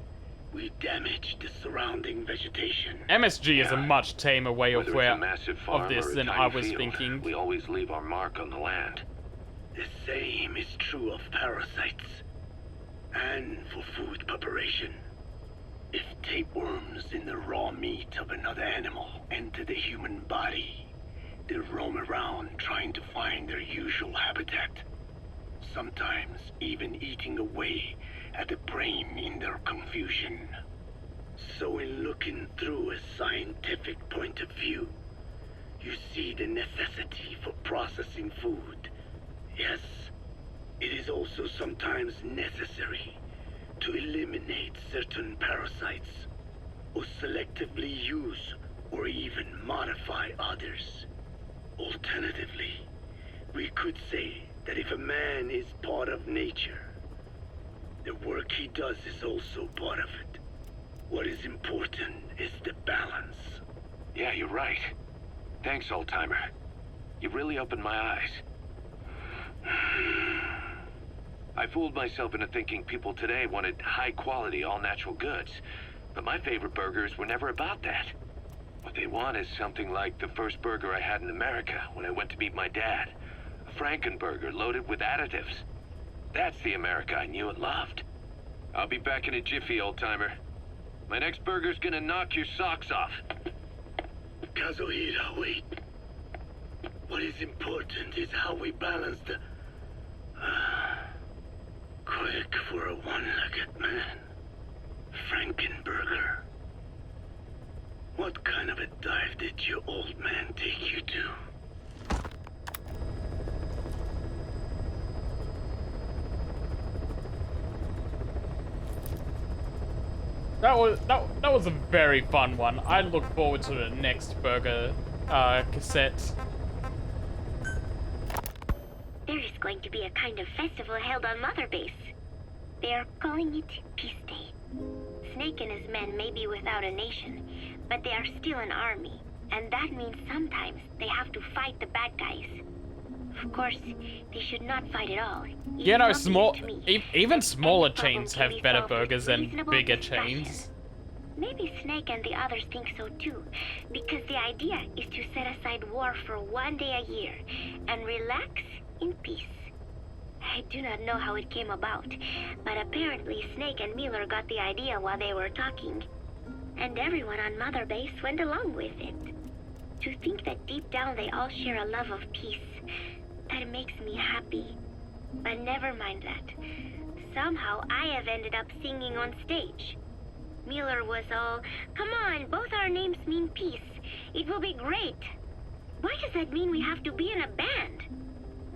we damage the surrounding vegetation. MSG is a much tamer way of Whether it's a massive farm this or a than tiny I was field, thinking. we always leave our mark on the land. The same is true of parasites. And for food preparation. If tapeworms in the raw meat of another animal enter the human body, they roam around trying to find their usual habitat. Sometimes even eating away at the brain in their confusion. So in looking through a scientific point of view, you see the necessity for processing food. Yes, it is also sometimes necessary to eliminate certain parasites, or selectively use or even modify others. Alternatively, we could say that if a man is part of nature, the work he does is also part of it. What is important is the balance. Yeah, you're right. Thanks, old-timer. You really opened my eyes. I fooled myself into thinking people today wanted high-quality, all-natural goods. But my favorite burgers were never about that. What they want is something like the first burger I had in America when I went to meet my dad. A Frankenburger loaded with additives. That's the America I knew and loved. I'll be back in a jiffy, old-timer. My next burger's gonna knock your socks off. Kazuhira, wait. What is important is how we balance the... quick for a one-legged man. Frankenburger. What kind of a dive did your old man take you to? That was a very fun one. I look forward to the next burger cassette. There is going to be a kind of festival held on Mother Base. They are calling it Peace Day. Snake and his men may be without a nation, but they are still an army, and that means sometimes they have to fight the bad guys. Of course, they should not fight at all. You know, even smaller chains have better burgers than bigger chains. Maybe Snake and the others think so too, because the idea is to set aside war for one day a year and relax in peace. I do not know how it came about, but apparently Snake and Miller got the idea while they were talking, and everyone on Mother Base went along with it. To think that deep down they all share a love of peace, that makes me happy. But never mind that. Somehow I have ended up singing on stage. Miller was all, "Come on, both our names mean peace. It will be great." Why does that mean we have to be in a band?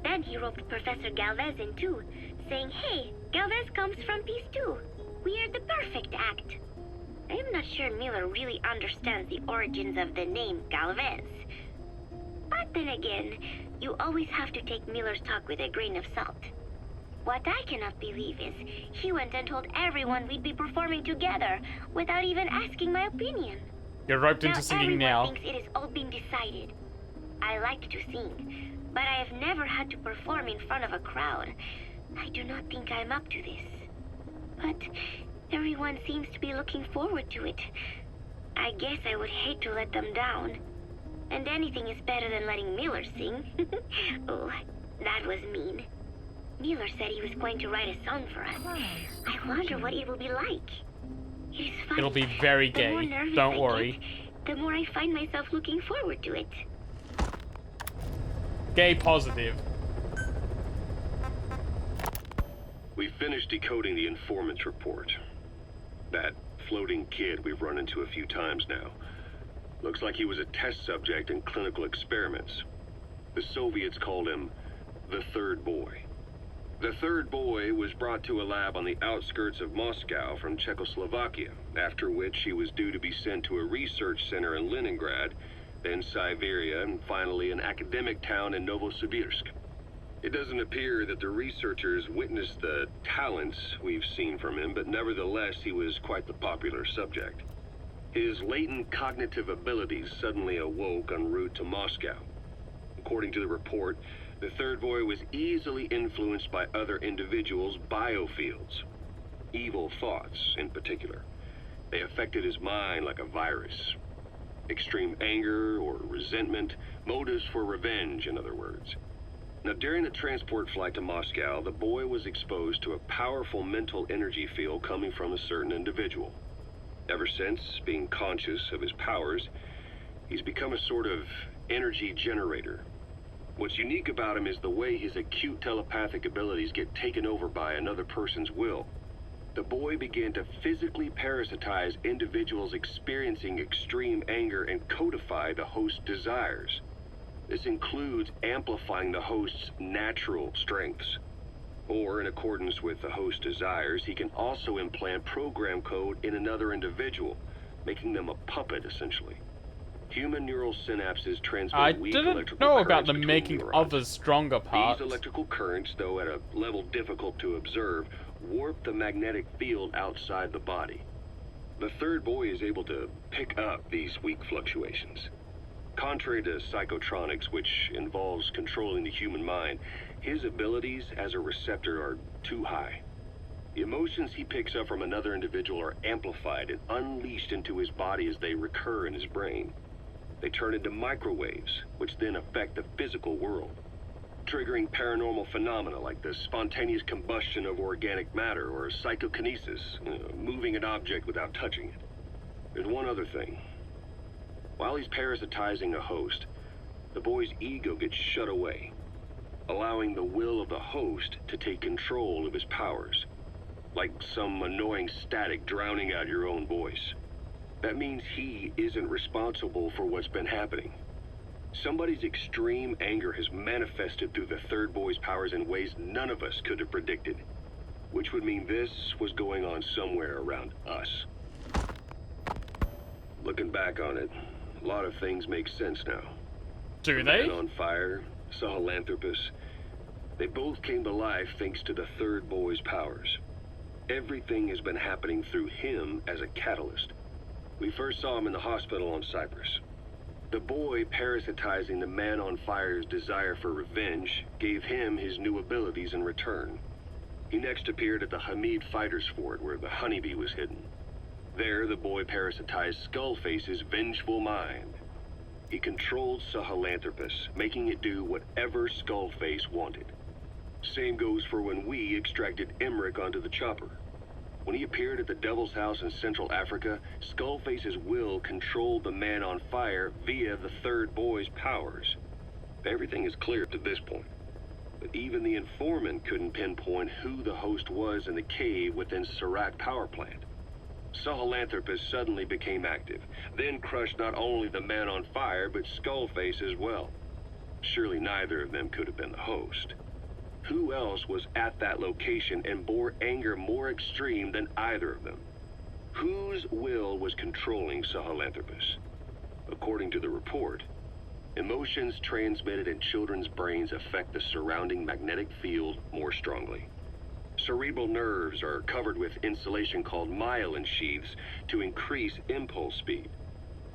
Then he roped Professor Galvez in too, saying, "Hey, Galvez comes from peace too. We are the perfect act." I am not sure Miller really understands the origins of the name Galvez. But then again, you always have to take Miller's talk with a grain of salt. What I cannot believe is he went and told everyone we'd be performing together without even asking my opinion. You're roped into singing now. Everyone thinks it has all been decided. I like to sing, but I have never had to perform in front of a crowd. I do not think I'm up to this. But everyone seems to be looking forward to it. I guess I would hate to let them down. And anything is better than letting Miller sing. Oh, that was mean. Miller said he was going to write a song for us. I wonder what it will be like. It is funny. It'll be very The more gay. nervous Don't I worry. get, the more I find myself looking forward to it. Gay positive. We finished decoding the informant's report. That floating kid we've run into a few times now. Looks like he was a test subject in clinical experiments. The Soviets called him the Third Boy. The Third Boy was brought to a lab on the outskirts of Moscow from Czechoslovakia, after which he was due to be sent to a research center in Leningrad, then Siberia, and finally an academic town in Novosibirsk. It doesn't appear that the researchers witnessed the talents we've seen from him, but nevertheless, he was quite the popular subject. His latent cognitive abilities suddenly awoke en route to Moscow. According to the report, the third boy was easily influenced by other individuals' biofields. Evil thoughts, in particular. They affected his mind like a virus. Extreme anger or resentment, motives for revenge, in other words. Now, during the transport flight to Moscow, the boy was exposed to a powerful mental energy field coming from a certain individual. Ever since, being conscious of his powers, he's become a sort of energy generator. What's unique about him is the way his acute telepathic abilities get taken over by another person's will. The boy began to physically parasitize individuals experiencing extreme anger and codify the host's desires. This includes amplifying the host's natural strengths. Or, in accordance with the host's desires, he can also implant program code in another individual, making them a puppet, essentially. Human neural synapses transmit weak electrical currents. I didn't know about the between making neurons. others stronger part. These electrical currents, though at a level difficult to observe, warp the magnetic field outside the body. The third boy is able to pick up these weak fluctuations. Contrary to psychotronics, which involves controlling the human mind, his abilities as a receptor are too high. The emotions he picks up from another individual are amplified and unleashed into his body as they recur in his brain. They turn into microwaves, which then affect the physical world, triggering paranormal phenomena like the spontaneous combustion of organic matter or psychokinesis, moving an object without touching it. There's one other thing. While he's parasitizing a host, the boy's ego gets shut away, allowing the will of the host to take control of his powers, like some annoying static drowning out your own voice. That means he isn't responsible for what's been happening. Somebody's extreme anger has manifested through the third boy's powers in ways none of us could have predicted, which would mean this was going on somewhere around us. Looking back on it, a lot of things make sense now. Do The they? Man on Fire, Sahelanthropus, they both came to life thanks to the third boy's powers. Everything has been happening through him as a catalyst. We first saw him in the hospital on Cyprus. The boy parasitizing the Man on Fire's desire for revenge gave him his new abilities in return. He next appeared at the Hamid Fighters Fort where the honeybee was hidden. There, the boy parasitized Skullface's vengeful mind. He controlled Sahelanthropus, making it do whatever Skullface wanted. Same goes for when we extracted Emmerich onto the chopper. When he appeared at the Devil's House in Central Africa, Skullface's will controlled the Man on Fire via the third boy's powers. Everything is clear to this point. But even the informant couldn't pinpoint who the host was in the cave within Serac power plant. Sahelanthropus suddenly became active, then crushed not only the Man on Fire, but Skullface as well. Surely neither of them could have been the host. Who else was at that location and bore anger more extreme than either of them? Whose will was controlling Sahelanthropus? According to the report, emotions transmitted in children's brains affect the surrounding magnetic field more strongly. Cerebral nerves are covered with insulation called myelin sheaths to increase impulse speed.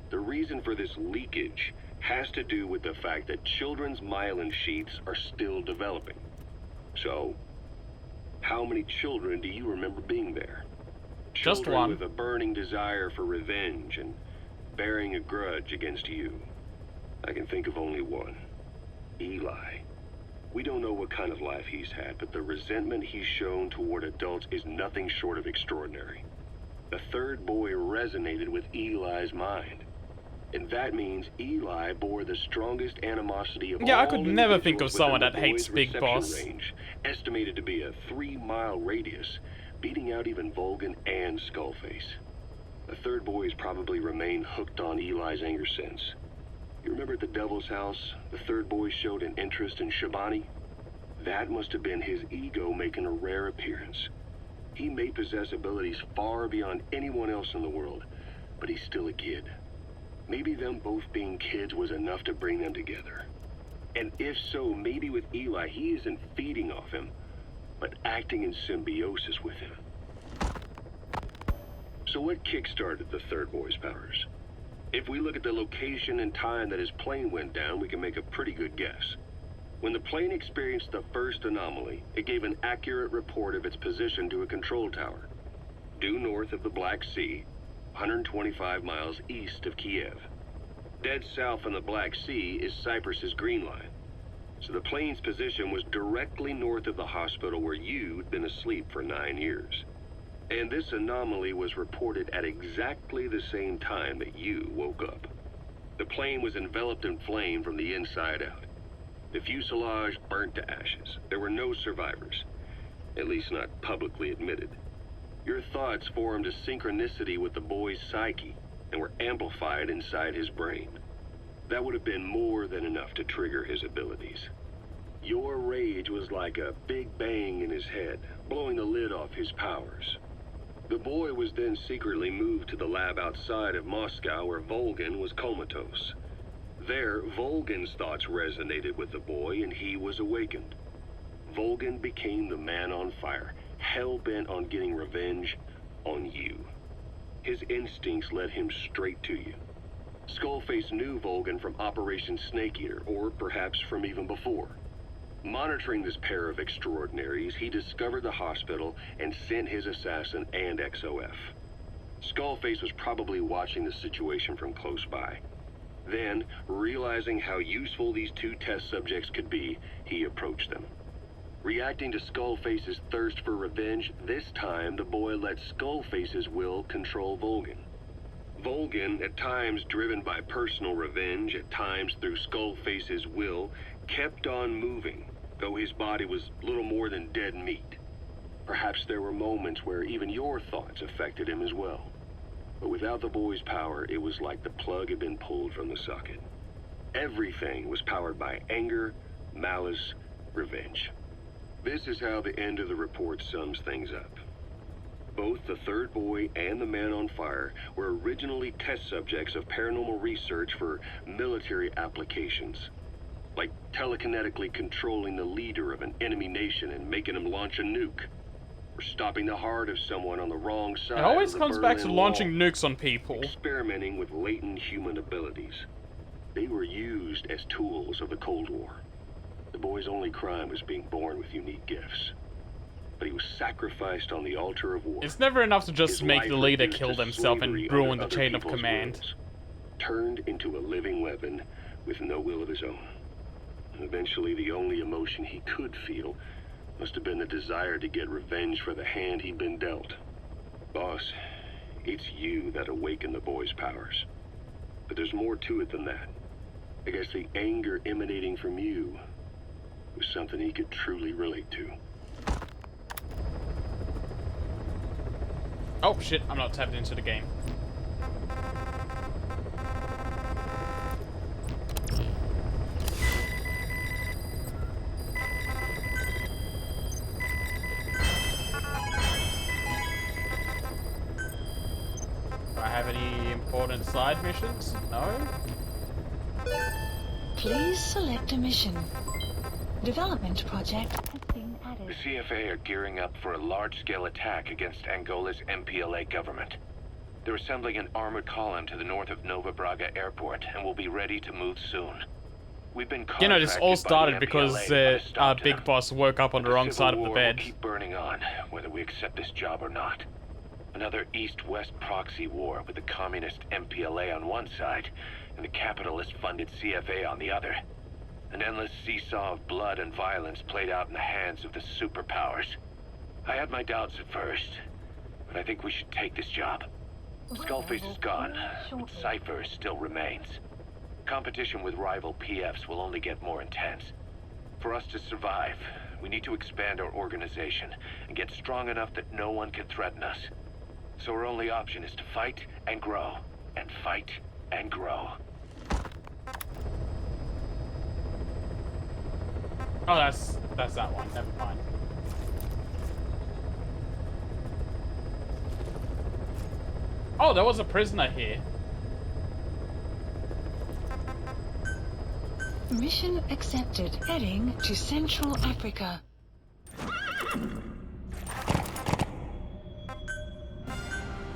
The reason for this leakage has to do with the fact that children's myelin sheaths are still developing. So, how many children do you remember being there? Just Children one. with a burning desire for revenge and bearing a grudge against you. I can think of only one. Eli. We don't know what kind of life he's had, but the resentment he's shown toward adults is nothing short of extraordinary. The third boy resonated with Eli's mind. And that means Eli bore the strongest animosity of all. Yeah, I could never think of individuals someone within that the hates boy's Big reception Boss. range, estimated to be a 3-mile radius, beating out even Volgan and Skullface. The third boy has probably remained hooked on Eli's anger since. You remember at the Devil's House, the third boy showed an interest in Shabani? That must have been his ego making a rare appearance. He may possess abilities far beyond anyone else in the world, but he's still a kid. Maybe them both being kids was enough to bring them together. And if so, maybe with Eli, he isn't feeding off him, but acting in symbiosis with him. So what kickstarted the third boy's powers? If we look at the location and time that his plane went down, we can make a pretty good guess. When the plane experienced the first anomaly, it gave an accurate report of its position to a control tower, due north of the Black Sea, 125 miles east of Kiev. Dead south on the Black Sea is Cyprus's Green Line. So the plane's position was directly north of the hospital where you'd been asleep for 9 years. And this anomaly was reported at exactly the same time that you woke up. The plane was enveloped in flame from the inside out. The fuselage burnt to ashes. There were no survivors, at least not publicly admitted. Your thoughts formed a synchronicity with the boy's psyche and were amplified inside his brain. That would have been more than enough to trigger his abilities. Your rage was like a big bang in his head, blowing the lid off his powers. The boy was then secretly moved to the lab outside of Moscow where Volgin was comatose. There, Volgin's thoughts resonated with the boy and he was awakened. Volgin became the man on fire, hell-bent on getting revenge on you. His instincts led him straight to you. Skullface knew Volgin from Operation Snake Eater, or perhaps from even before. Monitoring this pair of extraordinaries, he discovered the hospital and sent his assassin and XOF. Skullface was probably watching the situation from close by. Then, realizing how useful these two test subjects could be, he approached them. Reacting to Skullface's thirst for revenge, this time the boy let Skullface's will control Volgin. Volgin, at times driven by personal revenge, at times through Skullface's will, kept on moving, though his body was little more than dead meat. Perhaps there were moments where even your thoughts affected him as well. But without the boy's power, it was like the plug had been pulled from the socket. Everything was powered by anger, malice, revenge. This is how the end of the report sums things up. Both the third boy and the man on fire were originally test subjects of paranormal research for military applications, like telekinetically controlling the leader of an enemy nation and making him launch a nuke, or stopping the heart of someone on the wrong side. It always of the comes back to Berlin launching Wall, nukes on people. experimenting with latent human abilities. They were used as tools of the Cold War. The boy's only crime was being born with unique gifts. But he was sacrificed on the altar of war. It's never enough to just His make the life leader reduced kill to themselves and slavery ruin under the chain other of people's command. wills, turned into a living weapon with no will of his own. Eventually, the only emotion he could feel must have been the desire to get revenge for the hand he'd been dealt. Boss, it's you that awakened the boy's powers. But there's more to it than that. I guess the anger emanating from you was something he could truly relate to. Oh shit, I'm not tapped into the game. Do I have any important side missions? No? Please select a mission. Development project has been The added. CFA are gearing up for a large-scale attack against Angola's MPLA government. They're assembling an armored column to the north of Nova Braga Airport and will be ready to move soon. We've been You know, this all contracted by started the because MPLA to put a stop our to big them. boss woke up on the wrong Civil side of the war bed. will keep burning on, whether we accept this job or not. Another East-West proxy war with the communist MPLA on one side and the capitalist-funded CFA on the other. An endless seesaw of blood and violence played out in the hands of the superpowers. I had my doubts at first, but I think we should take this job. Skullface is gone, but Cypher still remains. Competition with rival PFs will only get more intense. For us to survive, we need to expand our organization and get strong enough that no one can threaten us. So our only option is to fight and grow, and fight and grow. Oh, that's that one. Never mind. Oh, there was a prisoner here. Mission accepted. Heading to Central Africa.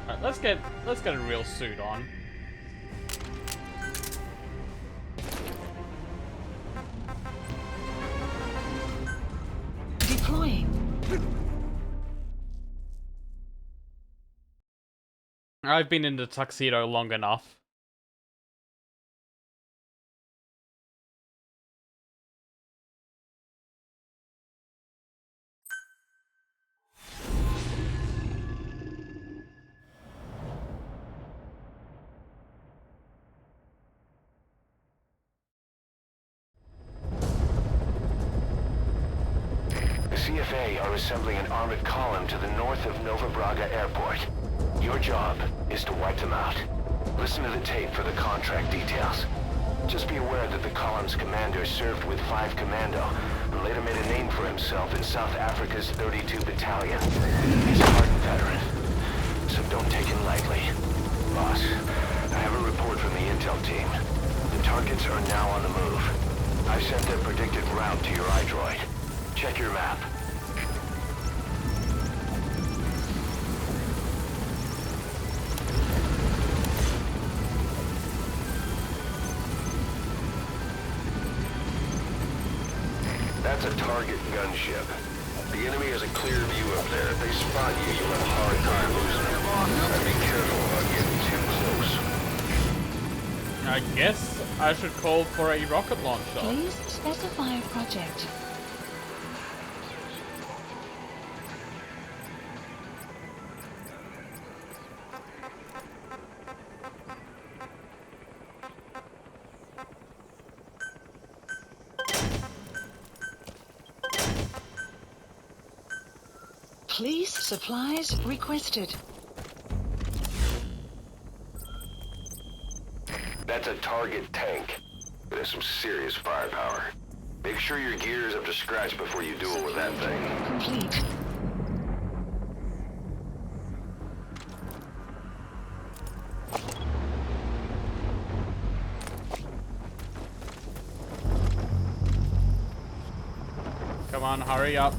Alright, let's get a real suit on. Deploying. I've been in the tuxedo long enough. The CFA are assembling an armored column to the north of Nova Braga Airport. Your job is to wipe them out. Listen to the tape for the contract details. Just be aware that the column's commander served with 5 Commando and later made a name for himself in South Africa's 32 Battalion. He's a hardened veteran, so don't take him lightly. Boss, I have a report from the intel team. The targets are now on the move. I've sent their predicted route to your iDroid. Check your map. That's a target gunship. The enemy has a clear view up there. If they spot you, you'll have a hard time losing them. And be careful about getting too close. I guess I should call for a rocket launcher. Please specify project. Please supplies requested. That's a target tank. It has some serious firepower. Make sure your gear is up to scratch before you duel with that thing. Complete. Come on, hurry up.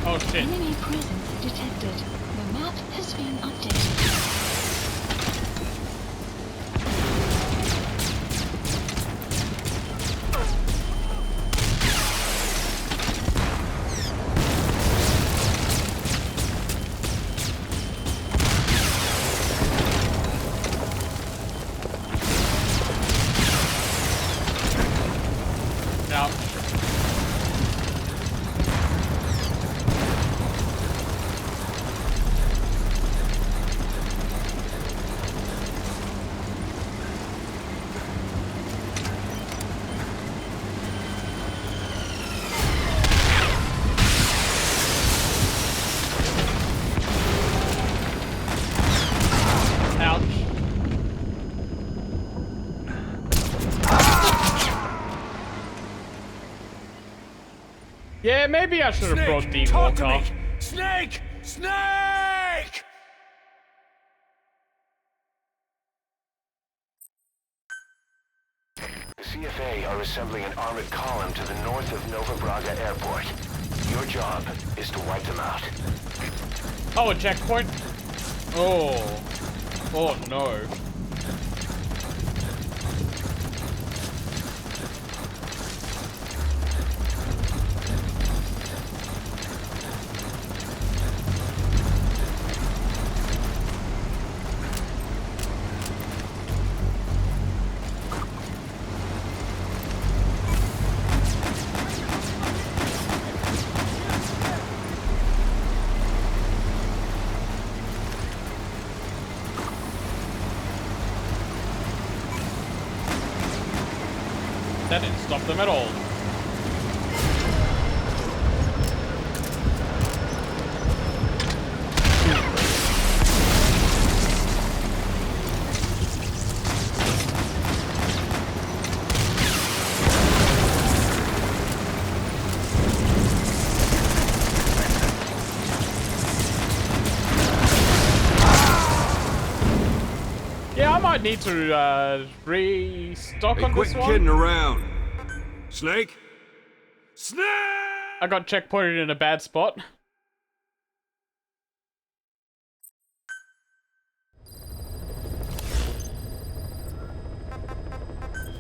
Oh shit. Enemy presence detected. The map has been updated. Now, ouch. Yeah, maybe I should have brought D-Walker. Snake! Snake! The CFA are assembling an armored column to the north of Nova Braga Airport. Your job is to wipe them out. Oh, a checkpoint? Oh. Oh no. that didn't stop them at all. Yeah, I might need to restock on quit this one. kidding around. Snake? Snake! I got checkpointed in a bad spot.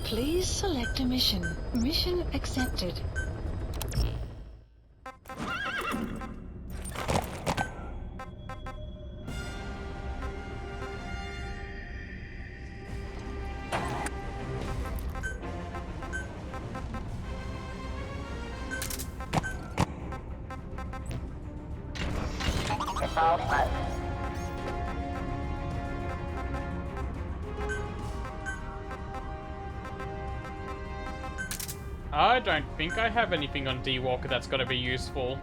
Please select a mission. Mission accepted. I don't think I have anything on D-Walker that's gonna be useful.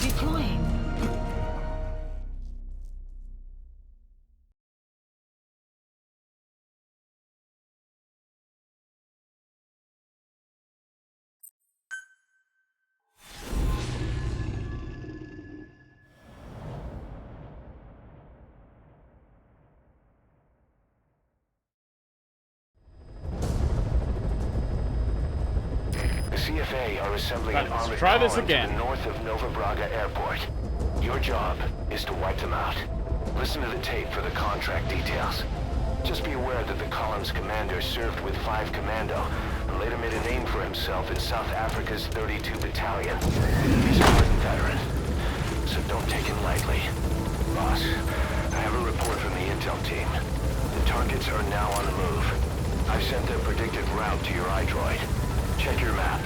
Deploying. The CFA are assembling Right, an let's armored try this column to again. the north of Nova Braga Airport. Your job is to wipe them out. Listen to the tape for the contract details. Just be aware that the column's commander served with 5 Commando and later made a name for himself in South Africa's 32 Battalion. He's a hardened veteran, so don't take him lightly. Boss, I have a report from the intel team. The targets are now on the move. I've sent their predicted route to your iDroid. Check your map.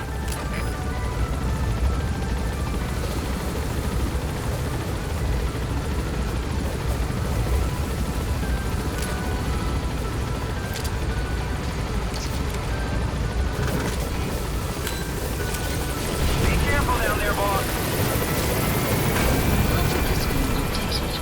Be careful down there, boss. Map has been updated.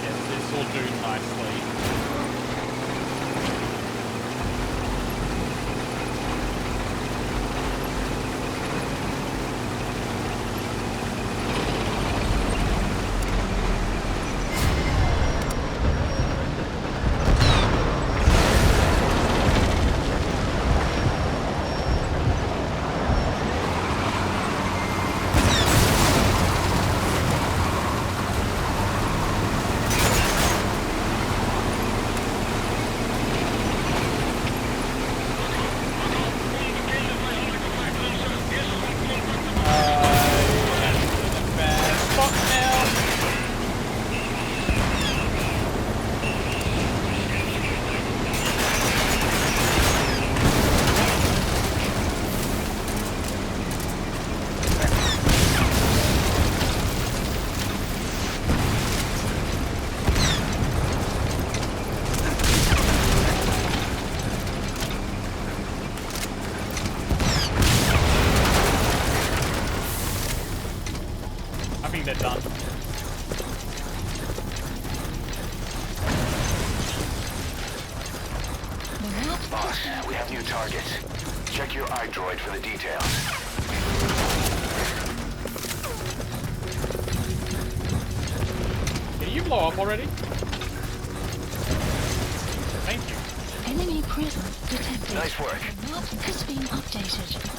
Yes, this will do nicely. I think they're done. The map Boss, we have new targets. Check your iDroid for the details. Did you blow up already? Thank you. enemy presence detected. Nice work. The map has been updated.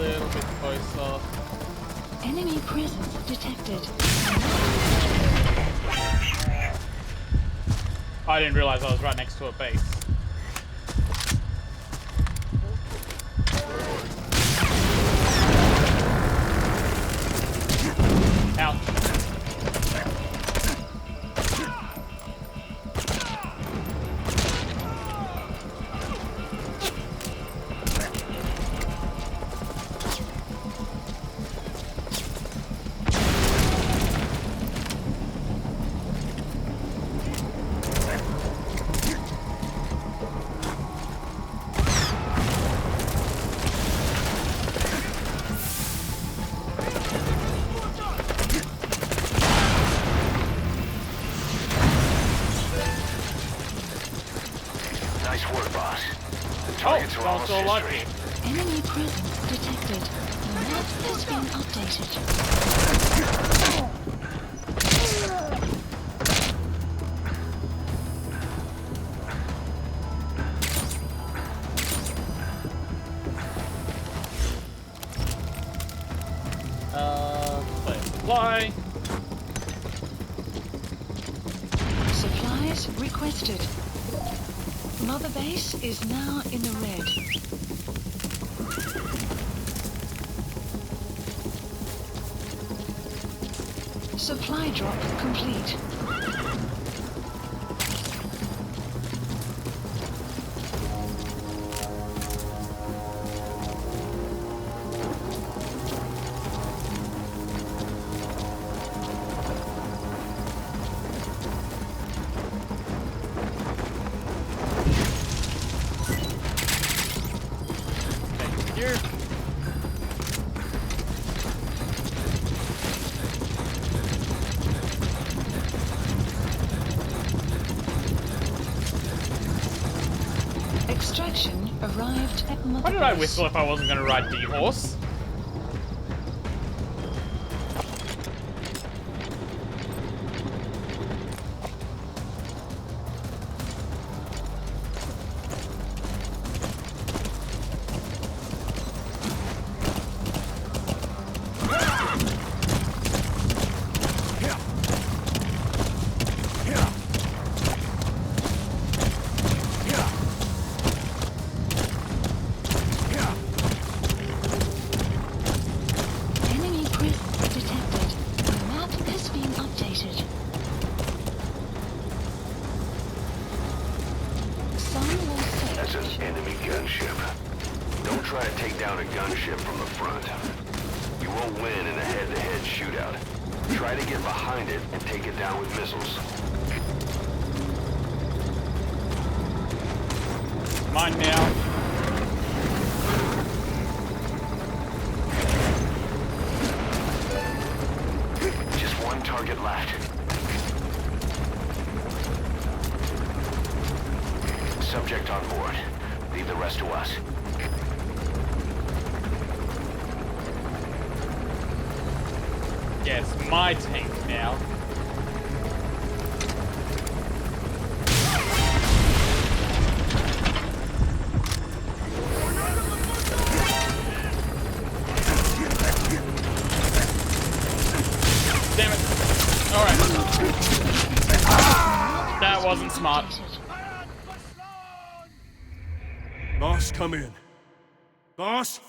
little bit closer. Enemy presence detected. I didn't realize I was right next to a base. Ouch. Nice work, boss. The Oh, targets are sounds almost so lucky. history. Enemy presence detected. The map has been updated. Play supply. Supplies requested. Mother base is now in the red. Supply drop complete. Here. Extraction arrived at Mother Why did I base. whistle if I wasn't going to ride D-Horse? Enemy presence detected. The map has been updated. Sun will set. That's an enemy gunship. Don't try to take down a gunship from the front. You won't win in a head-to-head shootout. Try to get behind it and take it down with missiles. Mine now. Just one target left. Subject on board. Leave the rest to us. Yeah, it's my tank now. Damn it. Alright. That wasn't smart. Boss, come in. Boss?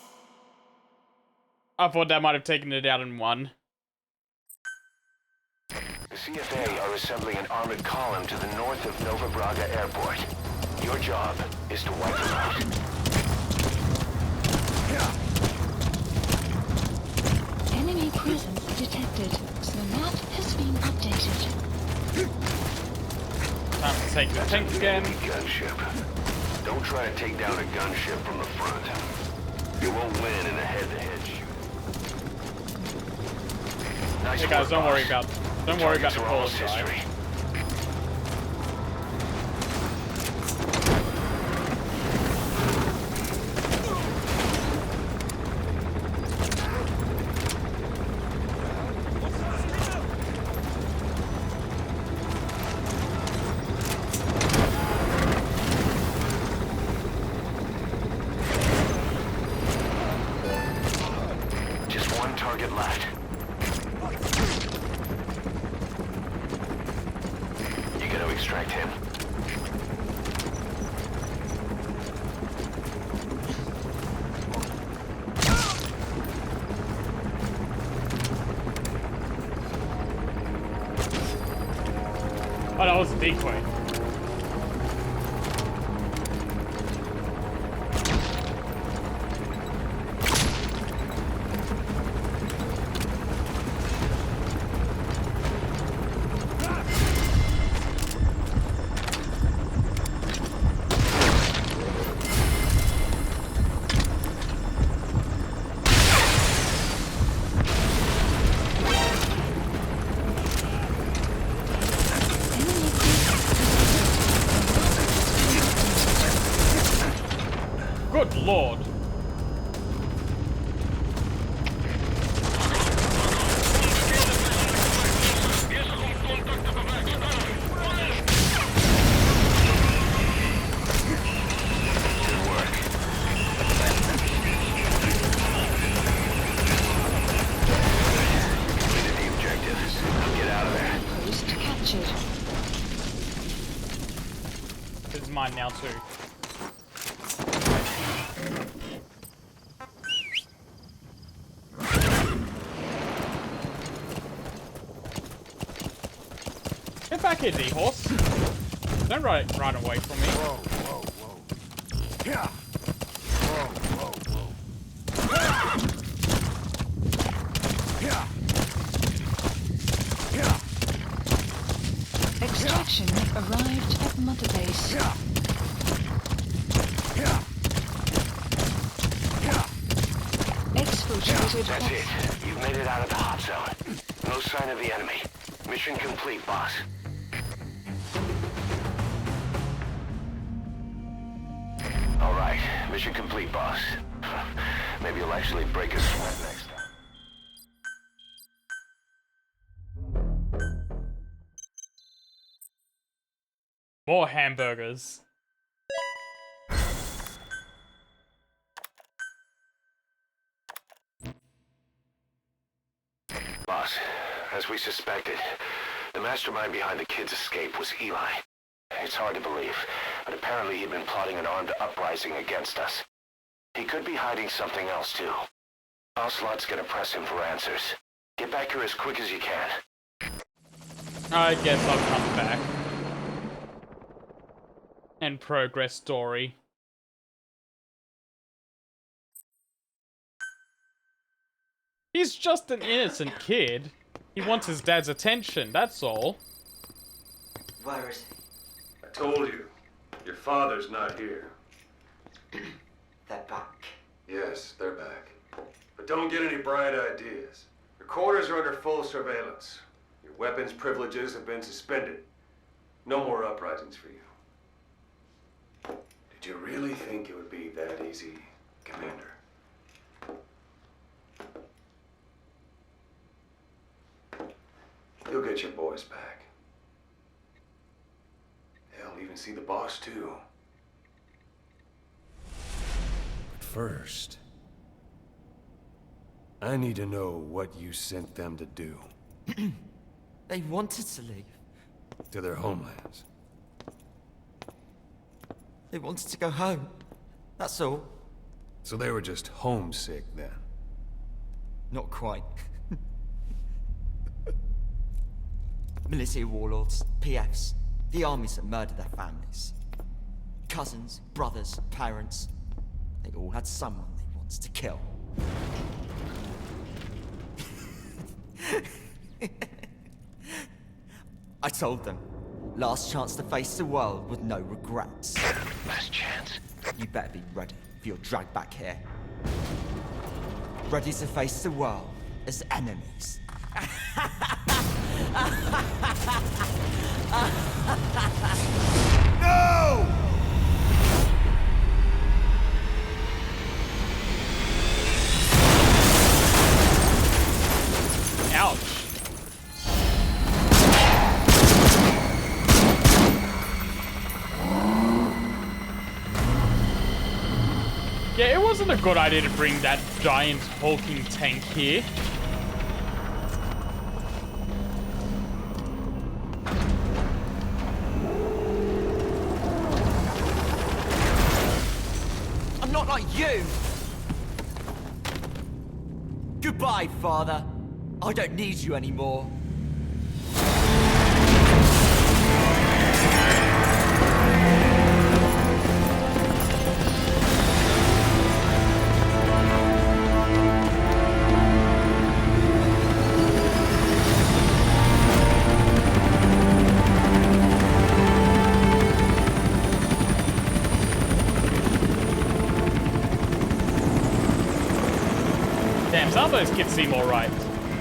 I thought that might have taken it out in one. The CFA are assembling an armored column to the north of Nova Braga Airport. Your job is to wipe them out. Enemy presence detected. The map has been updated. Time to take the tank again. Enemy gunship. Don't try to take down a gunship from the front. You won't win in a head-to-head shoot. Nice Hey guys, work, don't worry boss. about the Targets are polar almost side. history. target left. You gotta extract him. Oh, that was a decoy. Good lord. Post captured. This is mine now too. Get back here, D-horse. Don't run away from me. Whoa, whoa, whoa. Yeah. Whoa, whoa, whoa. Yeah. Yeah. Extraction arrived at Mother Base. Yeah. Yeah. Yeah. Exfiltrated. That's it. You've made it out of the hot zone. No sign of the enemy. Mission complete, boss. All right. Mission complete, boss. Maybe you'll actually break a sweat next time. More hamburgers. Boss, as we suspected, the mastermind behind the kid's escape was Eli. It's hard to believe, but apparently he'd been plotting an armed uprising against us. He could be hiding something else, too. Ocelot's gonna press him for answers. Get back here as quick as you can. I guess I'll come back. And progress story. He's just an innocent kid. He wants his dad's attention, that's all. Where is he? I told you. Your father's not here. They're back. Yes, they're back. But don't get any bright ideas. Your quarters are under full surveillance. Your weapons privileges have been suspended. No more uprisings for you. Did you really think it would be that easy, Commander? You'll get your boys back. They'll even see the boss, too. But first, I need to know what you sent them to do. They wanted to leave. To their homelands. They wanted to go home. That's all. So they were just homesick then? Not quite. Military warlords, PFs, the armies that murdered their families. Cousins, brothers, parents. They all had someone they wanted to kill. I told them, last chance to face the world with no regrets. Last chance? You better be ready for your drag back here. Ready to face the world as enemies. No! Ouch. Yeah, it wasn't a good idea to bring that giant hulking tank here. like you! Goodbye, Father. I don't need you anymore. Damn, some of those kids seem alright.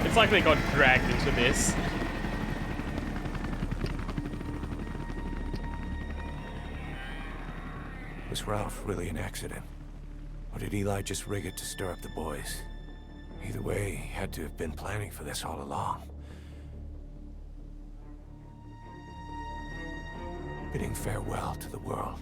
It's like they got dragged into this. Was Ralph really an accident? Or did Eli just rig it to stir up the boys? Either way, he had to have been planning for this all along. Bidding farewell to the world.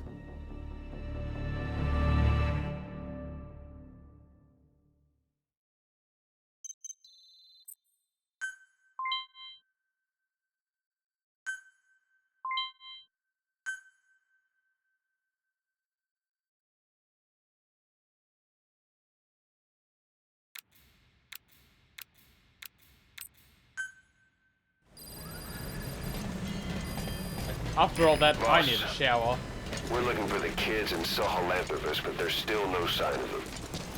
After all that, I need a shower. We're looking for the kids in Sahelanthropus, but there's still no sign of them.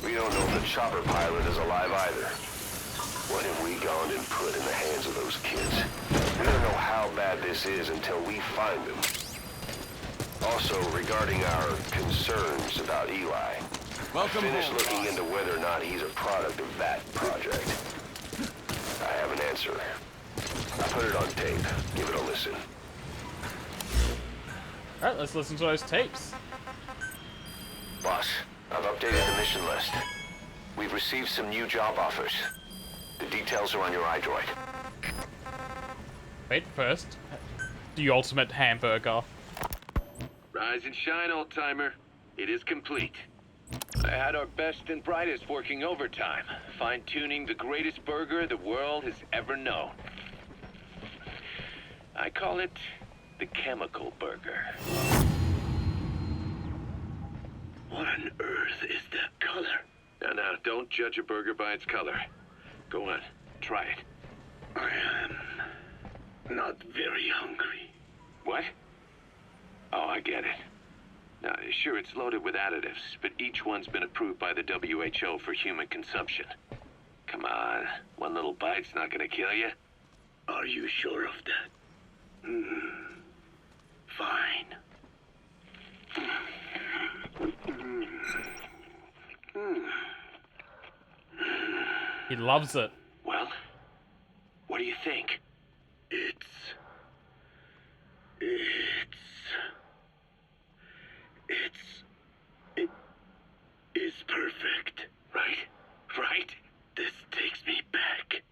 We don't know if the chopper pilot is alive either. What have we gone and put in the hands of those kids? We don't know how bad this is until we find them. Also, regarding our concerns about Eli, Welcome finish home, looking boss. into whether or not he's a product of that project. I have an answer. I put it on tape. Give it a listen. Alright, let's listen to those tapes. Boss, I've updated the mission list. We've received some new job offers. The details are on your iDroid. Wait, first, the ultimate hamburger. Rise and shine, old-timer. It is complete. I had our best and brightest working overtime, fine-tuning the greatest burger the world has ever known. I call it the chemical burger. What on earth is that color? Now, don't judge a burger by its color. Go on, try it. I am not very hungry. What? Oh, I get it. Now, sure, it's loaded with additives, but each one's been approved by the WHO for human consumption. Come on, one little bite's not gonna kill you. Are you sure of that? Fine. He loves it. Well, what do you think? It is perfect. Right? Right? This takes me back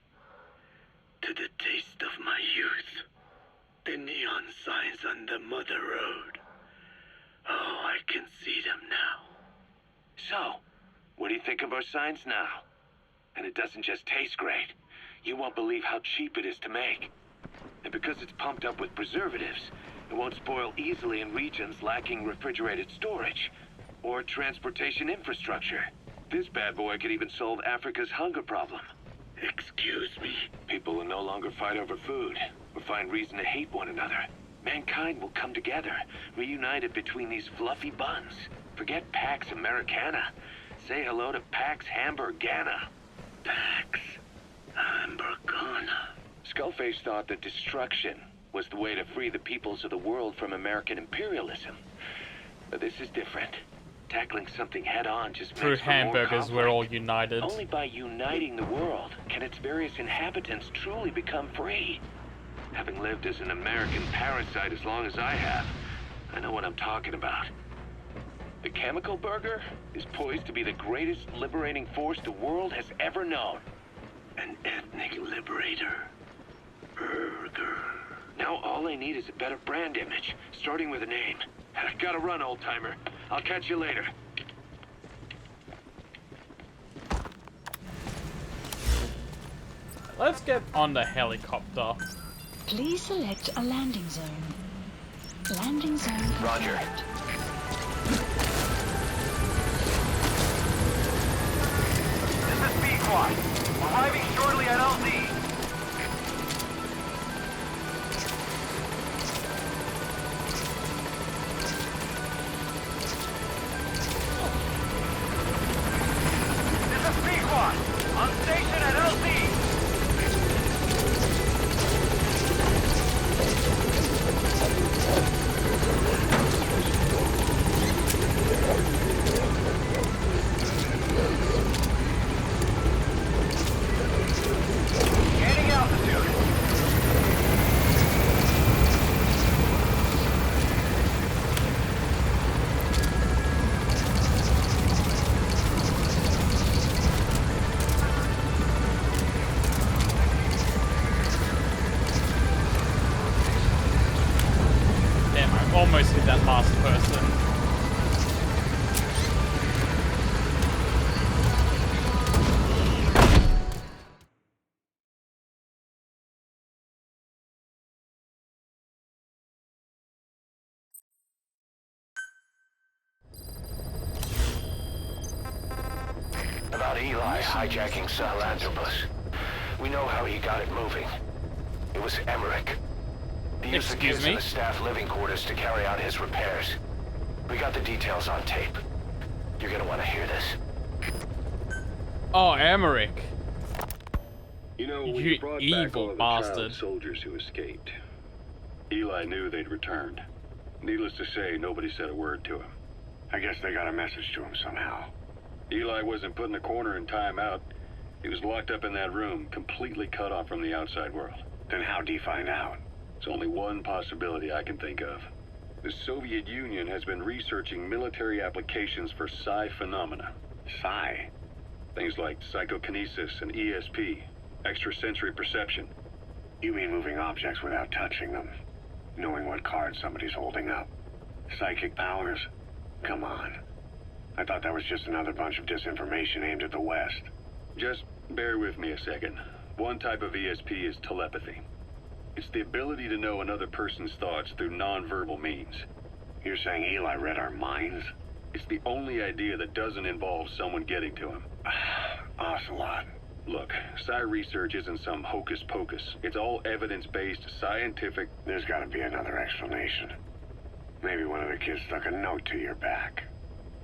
to the taste of my youth. The neon signs on the Mother Road. Oh, I can see them now. So, what do you think of our signs now? And it doesn't just taste great. You won't believe how cheap it is to make. And because it's pumped up with preservatives, it won't spoil easily in regions lacking refrigerated storage or transportation infrastructure. This bad boy could even solve Africa's hunger problem. Excuse me. People will no longer fight over food or find reason to hate one another. Mankind will come together, reunited between these fluffy buns. Forget Pax Americana. Say hello to Pax Hamburgana. Pax Hamburgana. Skullface thought that destruction was the way to free the peoples of the world from American imperialism. But this is different. Tackling something head-on just Through makes for more hamburgers, we're all conflict. united. Only by uniting the world can its various inhabitants truly become free. Having lived as an American parasite as long as I have, I know what I'm talking about. The chemical burger is poised to be the greatest liberating force the world has ever known. An ethnic liberator. Burger. Now all I need is a better brand image, starting with a name. I gotta run, old-timer. I'll catch you later. Let's get on the helicopter. Please select a landing zone. Landing zone Roger. confirmed. past person. About Eli hijacking Sahelanthropus. We know how he got it moving. It was Emmerich. He used the kids in the staff living quarters to carry out his repairs. We got the details on tape. You're gonna want to hear this. Oh, Emmerich. You know, when You you brought back evil all of the bastard. child soldiers who escaped, Eli knew they'd returned. Needless to say, nobody said a word to him. I guess they got a message to him somehow. Eli wasn't put in a corner in timeout. He was locked up in that room, completely cut off from the outside world. Then how'd he find out? It's only one possibility I can think of. The Soviet Union has been researching military applications for psi phenomena. Psi? Things like psychokinesis and ESP, extrasensory perception. You mean moving objects without touching them? Knowing what card somebody's holding up? Psychic powers? Come on. I thought that was just another bunch of disinformation aimed at the West. Just bear with me a second. One type of ESP is telepathy. It's the ability to know another person's thoughts through nonverbal means. You're saying Eli read our minds? It's the only idea that doesn't involve someone getting to him. Ocelot. Look, psi research isn't some hocus pocus. It's all evidence-based, scientific... There's gotta be another explanation. Maybe one of the kids stuck a note to your back.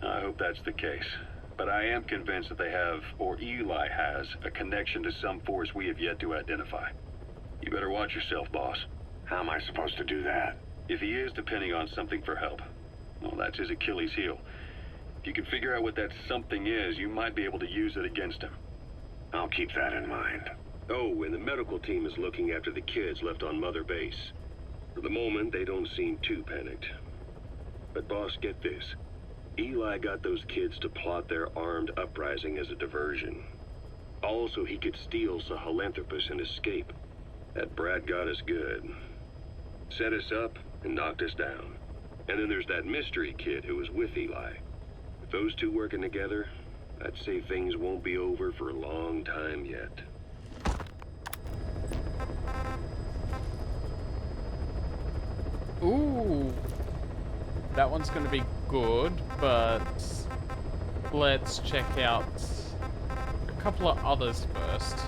I hope that's the case. But I am convinced that they have, or Eli has, a connection to some force we have yet to identify. You better watch yourself, boss. How am I supposed to do that? If he is depending on something for help, well, that's his Achilles heel. If you can figure out what that something is, you might be able to use it against him. I'll keep that in mind. Oh, and the medical team is looking after the kids left on Mother Base. For the moment, they don't seem too panicked. But boss, get this. Eli got those kids to plot their armed uprising as a diversion. Also, he could steal Sahelanthropus and escape. That brat got us good. Set us up and knocked us down. And then there's that mystery kid who was with Eli. With those two working together, I'd say things won't be over for a long time yet. Ooh. That one's gonna be good, but let's check out a couple of others first.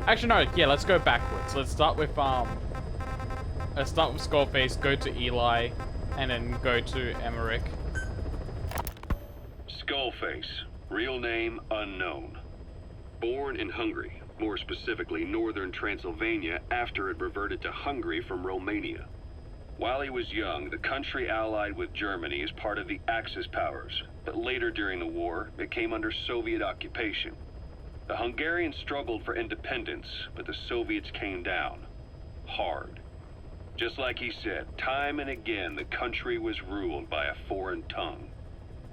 Actually, no, yeah, let's go backwards. Let's start with Skullface, go to Eli, and then go to Emmerich. Skullface, real name unknown. Born in Hungary, more specifically northern Transylvania, after it reverted to Hungary from Romania. While he was young, the country allied with Germany as part of the Axis powers, but later during the war, it came under Soviet occupation. The Hungarians struggled for independence, but the Soviets came down. Hard. Just like he said, time and again the country was ruled by a foreign tongue.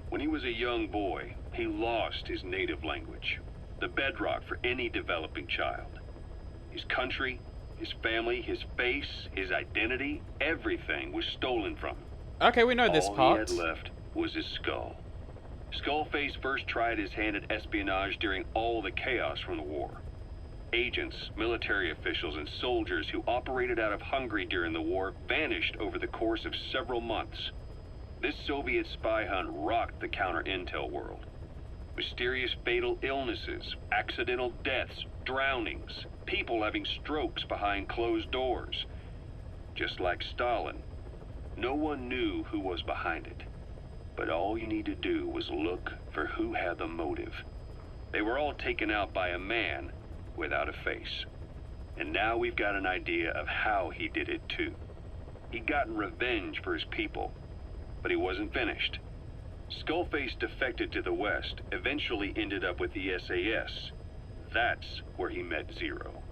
When he was a young boy, he lost his native language, the bedrock for any developing child. His country, his family, his face, his identity, everything was stolen from him. Okay, we know this part. All he had left was his skull. Skullface first tried his hand at espionage during all the chaos from the war. Agents, military officials, and soldiers who operated out of Hungary during the war vanished over the course of several months. This Soviet spy hunt rocked the counter-intel world. Mysterious fatal illnesses, accidental deaths, drownings, people having strokes behind closed doors. Just like Stalin, no one knew who was behind it. But all you need to do was look for who had the motive. They were all taken out by a man without a face. And now we've got an idea of how he did it too. He'd gotten revenge for his people, but he wasn't finished. Skullface defected to the West, eventually ended up with the SAS. That's where he met Zero.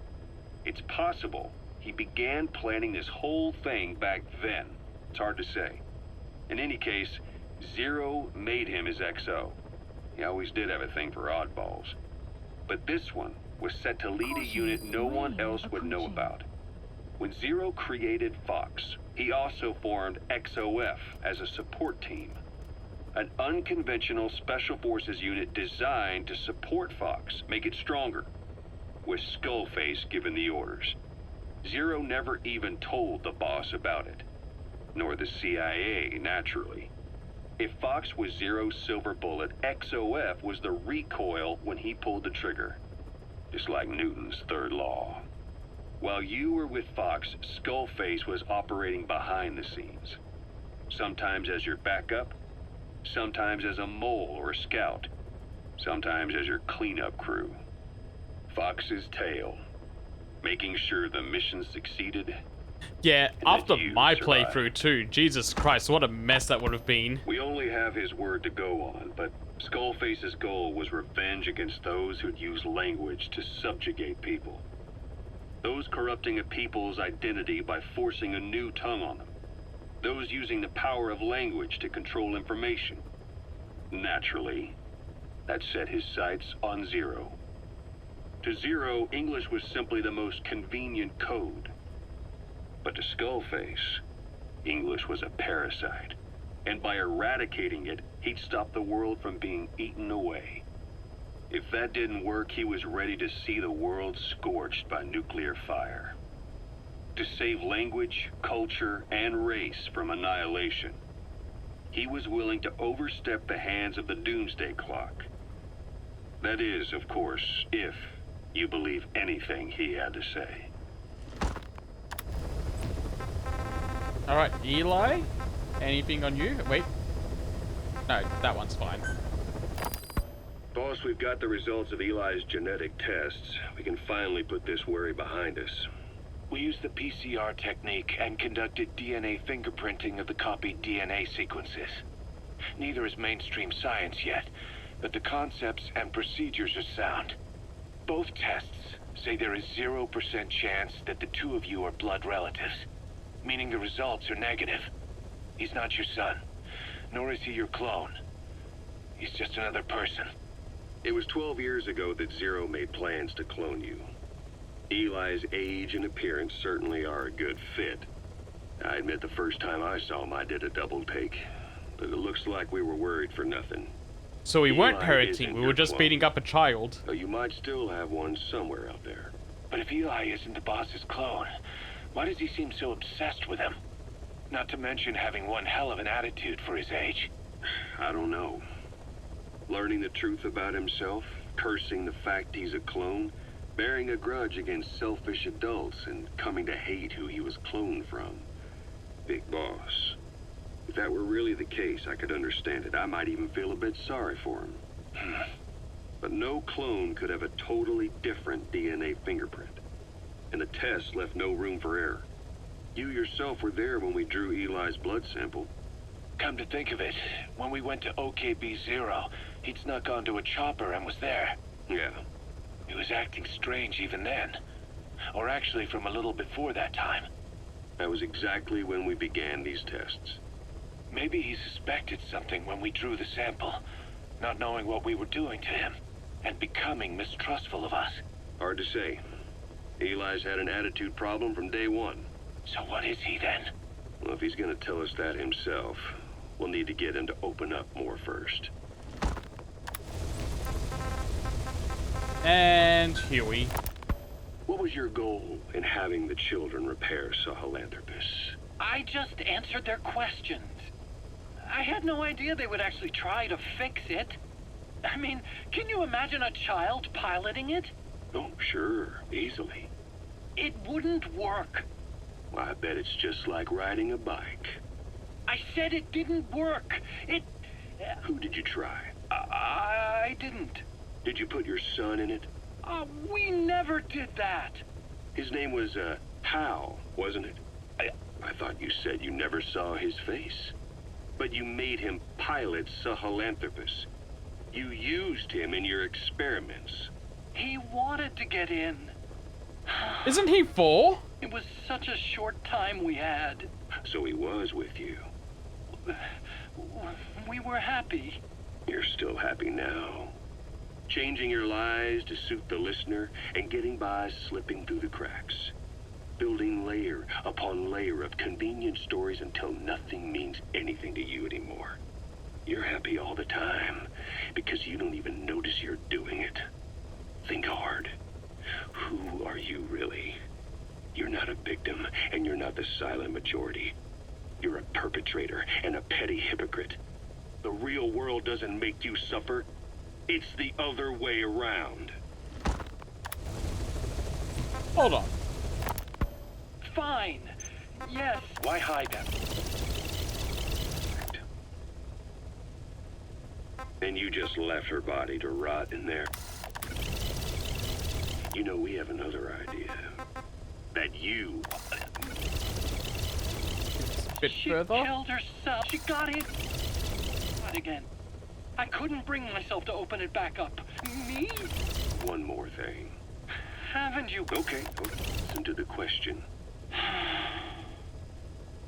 It's possible he began planning this whole thing back then. It's hard to say. In any case, Zero made him his XO. He always did have a thing for oddballs. But this one was set to lead a unit no one else would know about. When Zero created Fox, He also formed XOF as a support team, an unconventional special forces unit designed to support Fox, make it stronger, with Skullface giving the orders. Zero never even told the boss about it, nor the CIA, naturally. If Fox was Zero's silver bullet, XOF was the recoil when he pulled the trigger, just like Newton's third law. While you were with Fox, Skullface was operating behind the scenes. Sometimes as your backup, sometimes as a mole or a scout, sometimes as your cleanup crew. Fox's tail, making sure the mission succeeded. Yeah, after you my survived. playthrough too, Jesus Christ, what a mess that would have been. We only have his word to go on, but Skullface's goal was revenge against those who'd use language to subjugate people. Those corrupting a people's identity by forcing a new tongue on them. Those using the power of language to control information. Naturally, that set his sights on Zero. To Zero, English was simply the most convenient code. But to Skullface, English was a parasite. And by eradicating it, he'd stop the world from being eaten away. If that didn't work, he was ready to see the world scorched by nuclear fire. To save language, culture, and race from annihilation, he was willing to overstep the hands of the doomsday clock. That is, of course, if you believe anything he had to say. Alright, Eli? Anything on you? Wait. No, that one's fine. Boss, we've got the results of Eli's genetic tests. We can finally put this worry behind us. We used the PCR technique and conducted DNA fingerprinting of the copied DNA sequences. Neither is mainstream science yet, but the concepts and procedures are sound. Both tests say there is 0% chance that the two of you are blood relatives, meaning the results are negative. He's not your son, nor is he your clone. He's just another person. It was 12 years ago that Zero made plans to clone you. Eli's age and appearance certainly are a good fit. I admit the first time I saw him, I did a double take. But it looks like we were worried for nothing. So we weren't Eli parenting, isn't we your were just clone. beating up a child. Though you might still have one somewhere out there. But if Eli isn't the boss's clone, why does he seem so obsessed with him? Not to mention having one hell of an attitude for his age. I don't know. Learning the truth about himself, cursing the fact he's a clone, bearing a grudge against selfish adults, and coming to hate who he was cloned from. Big boss. If that were really the case, I could understand it. I might even feel a bit sorry for him. But no clone could have a totally different DNA fingerprint. And the test left no room for error. You yourself were there when we drew Eli's blood sample. Come to think of it, when we went to OKB-0, he'd snuck onto a chopper and was there. Yeah. He was acting strange even then. Or actually from a little before that time. That was exactly when we began these tests. Maybe he suspected something when we drew the sample, not knowing what we were doing to him, and becoming mistrustful of us. Hard to say. Eli's had an attitude problem from day one. So what is he then? Well, if he's gonna tell us that himself, we'll need to get him to open up more first. And Huey. What was your goal in having the children repair Sahelanthropus? I just answered their questions. I had no idea they would actually try to fix it. I mean, can you imagine a child piloting it? Oh, sure, easily. It wouldn't work. Well, I bet it's just like riding a bike. I said it didn't work. Who did you try? I didn't. Did you put your son in it? We never did that. His name was, Hal, wasn't it? I thought you said you never saw his face. But you made him pilot Sahelanthropus. You used him in your experiments. He wanted to get in. Isn't he 4? It was such a short time we had. So he was with you. We were happy. You're still happy now. Changing your lies to suit the listener and getting by slipping through the cracks. building layer upon layer of convenient stories until nothing means anything to you anymore. You're happy all the time because you don't even notice you're doing it. Think hard. Who are you really? You're not a victim, and you're not the silent majority. You're a perpetrator and a petty hypocrite. The real world doesn't make you suffer. It's the other way around. Hold on. Fine. Yes. Why hide them? And you just left her body to rot in there. You know, we have another idea. That you... A bit She further. killed herself. She got it again. I couldn't bring myself to open it back up. Me? One more thing. Haven't you? Okay, listen to the question.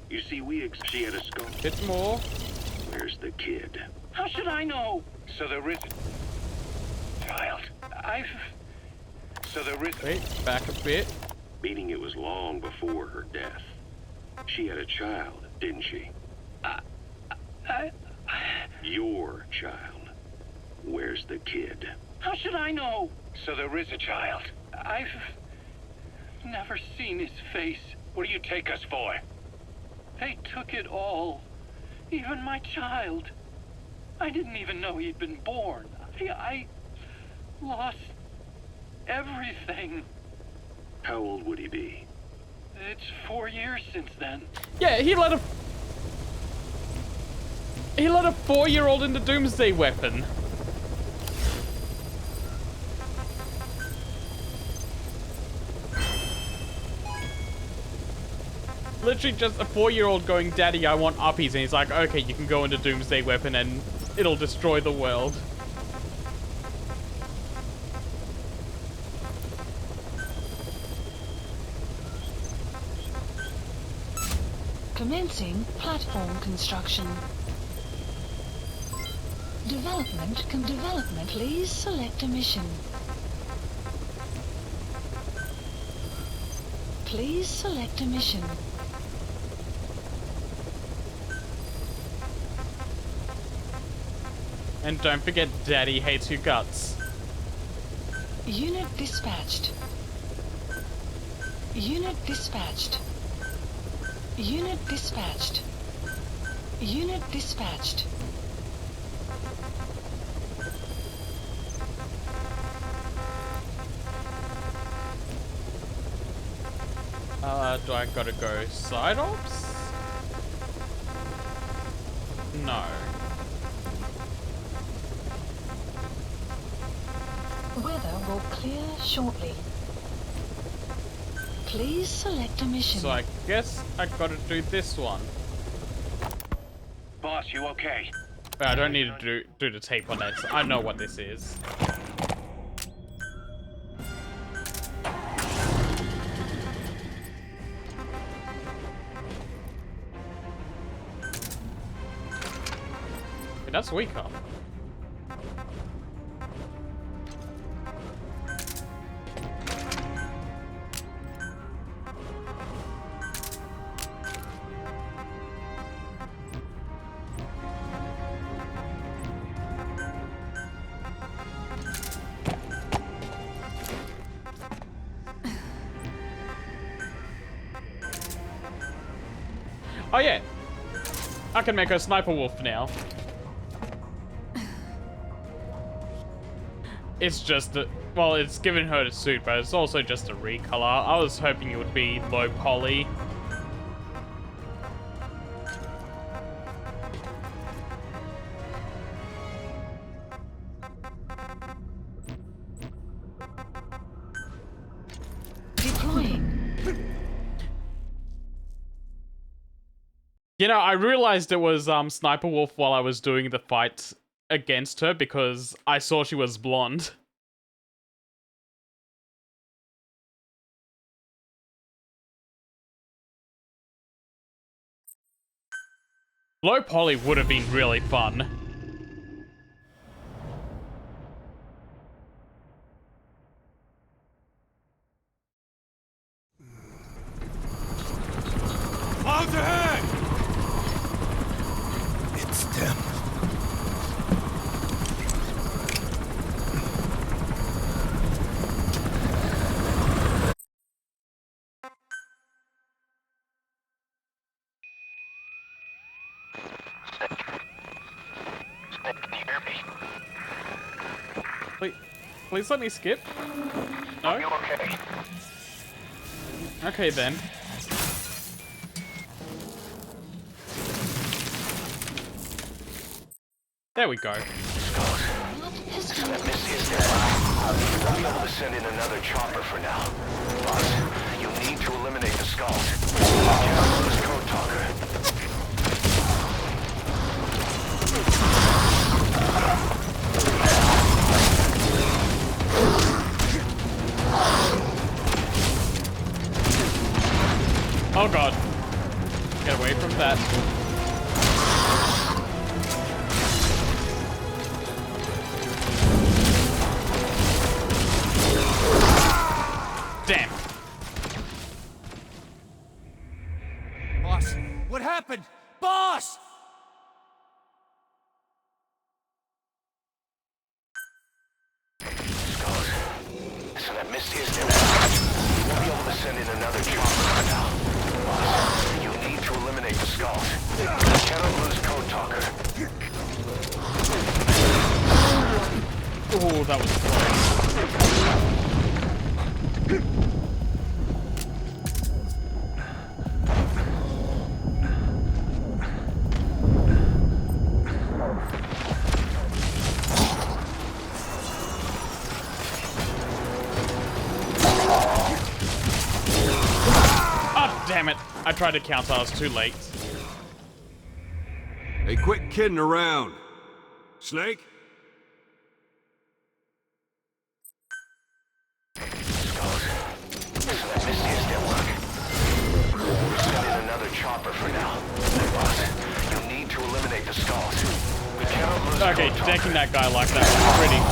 You see, she had a skull. Bit more. Where's the kid? How should I know? So there is a child. So there is. Wait, back a bit. Meaning it was long before her death. She had a child, didn't she? Your child. Where's the kid? How should I know? So there is a child. I've never seen his face. What do you take us for? They took it all. Even my child. I didn't even know he'd been born. I lost everything. How old would he be? It's 4 years since then. Yeah, he let a 4-year-old into Doomsday Weapon. Literally just a 4-year-old going, "Daddy, I want uppies," and he's like, "Okay, you can go into Doomsday Weapon and it'll destroy the world." Commencing platform construction. Development, please select a mission. Please select a mission. And don't forget, Daddy hates your guts. Unit dispatched. Unit dispatched. Unit dispatched. Unit dispatched. Do I gotta go side ops? No. Weather will clear shortly. Please select a mission. So I guess I gotta do this one. Boss, you okay? But I don't need to do the tape on that. So I know what this is. But that's weaker. Oh yeah, I can make a sniper wolf now. It's just a, well, it's giving her the suit, but it's also just a recolor. I was hoping it would be low poly. Deploying. You know, I realized it was Sniper Wolf while I was doing the fight against her because I saw she was blonde. Low poly would have been really fun. Scouts ahead! It's them. Please let me skip. No? Okay. Okay then. There we go. That Missy is dead. We'll be able to send in another chopper for now. But you'll need to eliminate the skulls. Can't lose Code Talker. Oh god. Get away from that. Damn. Boss, what happened? Boss! So that Misty is dead. We'll be able to send in another chopper for now. But you'll need to eliminate the skulls. You cannot lose Code Talker. Oh, that was close. Damn it. I tried to counter, I was too late. Hey, quit kidding around. Snake? Misty is still working. We'll send in another chopper for now. But you'll need to eliminate the skulls. We cannot lose Okay, Code Talker. decking that guy like that was pretty good.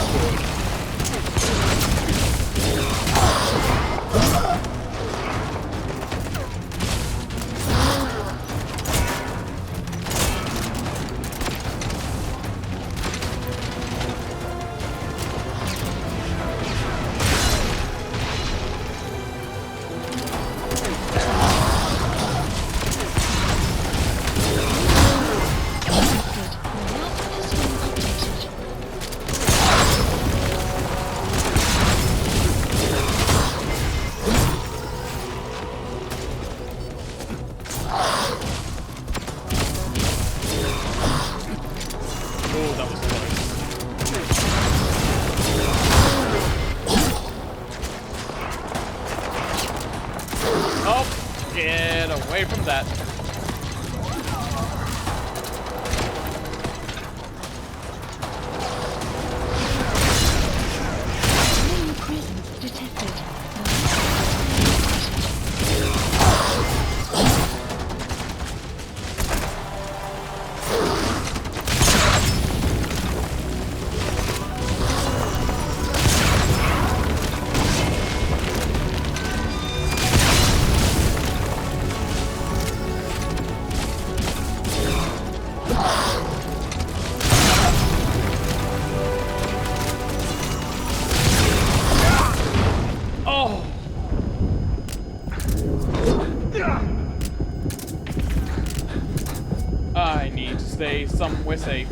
Get away from that. Enemy presence detected. Oh! I need to stay somewhere safe.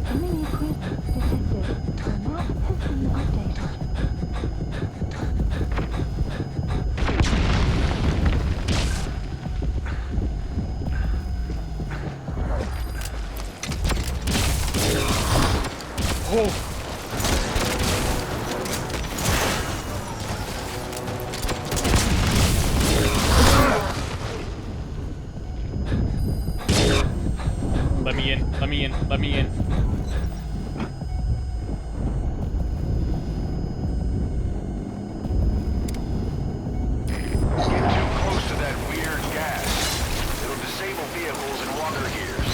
Enemy presence detected. The map has been updated. Oh! Let me in, let me in, let me in. Get too close to that weird gas. It'll disable vehicles and walker gears.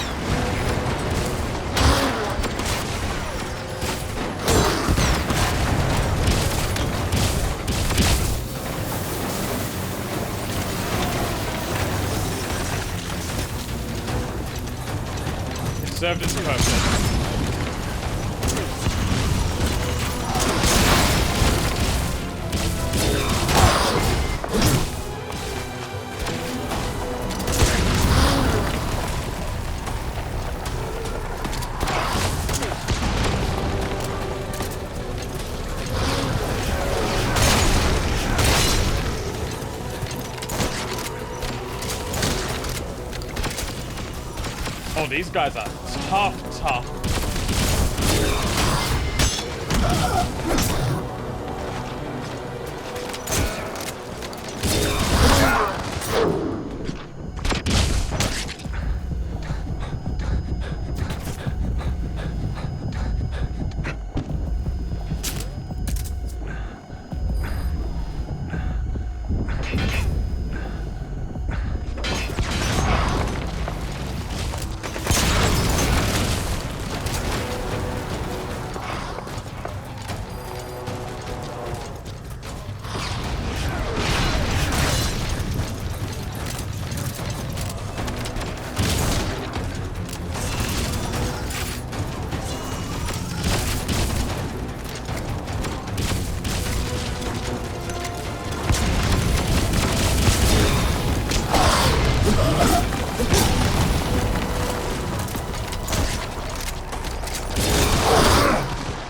served its purpose. Oh, these guys are tough.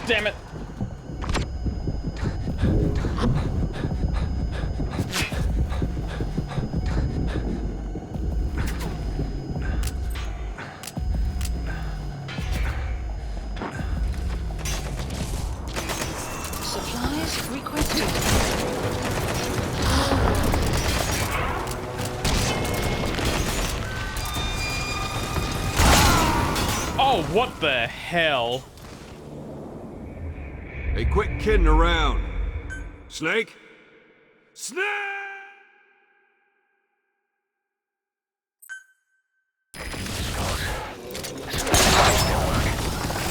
Damn it. Supplies requested. Oh, what the hell? Hey, quit kidding around. Snake? Snake!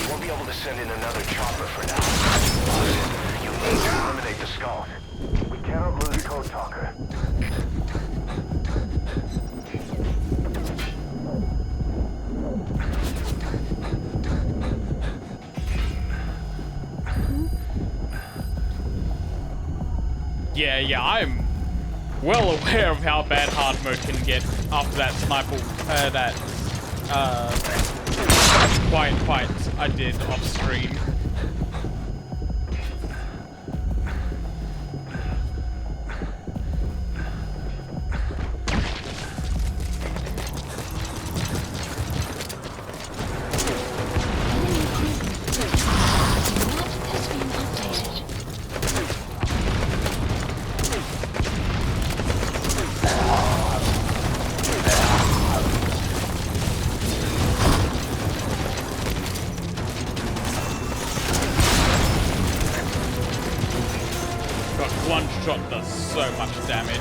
We'll be able to send in another chopper for now. You need to eliminate the skull. We cannot lose Code Talker. Yeah, I'm well aware of how bad hard mode can get after that sniper, quiet fight I did off stream. One shot does so much damage.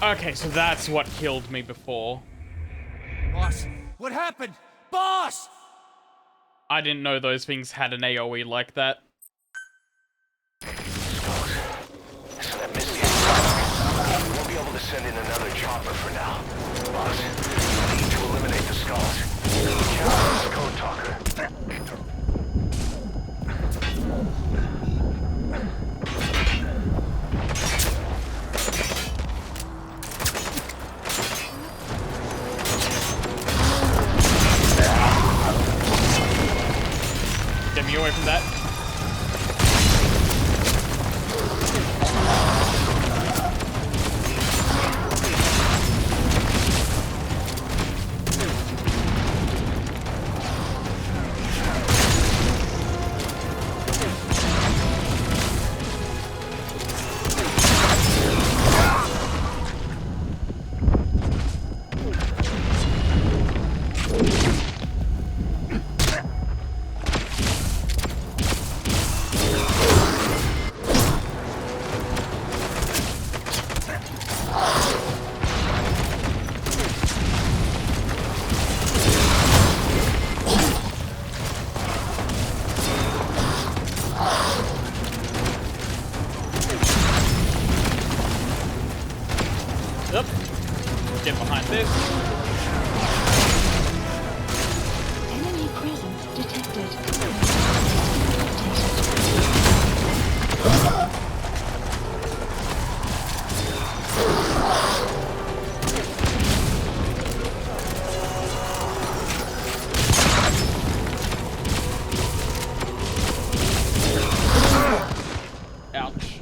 Okay, so that's what killed me before. Boss, what happened? Boss! I didn't know those things had an AoE like that. We'll be able to send in another chopper for now. Boss, we need to eliminate the skulls. We cannot lose Code Talker. Get me away from that. Yep. Get behind this. Enemy presence detected. Ouch.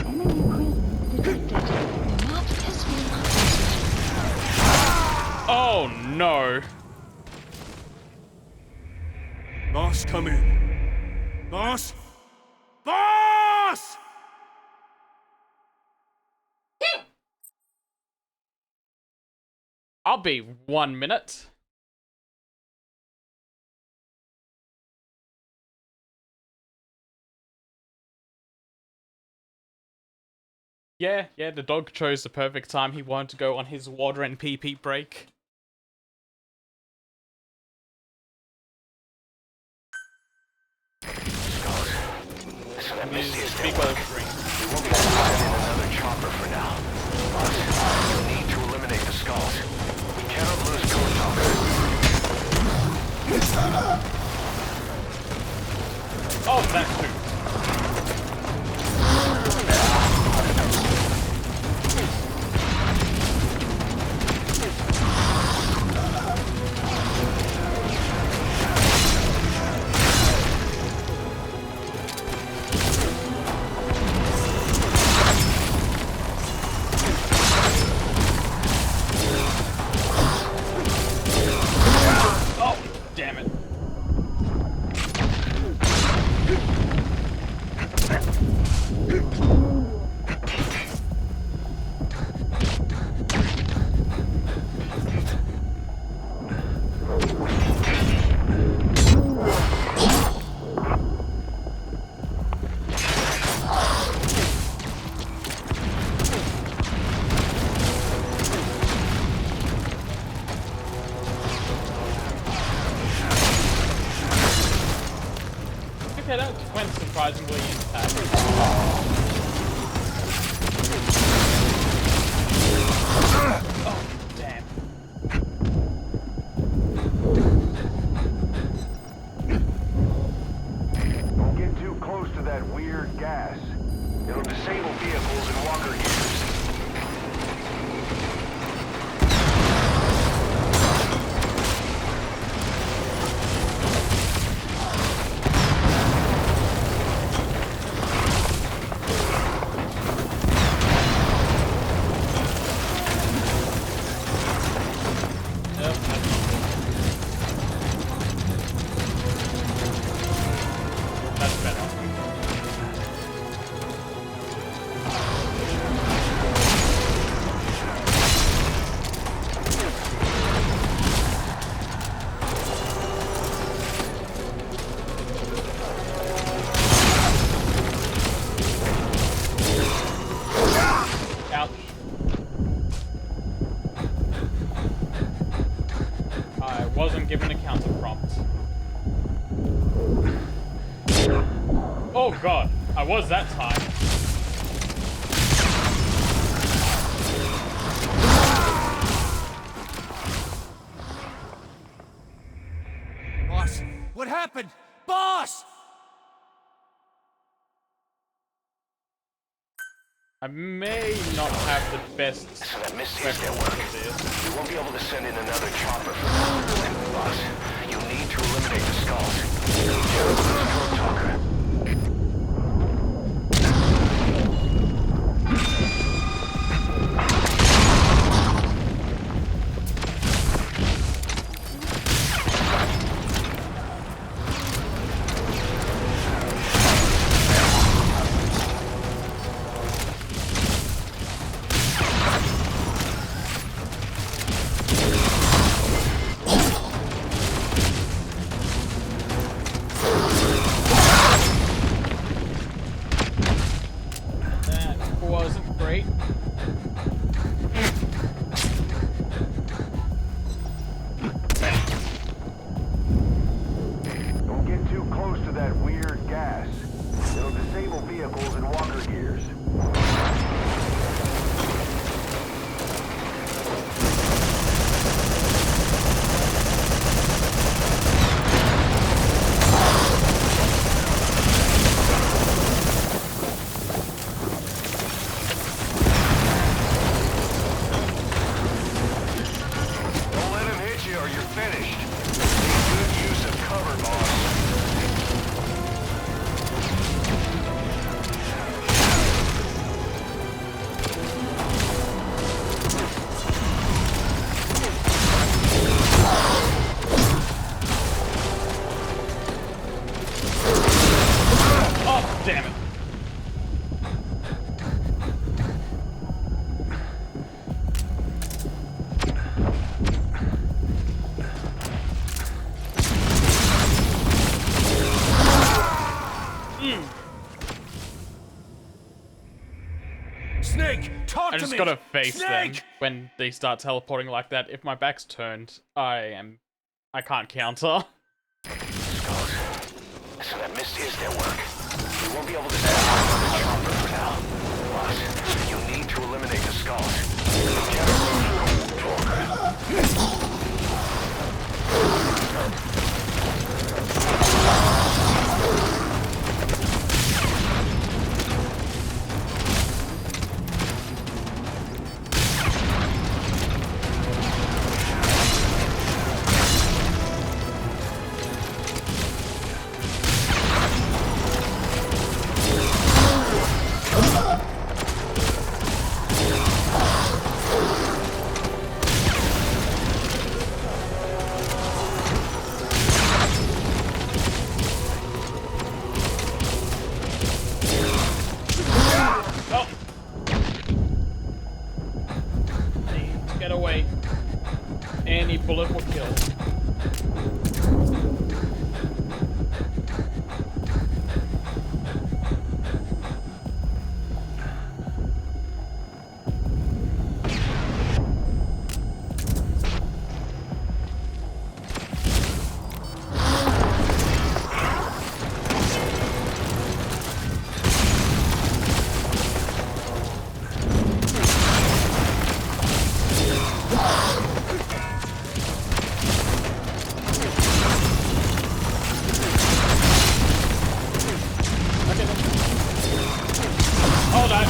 Enemy presence detected. The map has been updated. Oh no. Boss, come in. Boss? Boss! I'll be 1 minute. Yeah, the dog chose the perfect time. He wanted to go on his water and pee-pee break. These big old drinks. We won't be able to find another chopper for now. But you'll need to eliminate the skulls. We cannot lose Code Talker. Oh, that too. Damn it. Okay, that went surprisingly intact. Oh, damn. Don't get too close to that weird gas. It'll disable vehicles and walker users. Yep, that's better. Ouch. I wasn't given a counter prompt. Oh god, I was that time. Boss, what happened? Boss! I may not have the best So that missile weapons didn't work. for this. You won't be able to send in another chopper for now. Boss, you'll need to eliminate the skulls. You can't lose Code Talker. just gotta face them when they start teleporting like that. If my back's turned, I can't counter. Skulls. So that mist is their work. We won't be able to stop another chopper for now. Boss, you need to eliminate the skulls. Bullet will kill.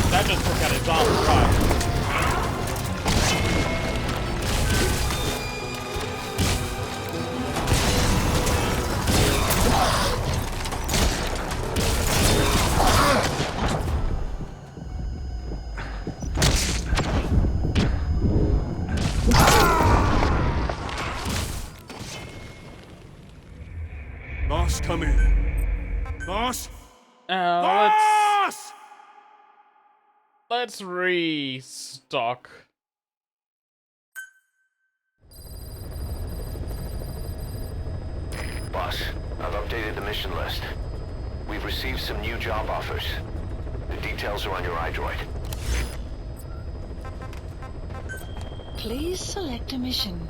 That just took out his arm, right. Boss, come in. Boss? Let's restock. Boss, I've updated the mission list. We've received some new job offers. The details are on your iDroid. Please select a mission.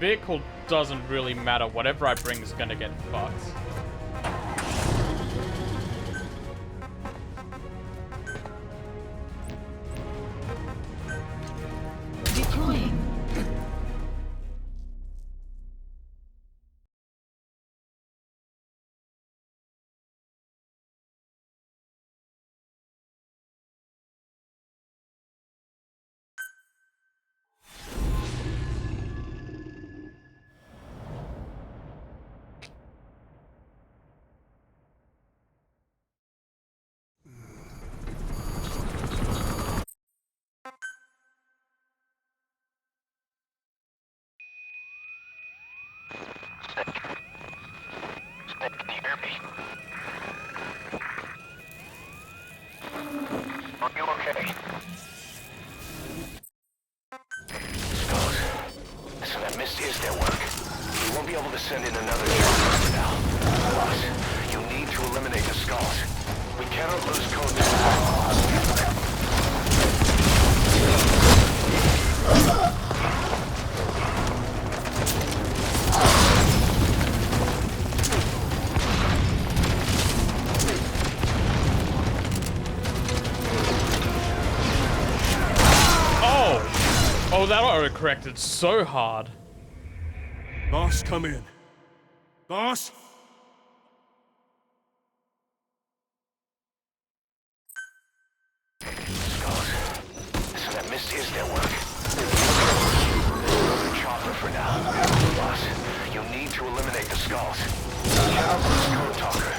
Vehicle doesn't really matter. Whatever I bring is gonna get fucked. Deploying. Are you okay? Skulls. So that mist is their work. We won't be able to send in another chopper for now. Boss, you need to eliminate the skulls. We cannot lose code. Oh, that auto-corrected so hard. Boss, come in. Boss? So that miss is their work. Chopper for now. Boss, you'll need to eliminate the skulls. Code talker.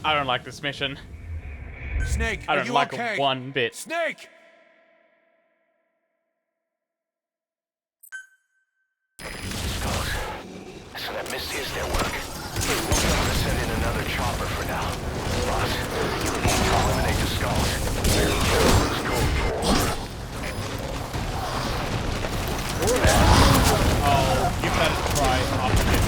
I don't like this mission. Snake, I are don't you like okay? it one bit. Snake! So that miss is their work. We'll be able to send in another chopper for now. Boss, you'll need to eliminate the skulls. Oh, you better try after this.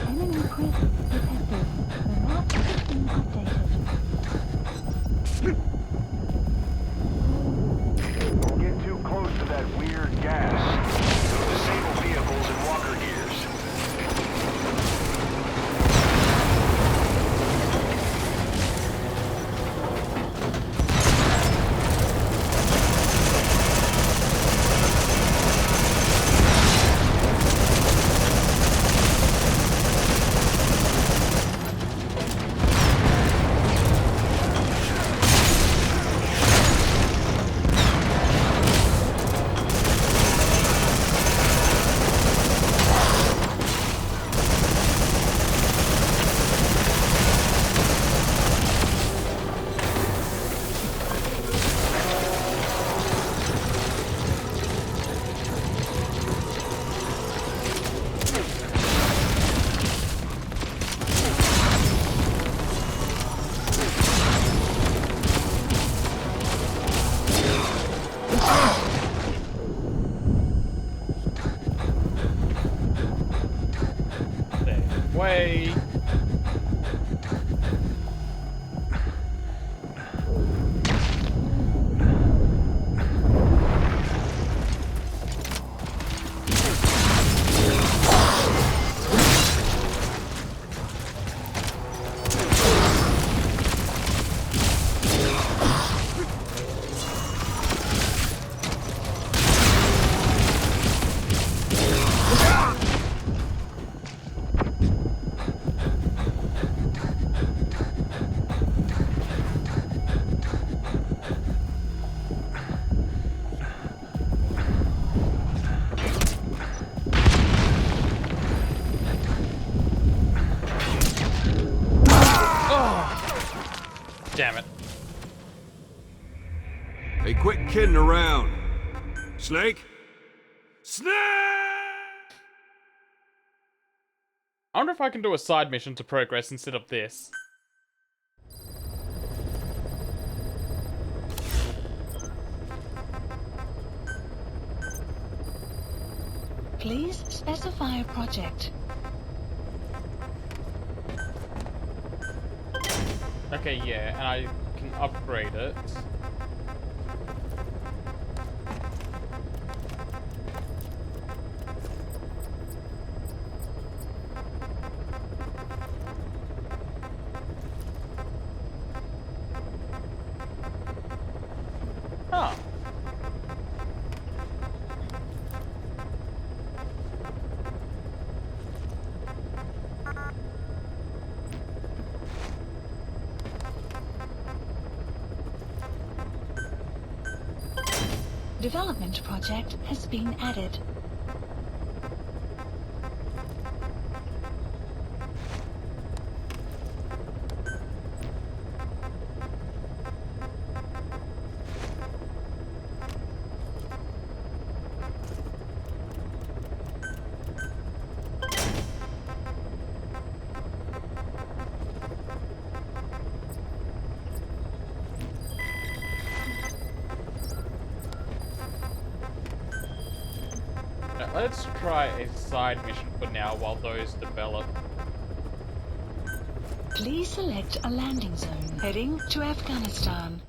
Enemy presence detected. The map has been updated. Don't get too close to that weird gas. It'll disable vehicles and walker gears. Way. Damn it. Hey, quit kidding around. Snake? Snake! I wonder if I can do a side mission to progress instead of this. Please specify a project. Okay, yeah, and I can upgrade it. Huh. Development project has been added. Let's try a side mission for now while those develop. Please select a landing zone heading to Afghanistan.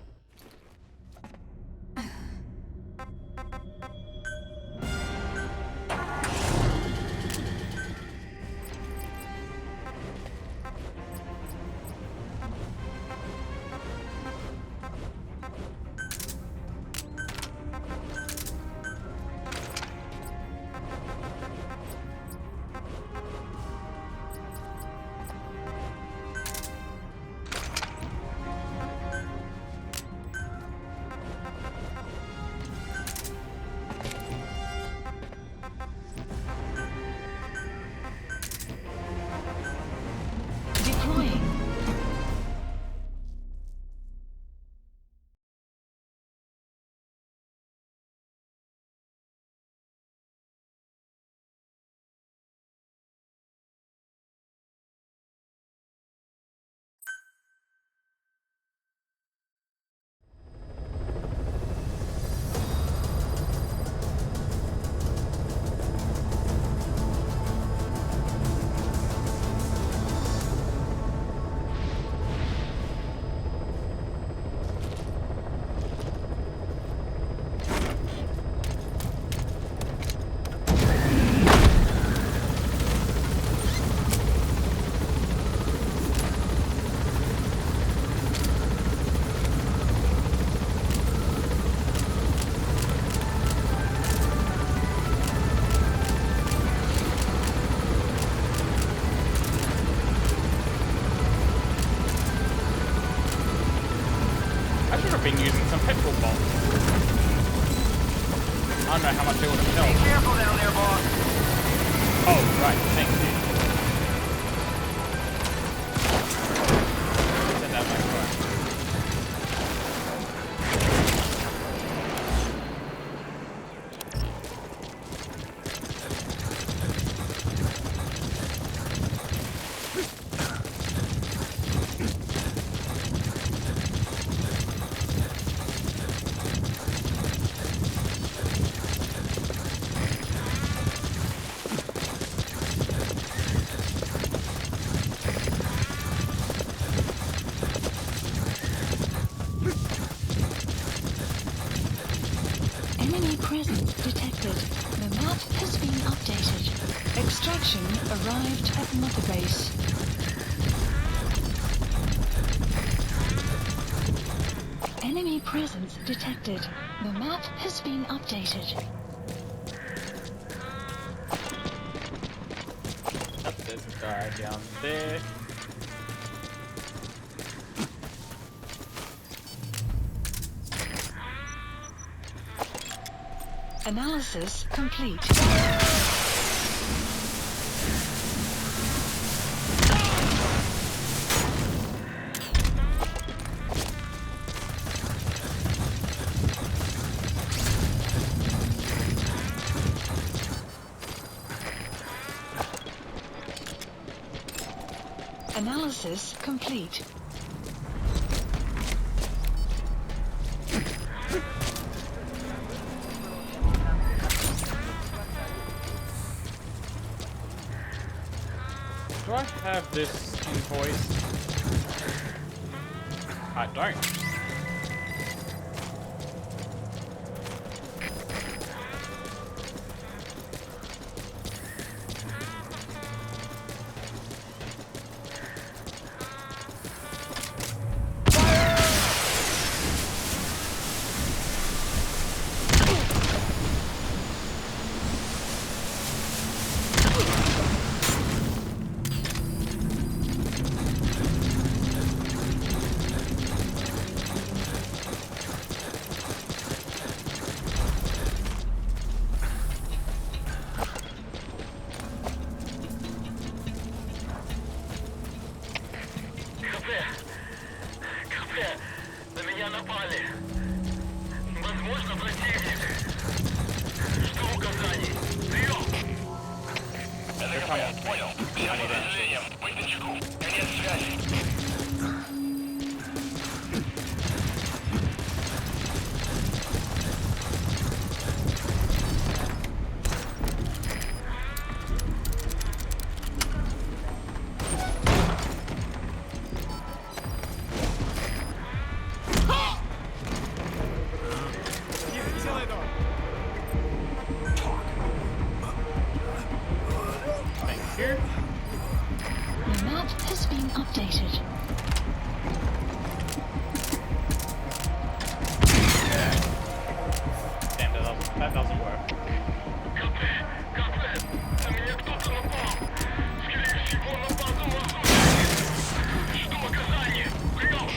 Been using some petrol bombs. I don't know how much they would have helped. Be careful down there, boss. Oh, right, thank you. Send that back right. Enemy presence detected. The map has been updated. Extraction arrived at Mother Base. Enemy presence detected. The map has been updated. There's a guy down there. Analysis complete. Analysis complete. Do I have this invoice? I don't. Понял. Всем подразделениям. Быть начеку. Конец связи. The map has been updated. Damn, that doesn't work. На меня кто-то напал. Скорее всего, на базу Мазур. Жду указания. Прием.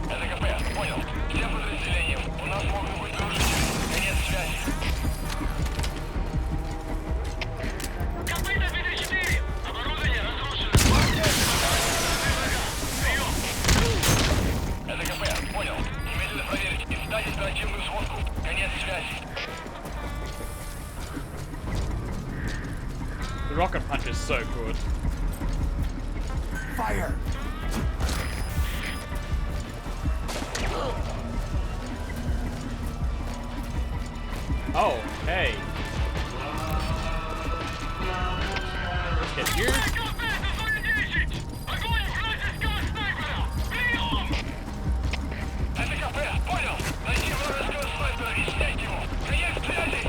Это КП. Понял. Всем подразделениям. У нас могут быть нарушители. Конец связи. Копыта 54. Оборудование разрушено. Прием. Это КП. Понял. Немедленно проверить и встать оперативную сводку. Конец связи. The rocket punch is so good. Fire! Oh, hey. Let's get you. Это КП. Понял. Найти вражеского снайпера и снять его. Конец связи.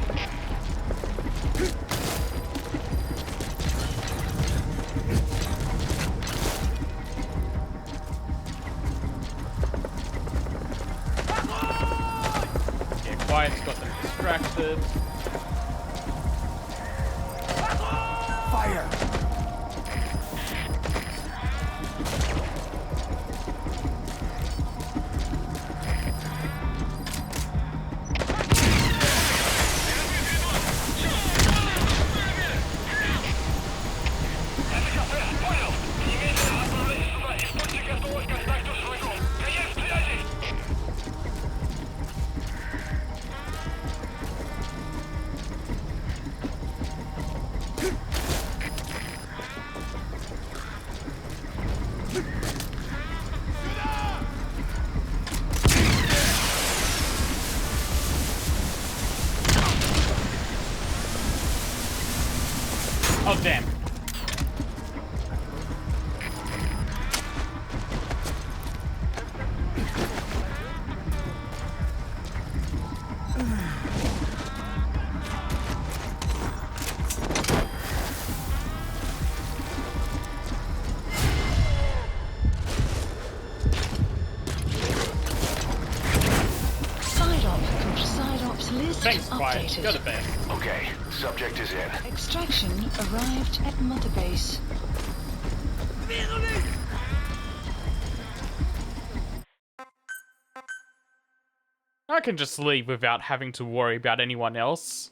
Get quiet, got them distracted. Fire! Это КП. Понял. Немедленно направляйся сюда и будьте готовы к контакту с врагом. Конец связи. Oh, damn. Side ops list Thanks, quiet. updated. Go to bed. Okay, subject is in. Extraction arrived at Mother Base. I can just leave without having to worry about anyone else.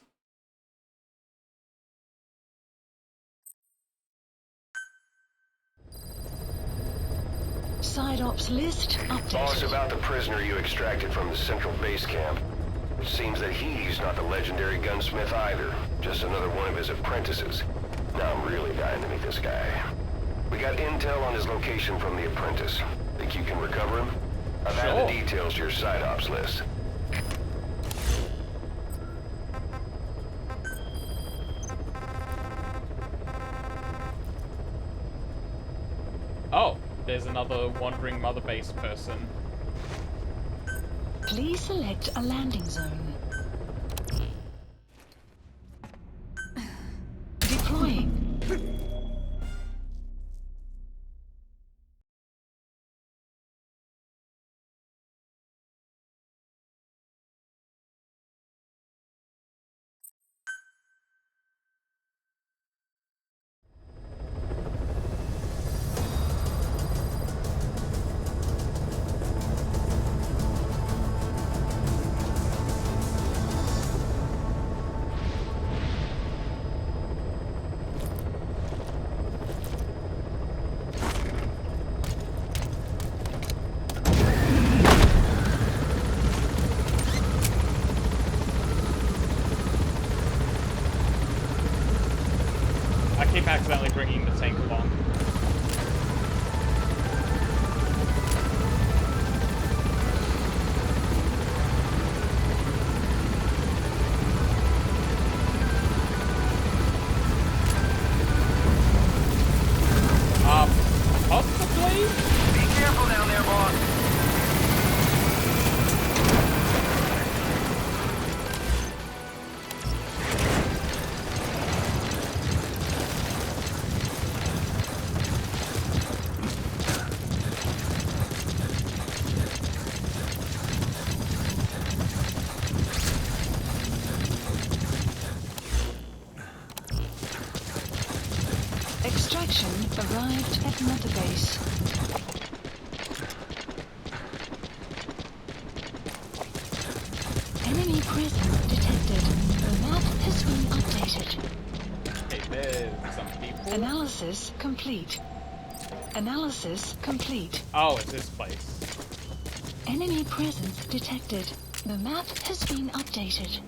Side ops list Boss, updated. about the prisoner you extracted from the central base camp. It seems that he's not the legendary gunsmith either. Just another one of his apprentices. Now I'm really dying to meet this guy. We got intel on his location from the apprentice. Think you can recover him? I've added the details to your side ops list. Oh, there's another wandering Mother Base person. Please select a landing zone. Deploying. keep accidentally bringing the tank along. Possibly? Be careful down there, boss. Extraction arrived at Mother Base. Enemy presence detected. The map has been updated. Okay, there's some people. Analysis complete. Analysis complete. Oh, it's this place. Enemy presence detected. The map has been updated.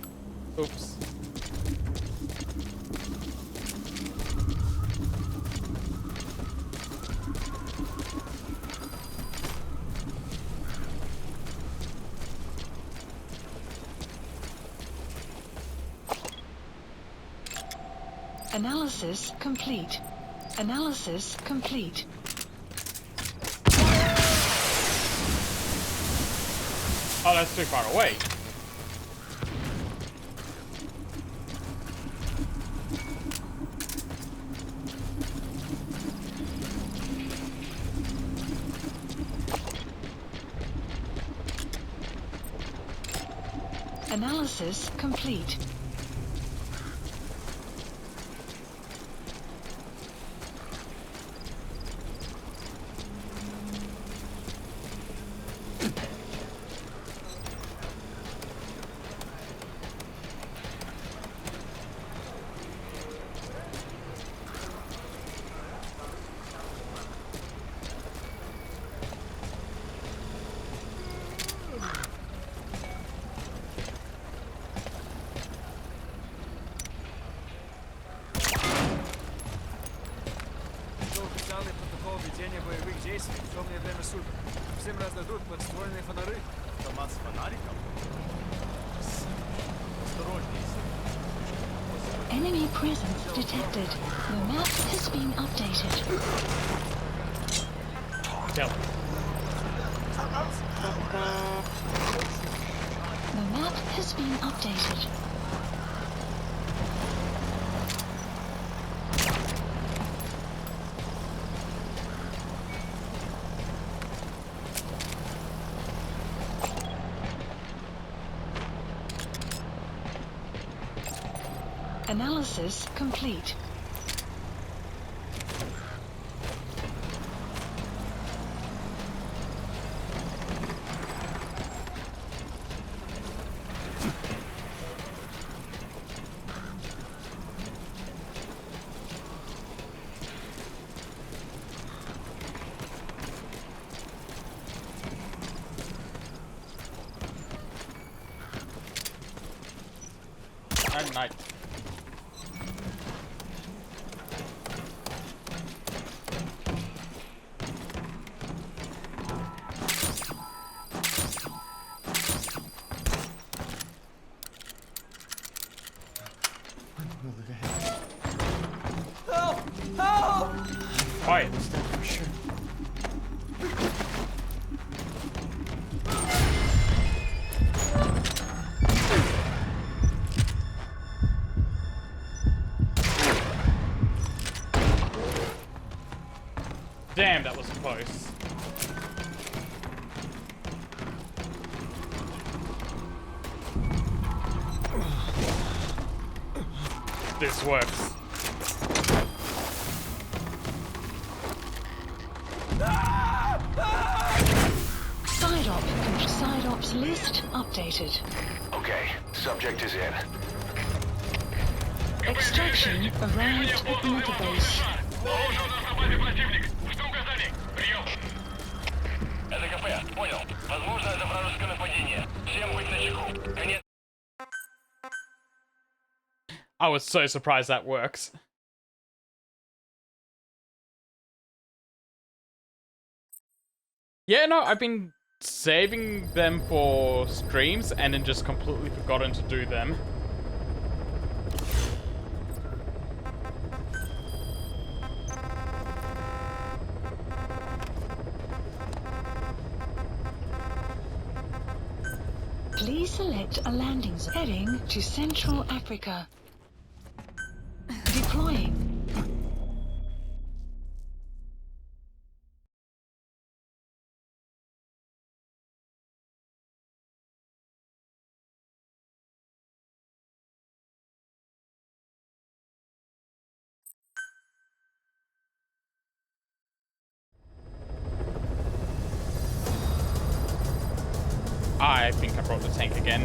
Oops. Analysis complete. Analysis complete. Oh, that's too far away. Analysis complete. Официальный протокол ведения боевых действий в темное время суток. Всем раздадут подствольные фонары. Автомат с фонариком? Осторожней. Enemy presence detected. The map has been updated. Tell. The map has been updated. Analysis complete. At night. Help! Help! Quiet. Damn, that was close. This works. Side ops list updated. Okay, subject is in. Extraction arrived at Mother Base. Это КП, понял. Возможно, это вражеское нападение. Всем быть начеку. Конец. I was so surprised that works. Yeah, no, I've been saving them for streams and then just completely forgotten to do them. Please select a landing zone. Heading to Central Africa. Deploying. I think I brought the tank again.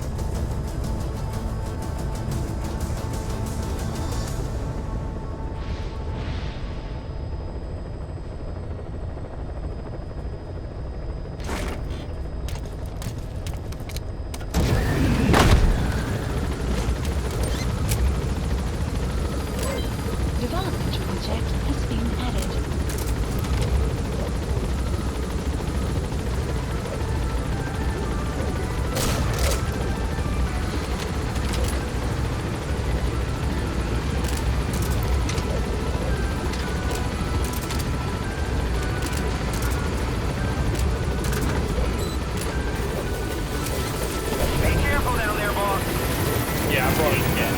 Development project has been added. Be careful down there, boss. Yeah, I brought it again.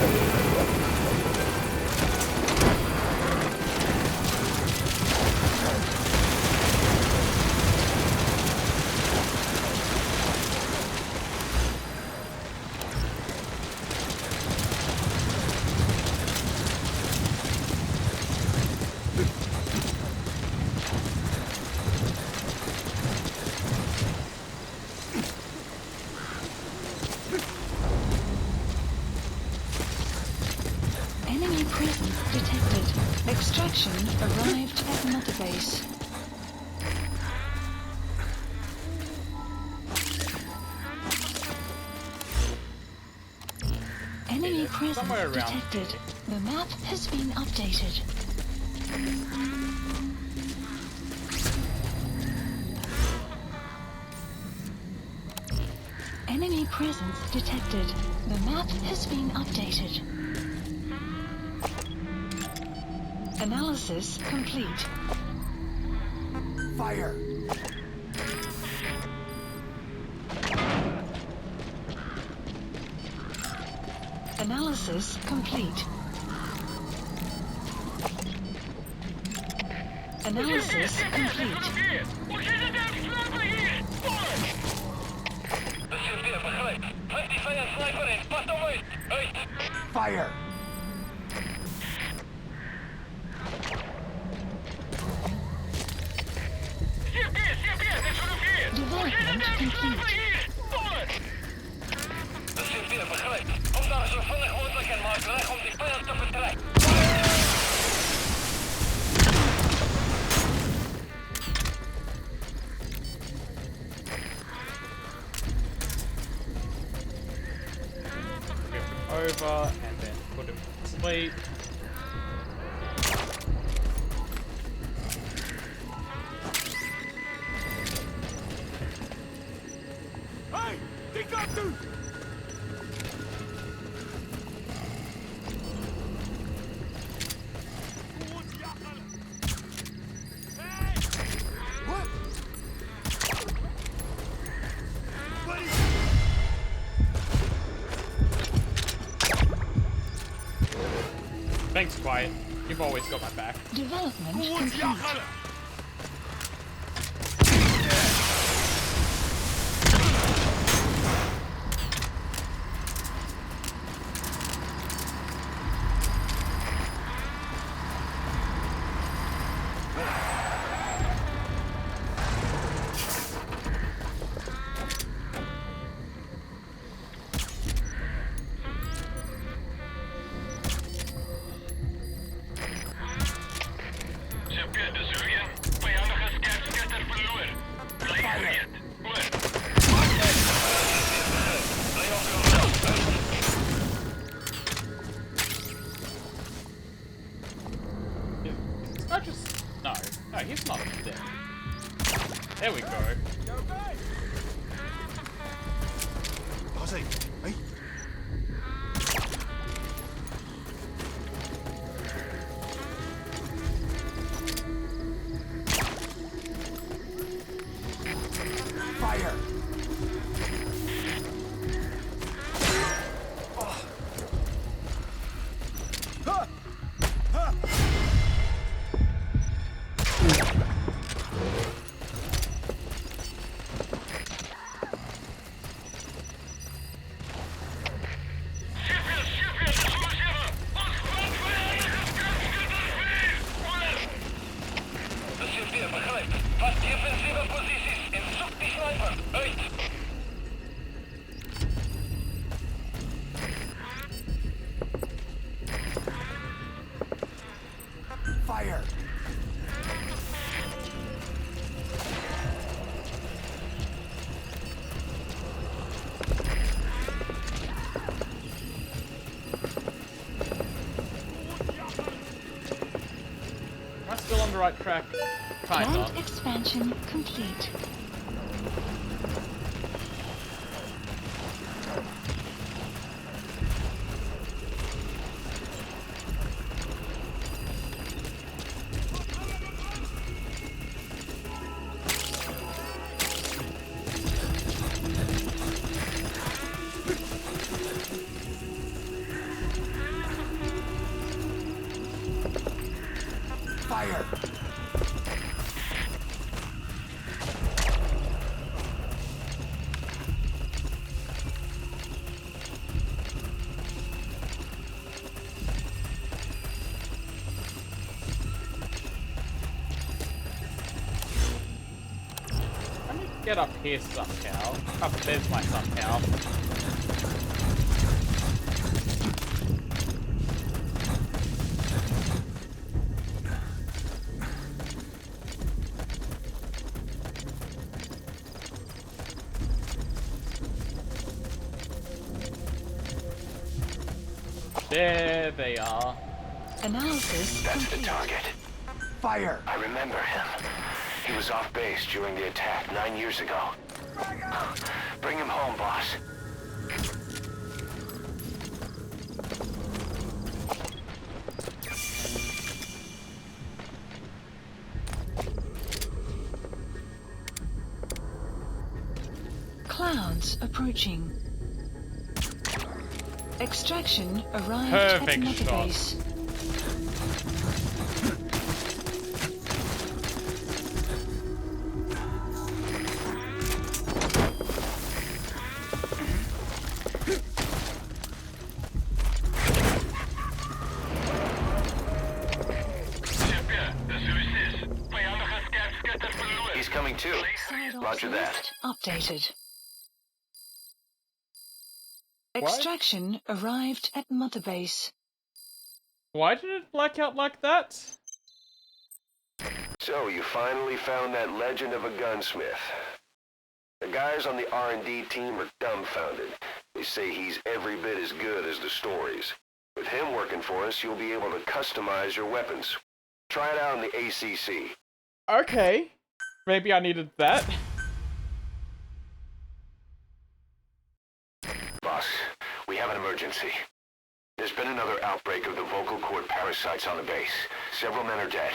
Enemy presence detected. Extraction arrived at Mother Base. Enemy presence somewhere around detected. The map has been updated. Enemy presence detected. The map has been updated. Analysis complete. Fire! Analysis complete. Analysis complete. Fire! Development complete. Kom daar zo vlug mogelijk en maak weg om die vijand te vertrekken. Over and then put him to sleep. Hey! They got through! What? Thanks, Quiet. You've always got my back. Development complete. It's not just... No, he's not dead. There we go. Bossy, hey. Fire! Fire! Am I still on the right track? Kinda. Plant expansion complete. Fire! Let me get up here somehow. Up there's my somehow. There they are. Analysis That's the complete. target. Fire! I remember him. He was off base during the attack 9 years ago. Bring him home, boss. Clouds approaching. Extraction arrived Perfect at Mother shot. Base. He's coming too. Side Roger ops that. list updated. What? Extraction arrived at Mother Base. Why did it black out like that? So you finally found that legend of a gunsmith. The guys on the R&D team are dumbfounded. They say he's every bit as good as the stories. With him working for us, you'll be able to customize your weapons. Try it out in the ACC. Okay. Maybe I needed that. Boss, we have an emergency. There's been another outbreak of the vocal cord parasites on the base. Several men are dead.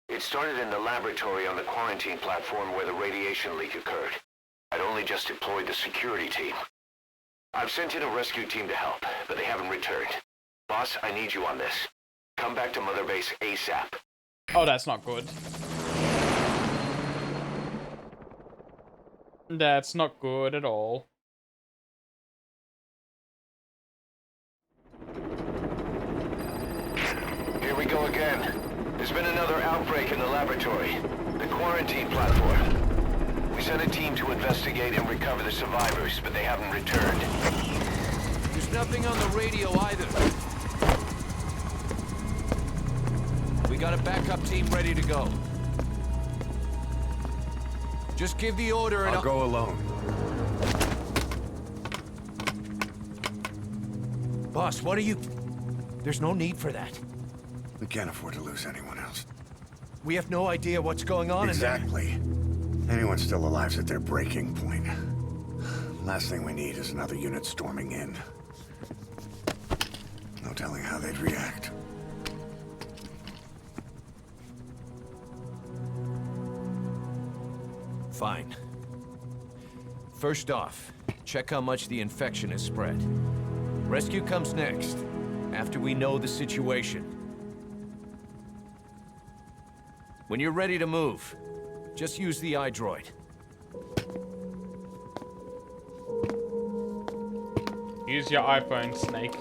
It started in the laboratory on the quarantine platform where the radiation leak occurred. I'd only just deployed the security team. I've sent in a rescue team to help, but they haven't returned. Boss, I need you on this. Come back to Mother Base ASAP. Oh, that's not good. That's not good at all. Here we go again. There's been another outbreak in the laboratory. The quarantine platform. We sent a team to investigate and recover the survivors, but they haven't returned. There's nothing on the radio either. We got a backup team ready to go. Just give the order and I'll go alone. Boss, what are you... There's no need for that. We can't afford to lose anyone else. We have no idea what's going on Exactly. Anyone still alive's at their breaking point. Last thing we need is another unit storming in. No telling how they'd react. Fine. First off, check how much the infection has spread. Rescue comes next, after we know the situation. When you're ready to move, just use the iDroid. Use your iPhone, Snake.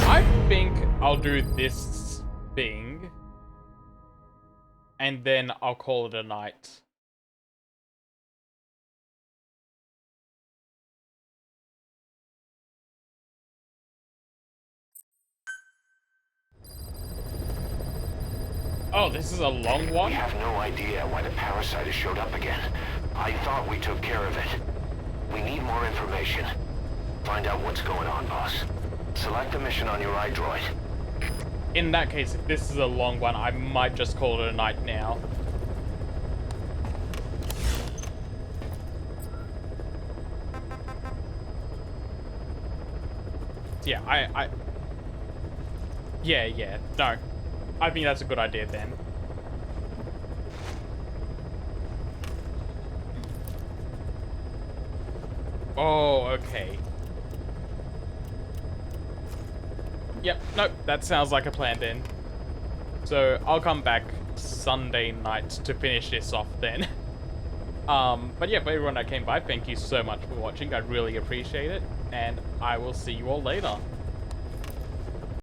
I think I'll do this thing, and then I'll call it a night. Oh, this is a long one? We have no idea why the parasite has showed up again. I thought we took care of it. We need more information. Find out what's going on, boss. Select a mission on your iDroid. In that case, if this is a long one, I might just call it a night now. Yeah, Yeah, no. I think that's a good idea then. Oh, okay. Yep, nope, that sounds like a plan then. So, I'll come back Sunday night to finish this off then. But yeah, for everyone that came by, thank you so much for watching. I really appreciate it. And I will see you all later.